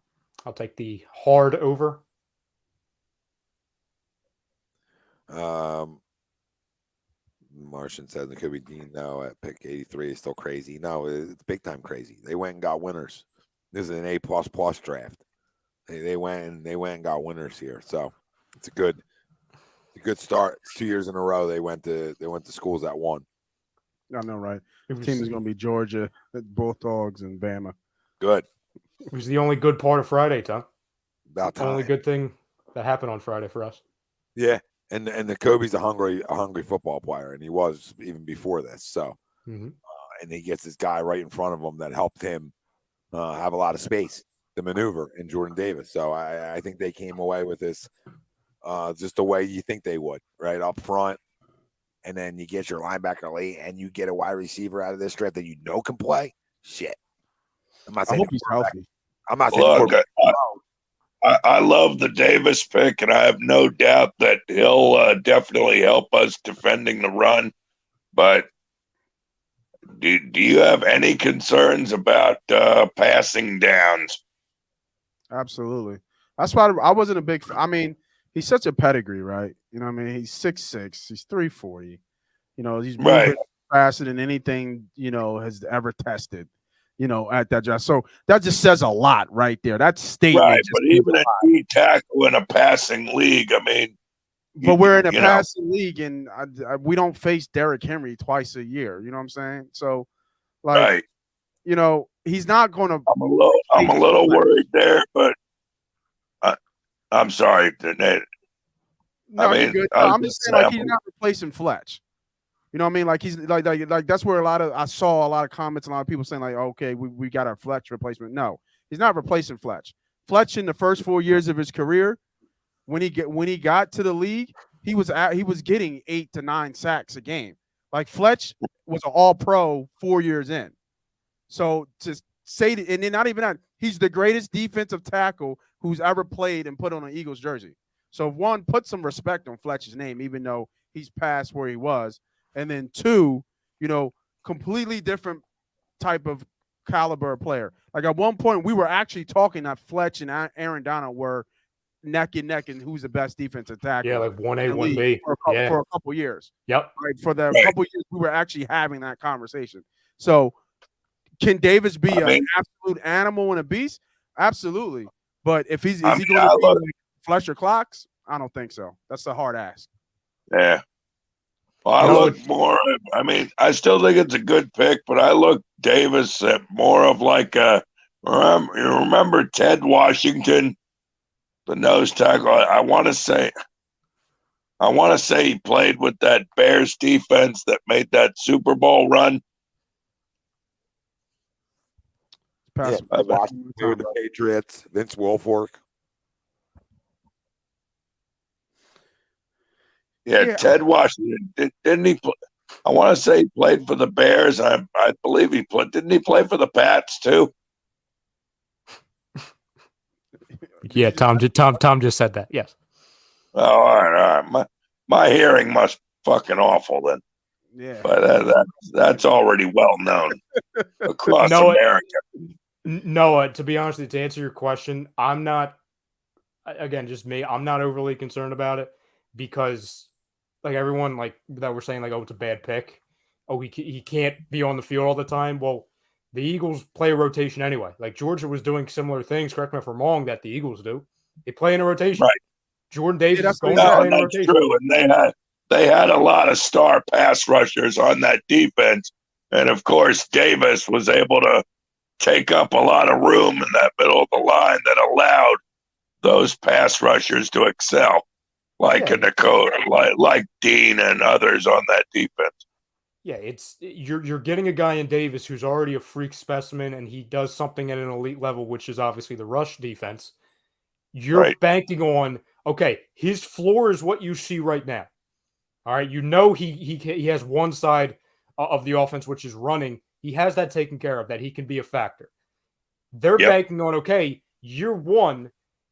I'll take the hard over. Martian says it could be Dean. No, at pick 83 is still crazy. No, it's big time crazy. They went and got winners. This is an A++ draft. They went and got winners here. So it's a good start. It's 2 years in a row. They went to schools that won. I know, right? The team is going to be Georgia, Bulldogs, and Bama. Good. It was the only good part of Friday, Tom. About time. The only good thing that happened on Friday for us. Yeah, and the Kobe's a hungry football player, and he was even before this. So, and he gets this guy right in front of him that helped him have a lot of space to maneuver in Jordan Davis. So I think they came away with this just the way you think they would, right up front. And then you get your linebacker late, and you get a wide receiver out of this draft that you know can play. Shit, I'm not saying I hope he's healthy. I'm not saying. Look, I love the Davis pick, and I have no doubt that he'll definitely help us defending the run. But do you have any concerns about passing downs? Absolutely. That's why I wasn't a big – I mean, he's such a pedigree, right? You know what I mean? He's 6'6". He's 340. You know, he's moving faster than anything, you know, has ever tested, you know, at that job. So that just says a lot right there. That statement. Right, but even a D tackle in a passing league, I mean. But we're in a passing league, and we don't face Derrick Henry twice a year. You know what I'm saying? So, like, he's not going to. I'm a little worried there, but I'm sorry. No, you're good. I'm just saying, like, he's not replacing Fletch. You know what I mean? Like, he's like that's where I saw a lot of comments, and a lot of people saying, like, okay, we got our Fletch replacement. No, he's not replacing Fletch. Fletch in the first 4 years of his career, when he got to the league, he was getting 8 to 9 sacks a game. Like, Fletch was an All-Pro 4 years in. So to say that, and then not even that, he's the greatest defensive tackle who's ever played and put on an Eagles jersey. So one, put some respect on Fletch's name, even though he's past where he was. And then two, completely different type of caliber player. Like, at one point, we were actually talking that Fletch and Aaron Donald were neck and neck and who's the best defensive tackle. Yeah, like 1A, 1B. For a couple years. Yep. Right. For the couple years, we were actually having that conversation. So can Davis be an absolute animal and a beast? Absolutely. But if is he going to be like Fletcher Clocks? I don't think so. That's a hard ask. Yeah. Well, I look more. I mean, I still think it's a good pick, but I look Davis at more of like a. You remember Ted Washington, the nose tackle? I want to say he played with that Bears defense that made that Super Bowl run. Yeah, the Patriots, Vince Wilfork. Yeah, Ted Washington. Didn't he? I want to say he played for the Bears. I believe he played. Didn't he play for the Pats too? Yeah, Tom just said that. Yes. Oh, all right. My hearing must fucking awful then. Yeah. But that's already well known across America. Noah, to be honest, to answer your question, I'm not. Again, just me. I'm not overly concerned about it because, like, everyone like that we're saying, like, oh, it's a bad pick. Oh, he can't be on the field all the time. Well, the Eagles play a rotation anyway. Like, Georgia was doing similar things. Correct me if I'm wrong. That the Eagles do. They play in a rotation. Right. Jordan Davis is going to play in a rotation. True, and they had a lot of star pass rushers on that defense, and of course, Davis was able to take up a lot of room in that middle of the line that allowed those pass rushers to excel, like Dakota, like Dean and others on that defense. Yeah, you're getting a guy in Davis who's already a freak specimen, and he does something at an elite level, which is obviously the rush defense. You're banking on, okay, his floor is what you see right now. All right, he has one side of the offense, which is running. He has that taken care of, that he can be a factor. They're banking on, okay, year one,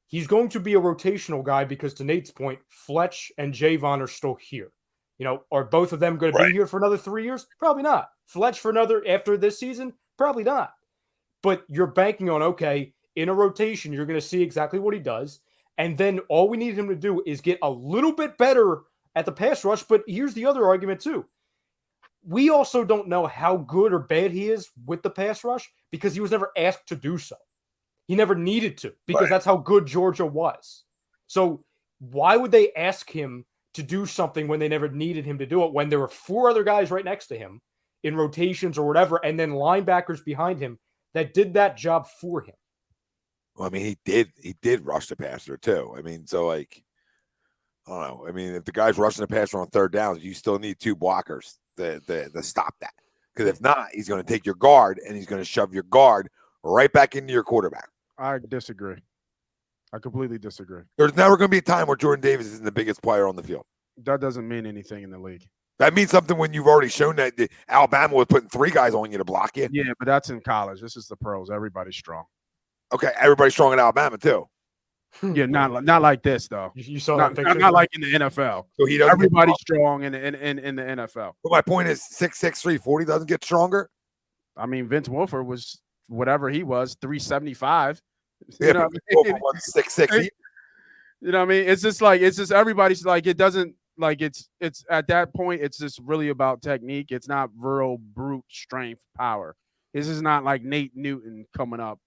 he's going to be a rotational guy because, to Nate's point, Fletch and Javon are still here. Are both of them going to be here for another 3 years? Probably not. Fletch for another after this season? Probably not. But you're banking on, okay, in a rotation, you're going to see exactly what he does. And then all we need him to do is get a little bit better at the pass rush. But here's the other argument, too. We also don't know how good or bad he is with the pass rush because he was never asked to do so. He never needed to because that's how good Georgia was. So why would they ask him to do something when they never needed him to do it, when there were 4 other guys right next to him in rotations or whatever, and then linebackers behind him that did that job for him? Well, I mean, he did rush the passer too. I mean, so like, I don't know. I mean, if the guy's rushing the passer on third downs, you still need 2 blockers to stop that. Because if not, he's going to take your guard and he's going to shove your guard right back into your quarterback. I disagree. I completely disagree. There's never going to be a time where Jordan Davis isn't the biggest player on the field. That doesn't mean anything in the league. That means something when you've already shown that Alabama was putting 3 guys on you to block you. Yeah, but that's in college. This is the pros. Everybody's strong. Okay, everybody's strong in Alabama too. Yeah, not like this though. You saw not, that picture? not like in the NFL. So he doesn't. Everybody's strong in the NFL. But my point is, 6'6", 340 doesn't get stronger. I mean, Vince Wilfork was whatever he was, 375. Yeah, but Wilfork was 6'6". You know what I mean? It's just everybody's like, it doesn't, like, it's at that point, it's just really about technique. It's not virile, brute strength, power. This is not like Nate Newton coming up,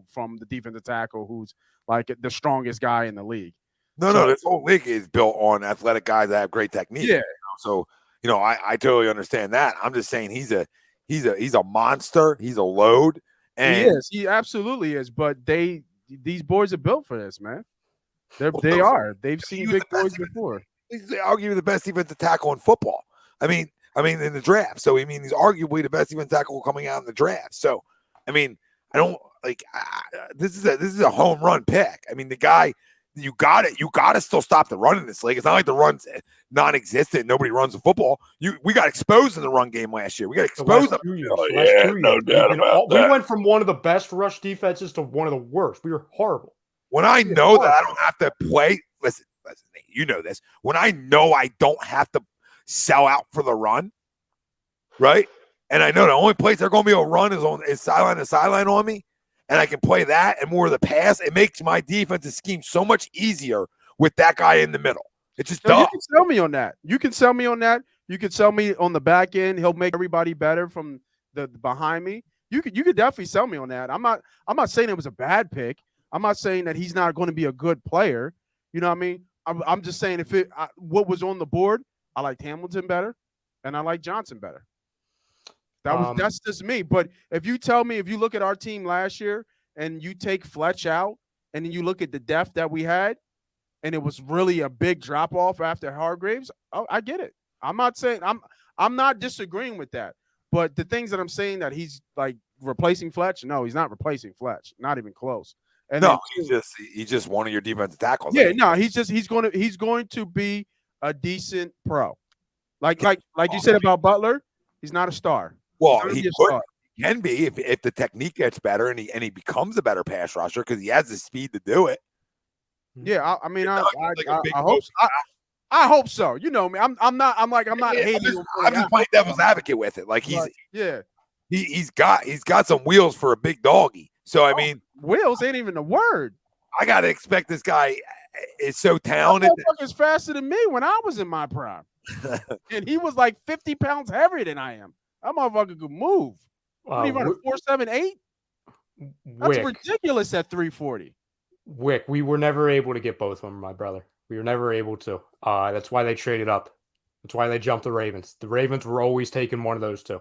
from the defensive tackle who's like the strongest guy in the league. No, this whole league is built on athletic guys that have great technique. Yeah. So, I totally understand that. I'm just saying he's a He's a monster. He's a load. And he is. He absolutely is. But these boys are built for this, man. They are. They've seen big boys before. He's arguably the best defensive tackle in football. I mean, in the draft. So he's arguably the best defensive tackle coming out in the draft. So, I don't like this is a home run pick. The guy, you got to still stop the run in this league. It's not like the run's non-existent. Nobody runs the football. We got exposed in the run game last year. We got exposed. No doubt about that. We went from one of the best rush defenses to one of the worst. We were horrible. When I know that I don't have to play, listen, Nate, you know this. When I know I don't have to sell out for the run, right? And I know the only place they're going to be able to run is sideline to sideline on me, and I can play that and more of the pass. It makes my defensive scheme so much easier with that guy in the middle. It's just You can sell me on that. You can sell me on that. You can sell me on the back end. He'll make everybody better from the behind me. You could definitely sell me on that. I'm not saying it was a bad pick. I'm not saying that he's not going to be a good player. You know what I mean? I'm just saying what was on the board, I liked Hamilton better, and I like Johnson better. That's just me. But if you look at our team last year and you take Fletch out and then you look at the depth that we had, and it was really a big drop off after Hargraves, I get it. I'm not disagreeing with that. But the things that I'm saying that he's like replacing Fletch, no, he's not replacing Fletch, not even close. And no, he's just one of your defensive tackles. Yeah, no, he's going to be a decent pro. Like you said about Butler, he's not a star. Well, he can be if the technique gets better and he becomes a better pass rusher because he has the speed to do it. Yeah, I hope so. You know me. I'm not hating. I'm just playing devil's advocate with it. Like he's got some wheels for a big doggy. So wheels ain't even a word. I gotta expect this guy is so talented. That motherfucker's faster than me when I was in my prime, and he was like 50 pounds heavier than I am. That motherfucker could move. What, he run a 4.78? That's ridiculous at 340. Wick, we were never able to get both of them, my brother. We were never able to. That's why they traded up. That's why they jumped the Ravens. The Ravens were always taking one of those two.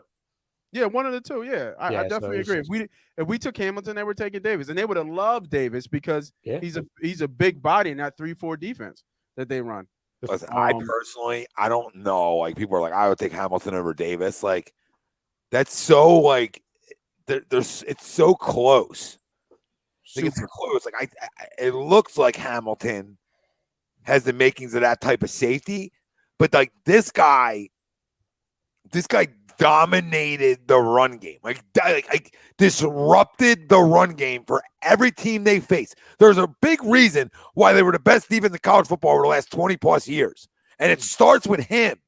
Yeah, one of the two. Yeah, I definitely agree. If we took Hamilton, they were taking Davis, and they would have loved Davis because he's a big body in that 3-4 defense that they run. Listen, I don't know. Like people are like, I would take Hamilton over Davis. Like that's so like it's so close. Like it's close. Like it looks like Hamilton has the makings of that type of safety, but like this guy dominated the run game, like disrupted the run game for every team they face. There's a big reason why they were the best defense in college football over the last 20 plus years. And it starts with him.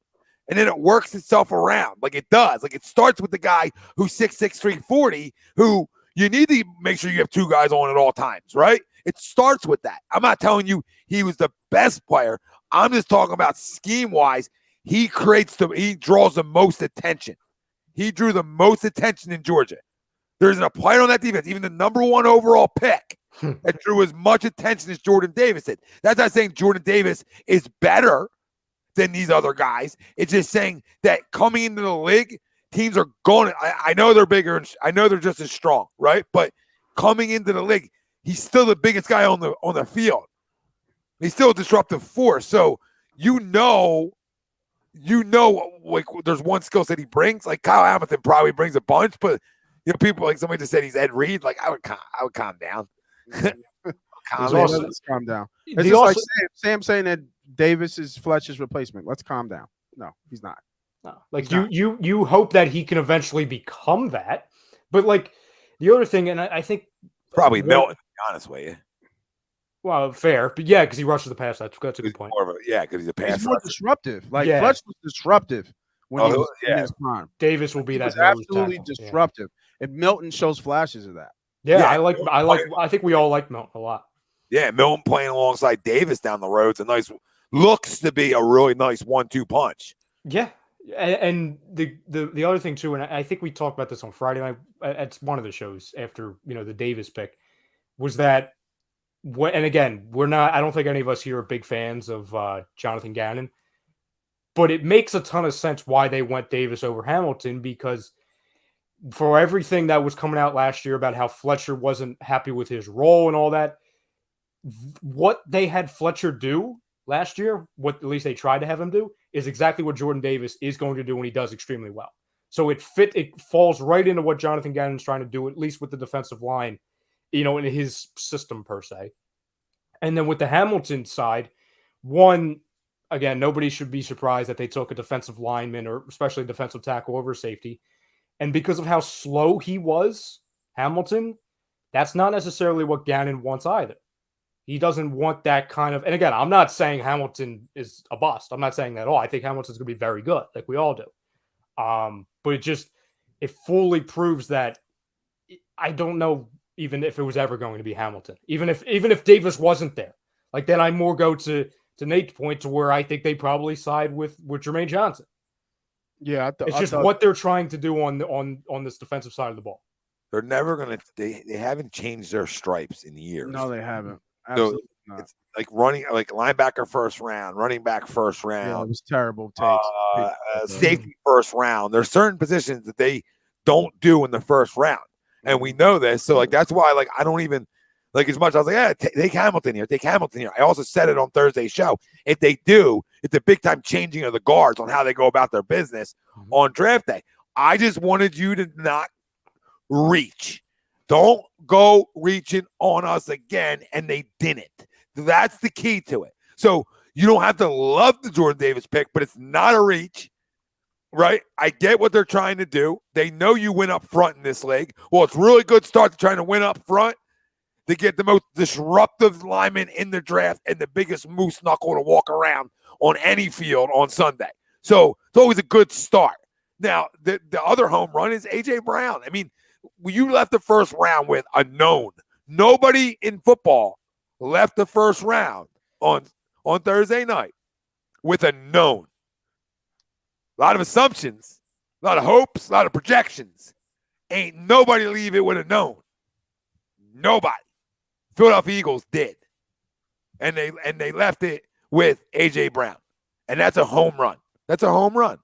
And then it works itself around like it does. Like it starts with the guy who's 6'6", 340, who you need to make sure you have two guys on at all times, right? It starts with that. I'm not telling you he was the best player. I'm just talking about scheme-wise. He draws the most attention. He drew the most attention in Georgia. There isn't a player on that defense, even the number one overall pick, that drew as much attention as Jordan Davis did. That's not saying Jordan Davis is better than these other guys. It's just saying that coming into the league, teams are going. I know they're bigger. And I know they're just as strong, right? But coming into the league, he's still the biggest guy on the field. He's still a disruptive force. So like there's one skill set he brings. Like Kyle Hamilton probably brings a bunch, but people like somebody just said he's Ed Reed. Like I would calm down. Let's calm down. It's just like Sam saying that Davis is Fletcher's replacement. Let's calm down. No, he's not. No, like you hope that he can eventually become that. But like the other thing, and I think probably Milton, to be honest with you. Well, fair, but yeah, because he rushes the pass. That's a good point. Because he's a pass. He's more disruptive. Like Fletch was disruptive when he was in his prime. Davis will be that absolutely disruptive, and Milton shows flashes of that. Yeah, I think we all like Milton a lot. Yeah, Milton playing alongside Davis down the road. Looks to be a really nice 1-2 punch. Yeah, and the other thing too, and I think we talked about this on Friday night at one of the shows after the Davis pick, was that. And again, I don't think any of us here are big fans of Jonathan Gannon, but it makes a ton of sense why they went Davis over Hamilton, because for everything that was coming out last year about how Fletcher wasn't happy with his role and all that, what they had Fletcher do last year, what at least they tried to have him do, is exactly what Jordan Davis is going to do when he does extremely well. So it falls right into what Jonathan Gannon's trying to do, at least with the defensive line, in his system per se. And then with the Hamilton side, one, again, nobody should be surprised that they took a defensive lineman or especially a defensive tackle over safety. And because of how slow he was, Hamilton, that's not necessarily what Gannon wants either. He doesn't want that kind of, and again, I'm not saying Hamilton is a bust. I'm not saying that at all. I think Hamilton's going to be very good, like we all do. But it fully proves that I don't know even if it was ever going to be Hamilton. Even if Davis wasn't there, like then I more go to Nate's point to where I think they probably side with Jermaine Johnson. Yeah, it's just what they're trying to do on this defensive side of the ball. They're never gonna. They haven't changed their stripes in years. No, they haven't. Absolutely so not. It's like linebacker first round, running back first round. Yeah, it was terrible takes. Safety first round. There's certain positions that they don't do in the first round, and we know this. So that's why I don't even as much. I was like, take Hamilton here. Take Hamilton here. I also said it on Thursday's show. If they do, it's a big time changing of the guards on how they go about their business on draft day. I just wanted you to not reach. Don't go reaching on us again, and they didn't. That's the key to it. So you don't have to love the Jordan Davis pick, but it's not a reach, right? I get what they're trying to do. They know you win up front in this league. Well, it's a really good start to trying to win up front. They get the most disruptive lineman in the draft and the biggest moose knuckle to walk around on any field on Sunday. So it's always a good start. Now, the other home run is A.J. Brown. I mean, you left the first round with a known. Nobody in football left the first round on Thursday night with a known. A lot of assumptions, a lot of hopes, a lot of projections. Ain't nobody leave it with a known. Nobody. Philadelphia Eagles did. And they left it with A.J. Brown. And that's a home run. That's a home run.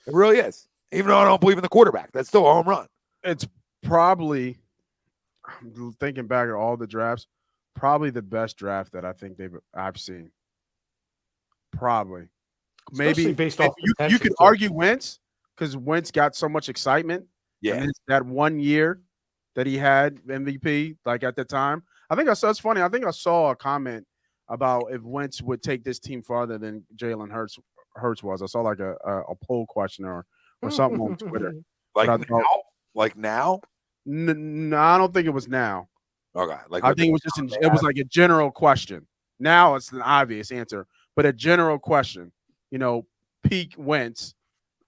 It really is. Even though I don't believe in the quarterback, that's still a home run. It's probably, I'm thinking back at all the drafts, probably the best draft that I think I've seen. Probably. Especially maybe based off you could argue Wentz because Wentz got so much excitement. Yeah. And that 1 year that he had MVP, at the time. It's funny. I think I saw a comment about if Wentz would take this team farther than Jalen Hurts was. I saw a poll question or something on Twitter. Like now? No, I don't think it was now. Okay. I think it was it was like a general question. Now it's an obvious answer, but a general question. Peak Wentz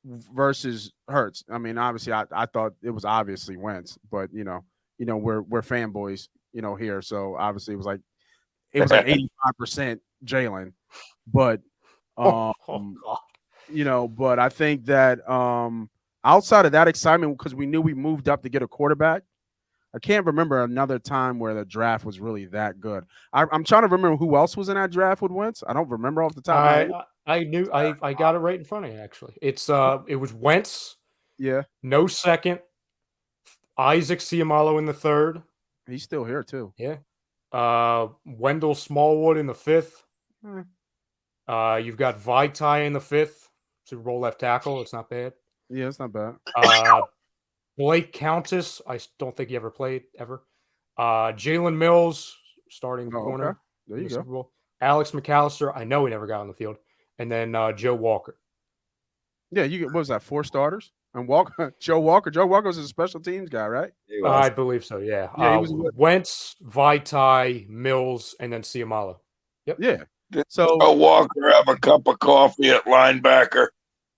versus Hurts. I mean, obviously, I thought it was obviously Wentz, but we're fanboys, here. So obviously, it was like 85% Jalen, but but I think that outside of that excitement, because we knew we moved up to get a quarterback, I can't remember another time where the draft was really that good. I'm trying to remember who else was in that draft with Wentz. I don't remember off the top of my head. I got it right in front of you, actually. It was Wentz. Yeah. No second. Isaac Seumalo in the third. He's still here, too. Yeah. Wendell Smallwood in the fifth. You've got Vaitai in the fifth. Super Bowl left tackle. It's not bad. Yeah, it's not bad. Blake Countess. I don't think he ever played, ever. Jalen Mills, starting corner. Okay. There you go. Alex McAllister. I know he never got on the field. And then Joe Walker. Yeah, what was that, 4 starters? And Joe Walker. Joe Walker was a special teams guy, right? I believe so, yeah. Yeah, he was Wentz, Vaitai, Mills, and then Seumalo. Yep. Yeah. So Joe Walker have a cup of coffee at linebacker.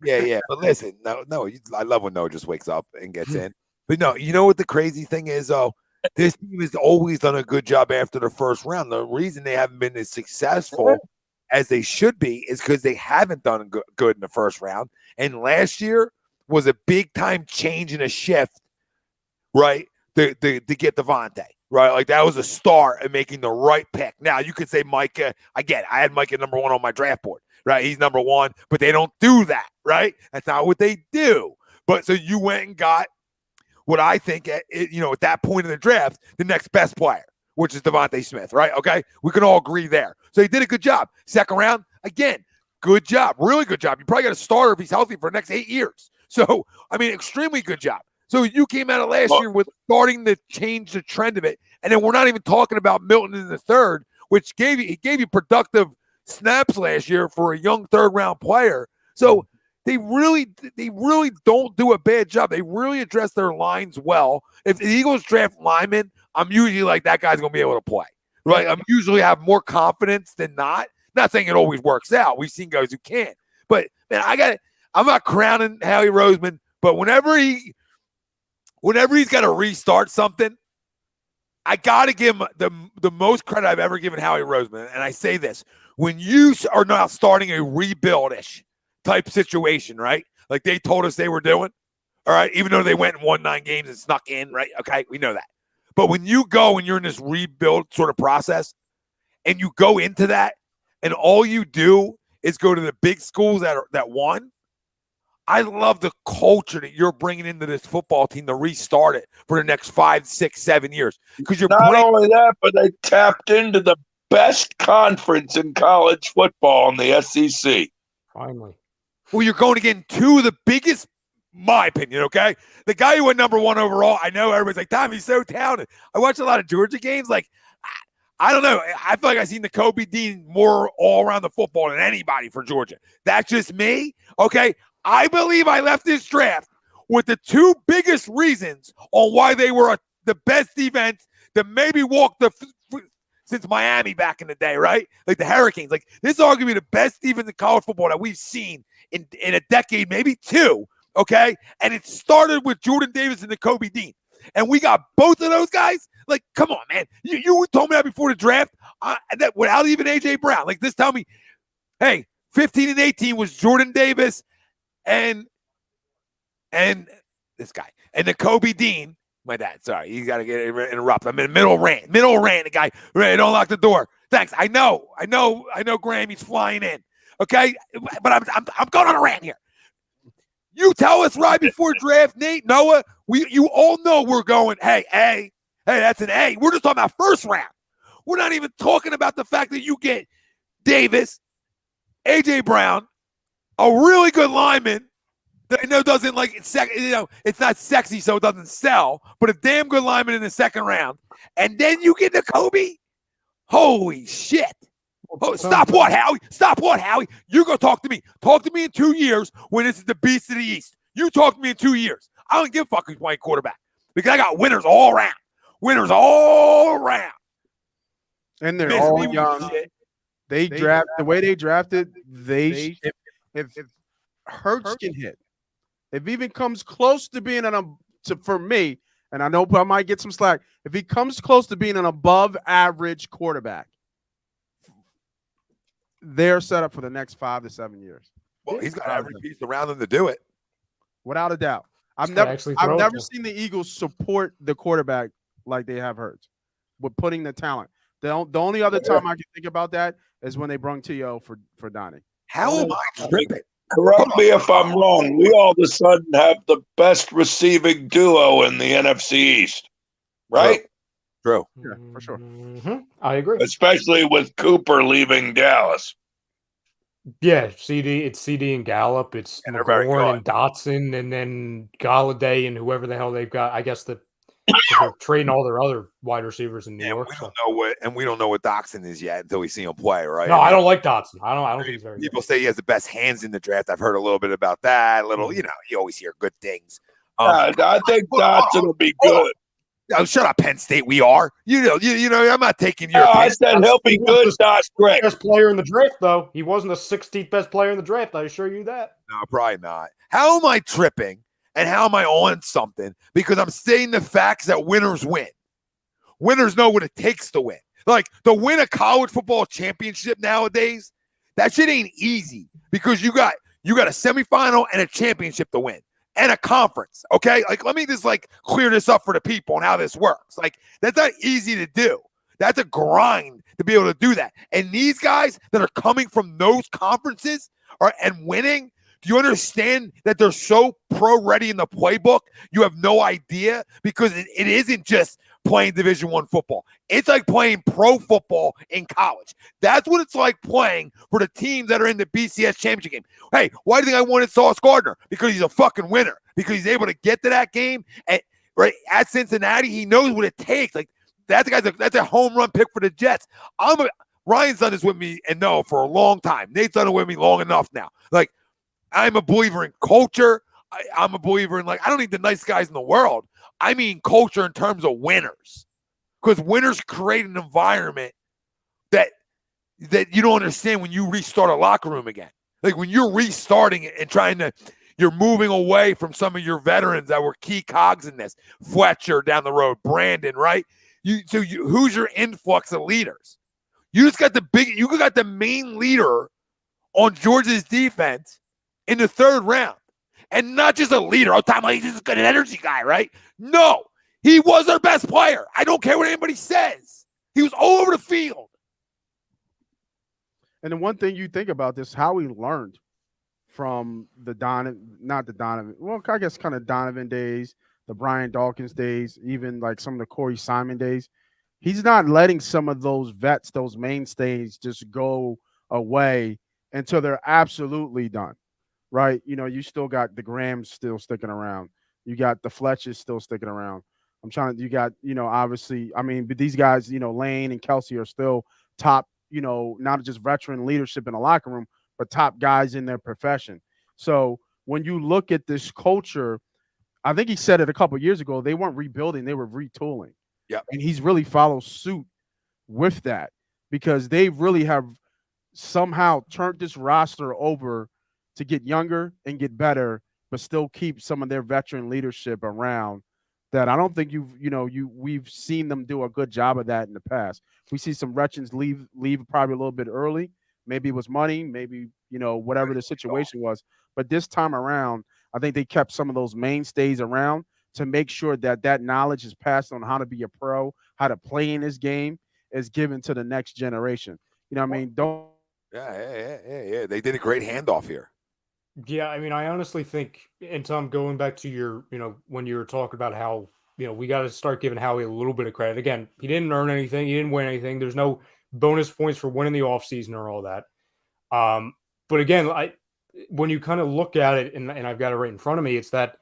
Yeah. But listen, no, I love when Noah just wakes up and gets in. But no, you know what the crazy thing is, though? This team has always done a good job after the first round. The reason they haven't been as successful as they should be is because they haven't done good in the first round. And last year was a big time change and a shift, right? To get Devontae, right? Like that was a start in making the right pick. Now you could say Micah. I get it. I had Micah number 1 on my draft board, right? He's number 1, but they don't do that, right? That's not what they do. But so you went and got what I think, at that point in the draft, the next best player, which is Devontae Smith, right? Okay, we can all agree there. So he did a good job. Second round, again, good job, really good job. You probably got a starter if he's healthy for the next 8 years. So, I mean, extremely good job. So you came out of last year with starting to change the trend of it. And then we're not even talking about Milton in the third, which gave you productive snaps last year for a young third-round player. So they really don't do a bad job. They really address their lines well. If the Eagles draft linemen, I'm usually like, that guy's going to be able to play. Right? I'm usually have more confidence than not. Not saying it always works out. We've seen guys who can't. But, man, I'm not crowning Howie Roseman, but whenever he's got to restart something, I got to give him the most credit I've ever given Howie Roseman. And I say this, when you are now starting a rebuild-ish type situation, right? Like they told us they were doing, all right? Even though they went and won 9 games and snuck in, right? Okay, we know that. But when you go and you're in this rebuild sort of process and you go into that and all you do is go to the big schools that won, I love the culture that you're bringing into this football team to restart it for the next 5, 6, 7 years. Because you're not only that, but they tapped into the best conference in college football in the SEC. Finally. Well, you're going to get 2 of the biggest, my opinion, okay? The guy who went number 1 overall, I know everybody's like, Tom, he's so talented. I watch a lot of Georgia games. Like, I don't know. I feel like I've seen the Kobe Dean more all around the football than anybody for Georgia. That's just me, okay? I believe I left this draft with the 2 biggest reasons on why they were the best defense that maybe walked since Miami back in the day, right? Like the Hurricanes. Like this is arguably the best defense in college football that we've seen in a decade, maybe 2, okay? And it started with Jordan Davis and the Kobe Dean. And we got both of those guys. Like, come on, man. You told me that before the draft that without even A.J. Brown. Like this tell me, hey, 15 and 18 was Jordan Davis and this guy. And the Kobe Dean, my dad, sorry, you got to get interrupted. I'm in middle rant. The guy, Ray, don't lock the door. Thanks. I know, Graham, he's flying in. Okay? But I'm going on a rant here. You tell us right before draft, Nate, Noah, you all know we're going, hey, that's an A. We're just talking about first round. We're not even talking about the fact that you get Davis, A.J. Brown, a really good lineman that I know doesn't like it's not sexy, so it doesn't sell, but a damn good lineman in the second round. And then you get to Kobe. Holy shit. Oh, stop what, Howie? You're going to talk to me. Talk to me in 2 years when this is the beast of the East. You talk to me in 2 years. I don't give a fuck who's playing quarterback because I got winners all around. And they're all young. They draft the way they drafted. If Hurts can hit, if he even comes close to being for me, and I know I might get some slack, if he comes close to being an above average quarterback, they're set up for the next 5 to 7 years. Well, he's got every piece around him to do it, without a doubt. I've never seen the Eagles support the quarterback like they have Hurts with putting the talent. The only other time I can think about that is when they brung T.O. for Donnie. How am I tripping? Correct me if I'm wrong. We all of a sudden have the best receiving duo in the NFC East, right? True. Yeah, for sure. Mm-hmm. I agree. Especially with Cooper leaving Dallas. Yeah, it's CD and Gallup. It's McLaurin and Dotson, and then Galladay and whoever the hell they've got. I guess they're trading all their other wide receivers in New York. We don't know what Dotson is yet until we see him play, right? No, I don't like Dotson. I don't think he's very People say he has the best hands in the draft. I've heard a little bit about that. You always hear good things. I think Dotson will be good. Oh, shut up, Penn State. We are. You know. I'm not taking your. I said he'll be good. That's correct. Best player in the draft, though. He wasn't the 16th best player in the draft. I assure you that. No, probably not. How am I tripping? And how am I on something? Because I'm stating the facts that winners win. Winners know what it takes to win. Like to win a college football championship nowadays, that shit ain't easy because you got a semifinal and a championship to win. And a conference, okay? Like, let me just clear this up for the people and how this works. Like, that's not easy to do. That's a grind to be able to do that. And these guys that are coming from those conferences and winning, Do you understand that they're so pro-ready in the playbook? You have no idea, because it isn't just playing Division I football. It's like playing pro football in college. That's what it's like playing for the teams that are in the BCS championship game. Hey, why do you think I wanted Sauce Gardner? Because he's a fucking winner. Because he's able to get to that game at Cincinnati. He knows what it takes. Like, that's a home run pick for the Jets. Ryan's done this with me and no for a long time. Nate's done it with me long enough now. Like, I'm a believer in culture. I'm a believer in, like, I don't need the nice guys in the world. I mean culture in terms of winners. Because winners create an environment that you don't understand when you restart a locker room again. Like, when you're restarting it and you're moving away from some of your veterans that were key cogs in this. Fletcher down the road, Brandon, right? Who's your influx of leaders? You got the main leader on Georgia's defense in the third round. And not just a leader. Oh, Tom, he's just a good energy guy, right? No, he was our best player. I don't care what anybody says. He was all over the field. And the one thing you think about this, how he learned from I guess kind of Donovan days, the Brian Dawkins days, even like some of the Corey Simon days. He's not letting some of those vets, those mainstays, just go away until they're absolutely done, right? You know, you still got the Grahams still sticking around. You got the Fletchers still sticking around. You got, obviously, but these guys, Lane and Kelsey are still top, not just veteran leadership in the locker room, but top guys in their profession. So when you look at this culture, I think he said it a couple of years ago, they weren't rebuilding, they were retooling. Yeah. And he's really followed suit with that, because they really have somehow turned this roster over to get younger and get better, but still keep some of their veteran leadership around. That I don't think we've seen them do a good job of that in the past. We see some veterans leave probably a little bit early. Maybe it was money, maybe, whatever the situation was. But this time around, I think they kept some of those mainstays around to make sure that knowledge is passed on how to be a pro, how to play in this game is given to the next generation. Yeah. They did a great handoff here. Yeah, I honestly think, and Tom, going back to your, when you were talking about how, we got to start giving Howie a little bit of credit. Again, he didn't earn anything. He didn't win anything. There's no bonus points for winning the offseason or all that. But again, when you kind of look at it, and I've got it right in front of me, it's that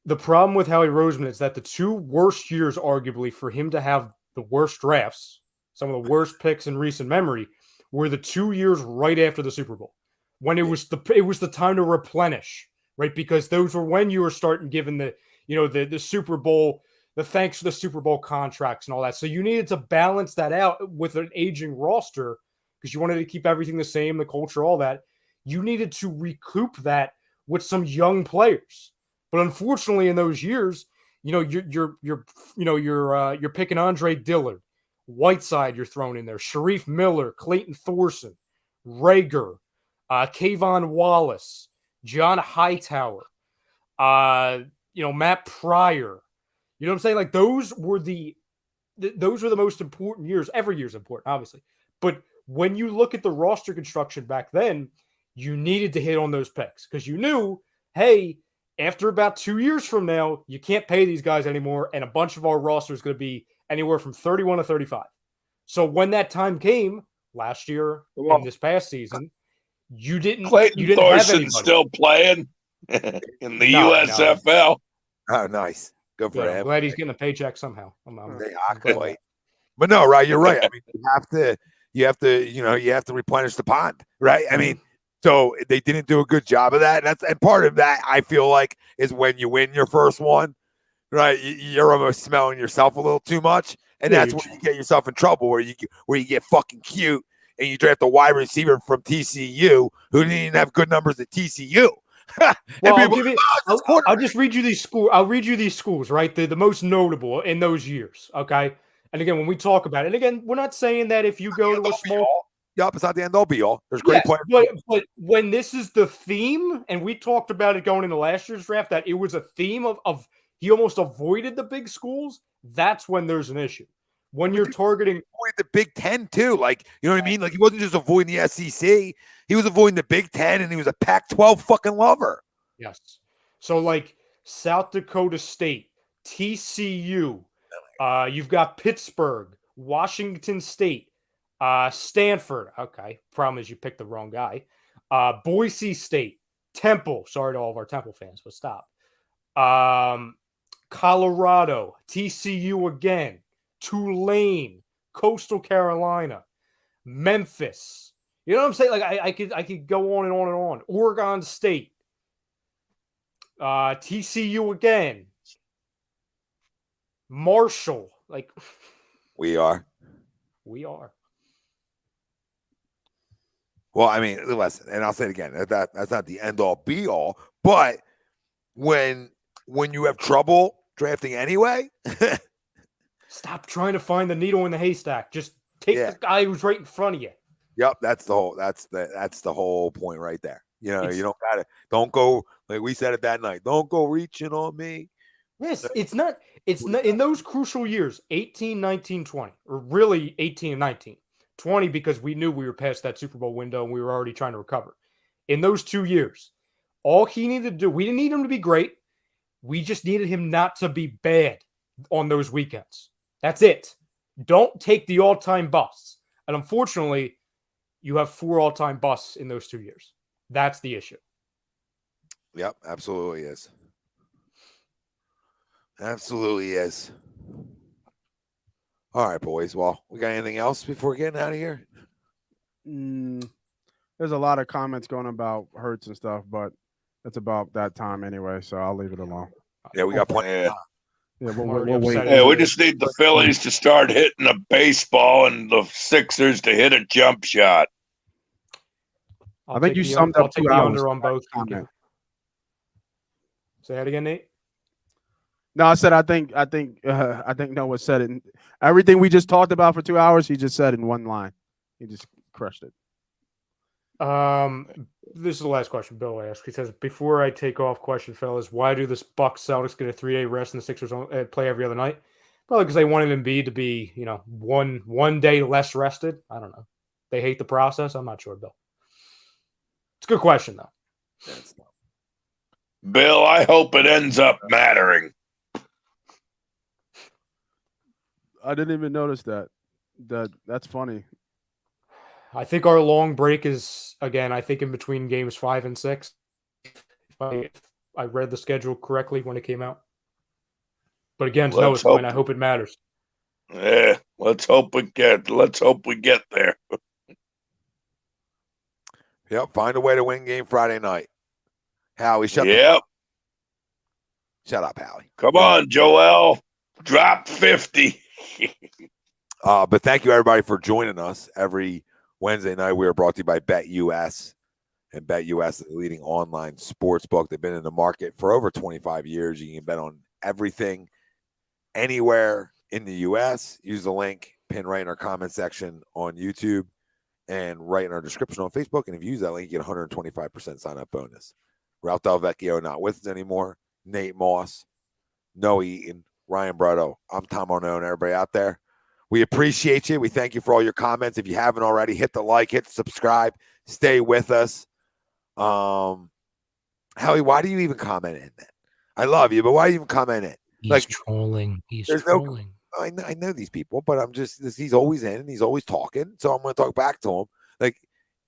the problem with Howie Roseman is that the two worst years, arguably, for him to have the worst drafts, some of the worst picks in recent memory, were the 2 years right after the Super Bowl, when it was the time to replenish, right? Because those were when you were starting giving the Super Bowl, the thanks for the Super Bowl contracts and all that. So you needed to balance that out with an aging roster, because you wanted to keep everything the same, the culture, all that. You needed to recoup that with some young players. But unfortunately, in those years, you're picking Andre Dillard, Whiteside, you're throwing in there, Sharif Miller, Clayton Thorson, Rager, Kayvon Wallace, John Hightower, Matt Pryor. You know what I'm saying? Like, those were the most important years. Every year is important, obviously. But when you look at the roster construction back then, you needed to hit on those picks, because you knew, hey, after about 2 years from now, you can't pay these guys anymore, and a bunch of our roster is going to be anywhere from 31 to 35. So when that time came last year and this past season, you didn't. Clayton Thorson still playing in the USFL. No. Oh, nice. Good for him. I'm glad he's getting a paycheck somehow. But no, right? You're right. You have to replenish the pond, right? So they didn't do a good job of that. And part of that, I feel like, is when you win your first one, right? You're almost smelling yourself a little too much, and that's where you get yourself in trouble, where you get fucking cute and you draft a wide receiver from TCU who didn't even have good numbers at TCU. Well, I'll just read you these schools. I'll read you these schools, right? The most notable in those years. Okay. And again, when we talk about it, and again, we're not saying that if you go to a small, it's not the end all be all. There's great players. But when this is the theme, and we talked about it going into last year's draft, that it was a theme of he almost avoided the big schools. That's when there's an issue. when you're targeting the Big Ten too. Like, you know what I mean? Like, he wasn't just avoiding the SEC. He was avoiding the Big Ten, and he was a Pac-12 fucking lover. Yes. So, like, South Dakota State, TCU, you've got Pittsburgh, Washington State, Stanford. Okay. Problem is you picked the wrong guy. Boise State, Temple. Sorry to all of our Temple fans, but stop. Colorado, TCU again, Tulane, Coastal Carolina, Memphis. You know what I'm saying? Like, I could go on and on and on. Oregon State, TCU again, Marshall. Like, we are. Well, I mean, listen, and I'll say it again. That's not the end all be all. But when you have trouble drafting anyway, stop trying to find the needle in the haystack. Just take the guy who's right in front of you. Yep, that's the whole point right there. You know, you don't go, like we said it that night. Don't go reaching on me. Yes, it's not in those crucial years, 18, 19, 20, or really 18 and 19. 20 because we knew we were past that Super Bowl window and we were already trying to recover. In those 2 years, all he needed to do, we didn't need him to be great. We just needed him not to be bad on those weekends. That's it. Don't take the all-time busts. And unfortunately, you have 4 all-time busts in those 2 years. That's the issue. Yep, absolutely is. Absolutely is. All right, boys. Well, we got anything else before getting out of here? There's a lot of comments going about Hurts and stuff, but it's about that time anyway, so I'll leave it alone. Yeah, we got plenty. Yeah, we'll wait. Yeah, we just need the Phillies to start hitting a baseball and the Sixers to hit a jump shot. I think you summed up 2 hours on both. Say that again, Nate. No, I said I think Noah said it. Everything we just talked about for 2 hours, he just said in one line. He just crushed it. This is the last question Bill asked. He says, before I take off, question, fellas, why do the Bucks Celtics get a 3-day rest and the Sixers play every other night? Probably because they wanted Embiid to be, one day less rested. I don't know. They hate the process. I'm not sure, Bill. It's a good question, though. Bill, I hope it ends up mattering. I didn't even notice that. That's funny. I think our long break is, again, I think in between games 5 and 6. If I read the schedule correctly when it came out. But again, to Noah's point, I hope it matters. Yeah, let's hope we get there. Yep, find a way to win game Friday night. Howie, shut up, Howie. Come on, Joel. Drop 50. But thank you, everybody, for joining us every Wednesday night. We are brought to you by BetUS. And BetUS is the leading online sports book. They've been in the market for over 25 years. You can bet on everything, anywhere in the U.S. Use the link pinned right in our comment section on YouTube and right in our description on Facebook. And if you use that link, you get 125% sign-up bonus. Ralph Del Vecchio not with us anymore. Nate Moss, Noah Eaton, Ryan Brutto. I'm Tom Arnone, everybody out there. We appreciate you. We thank you for all your comments. If you haven't already, hit the like, hit the subscribe, stay with us. Howie, why do you even comment in that? I love you, but why do you even comment in? He's trolling. He's trolling. I know these people, but he's always in and he's always talking. So I'm going to talk back to him. Like,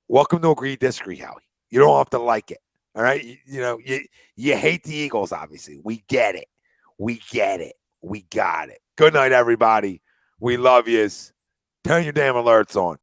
welcome to Agree Disagree, Howie. You don't have to like it. All right. You hate the Eagles, obviously. We get it. We got it. Good night, everybody. We love yous. Turn your damn alerts on.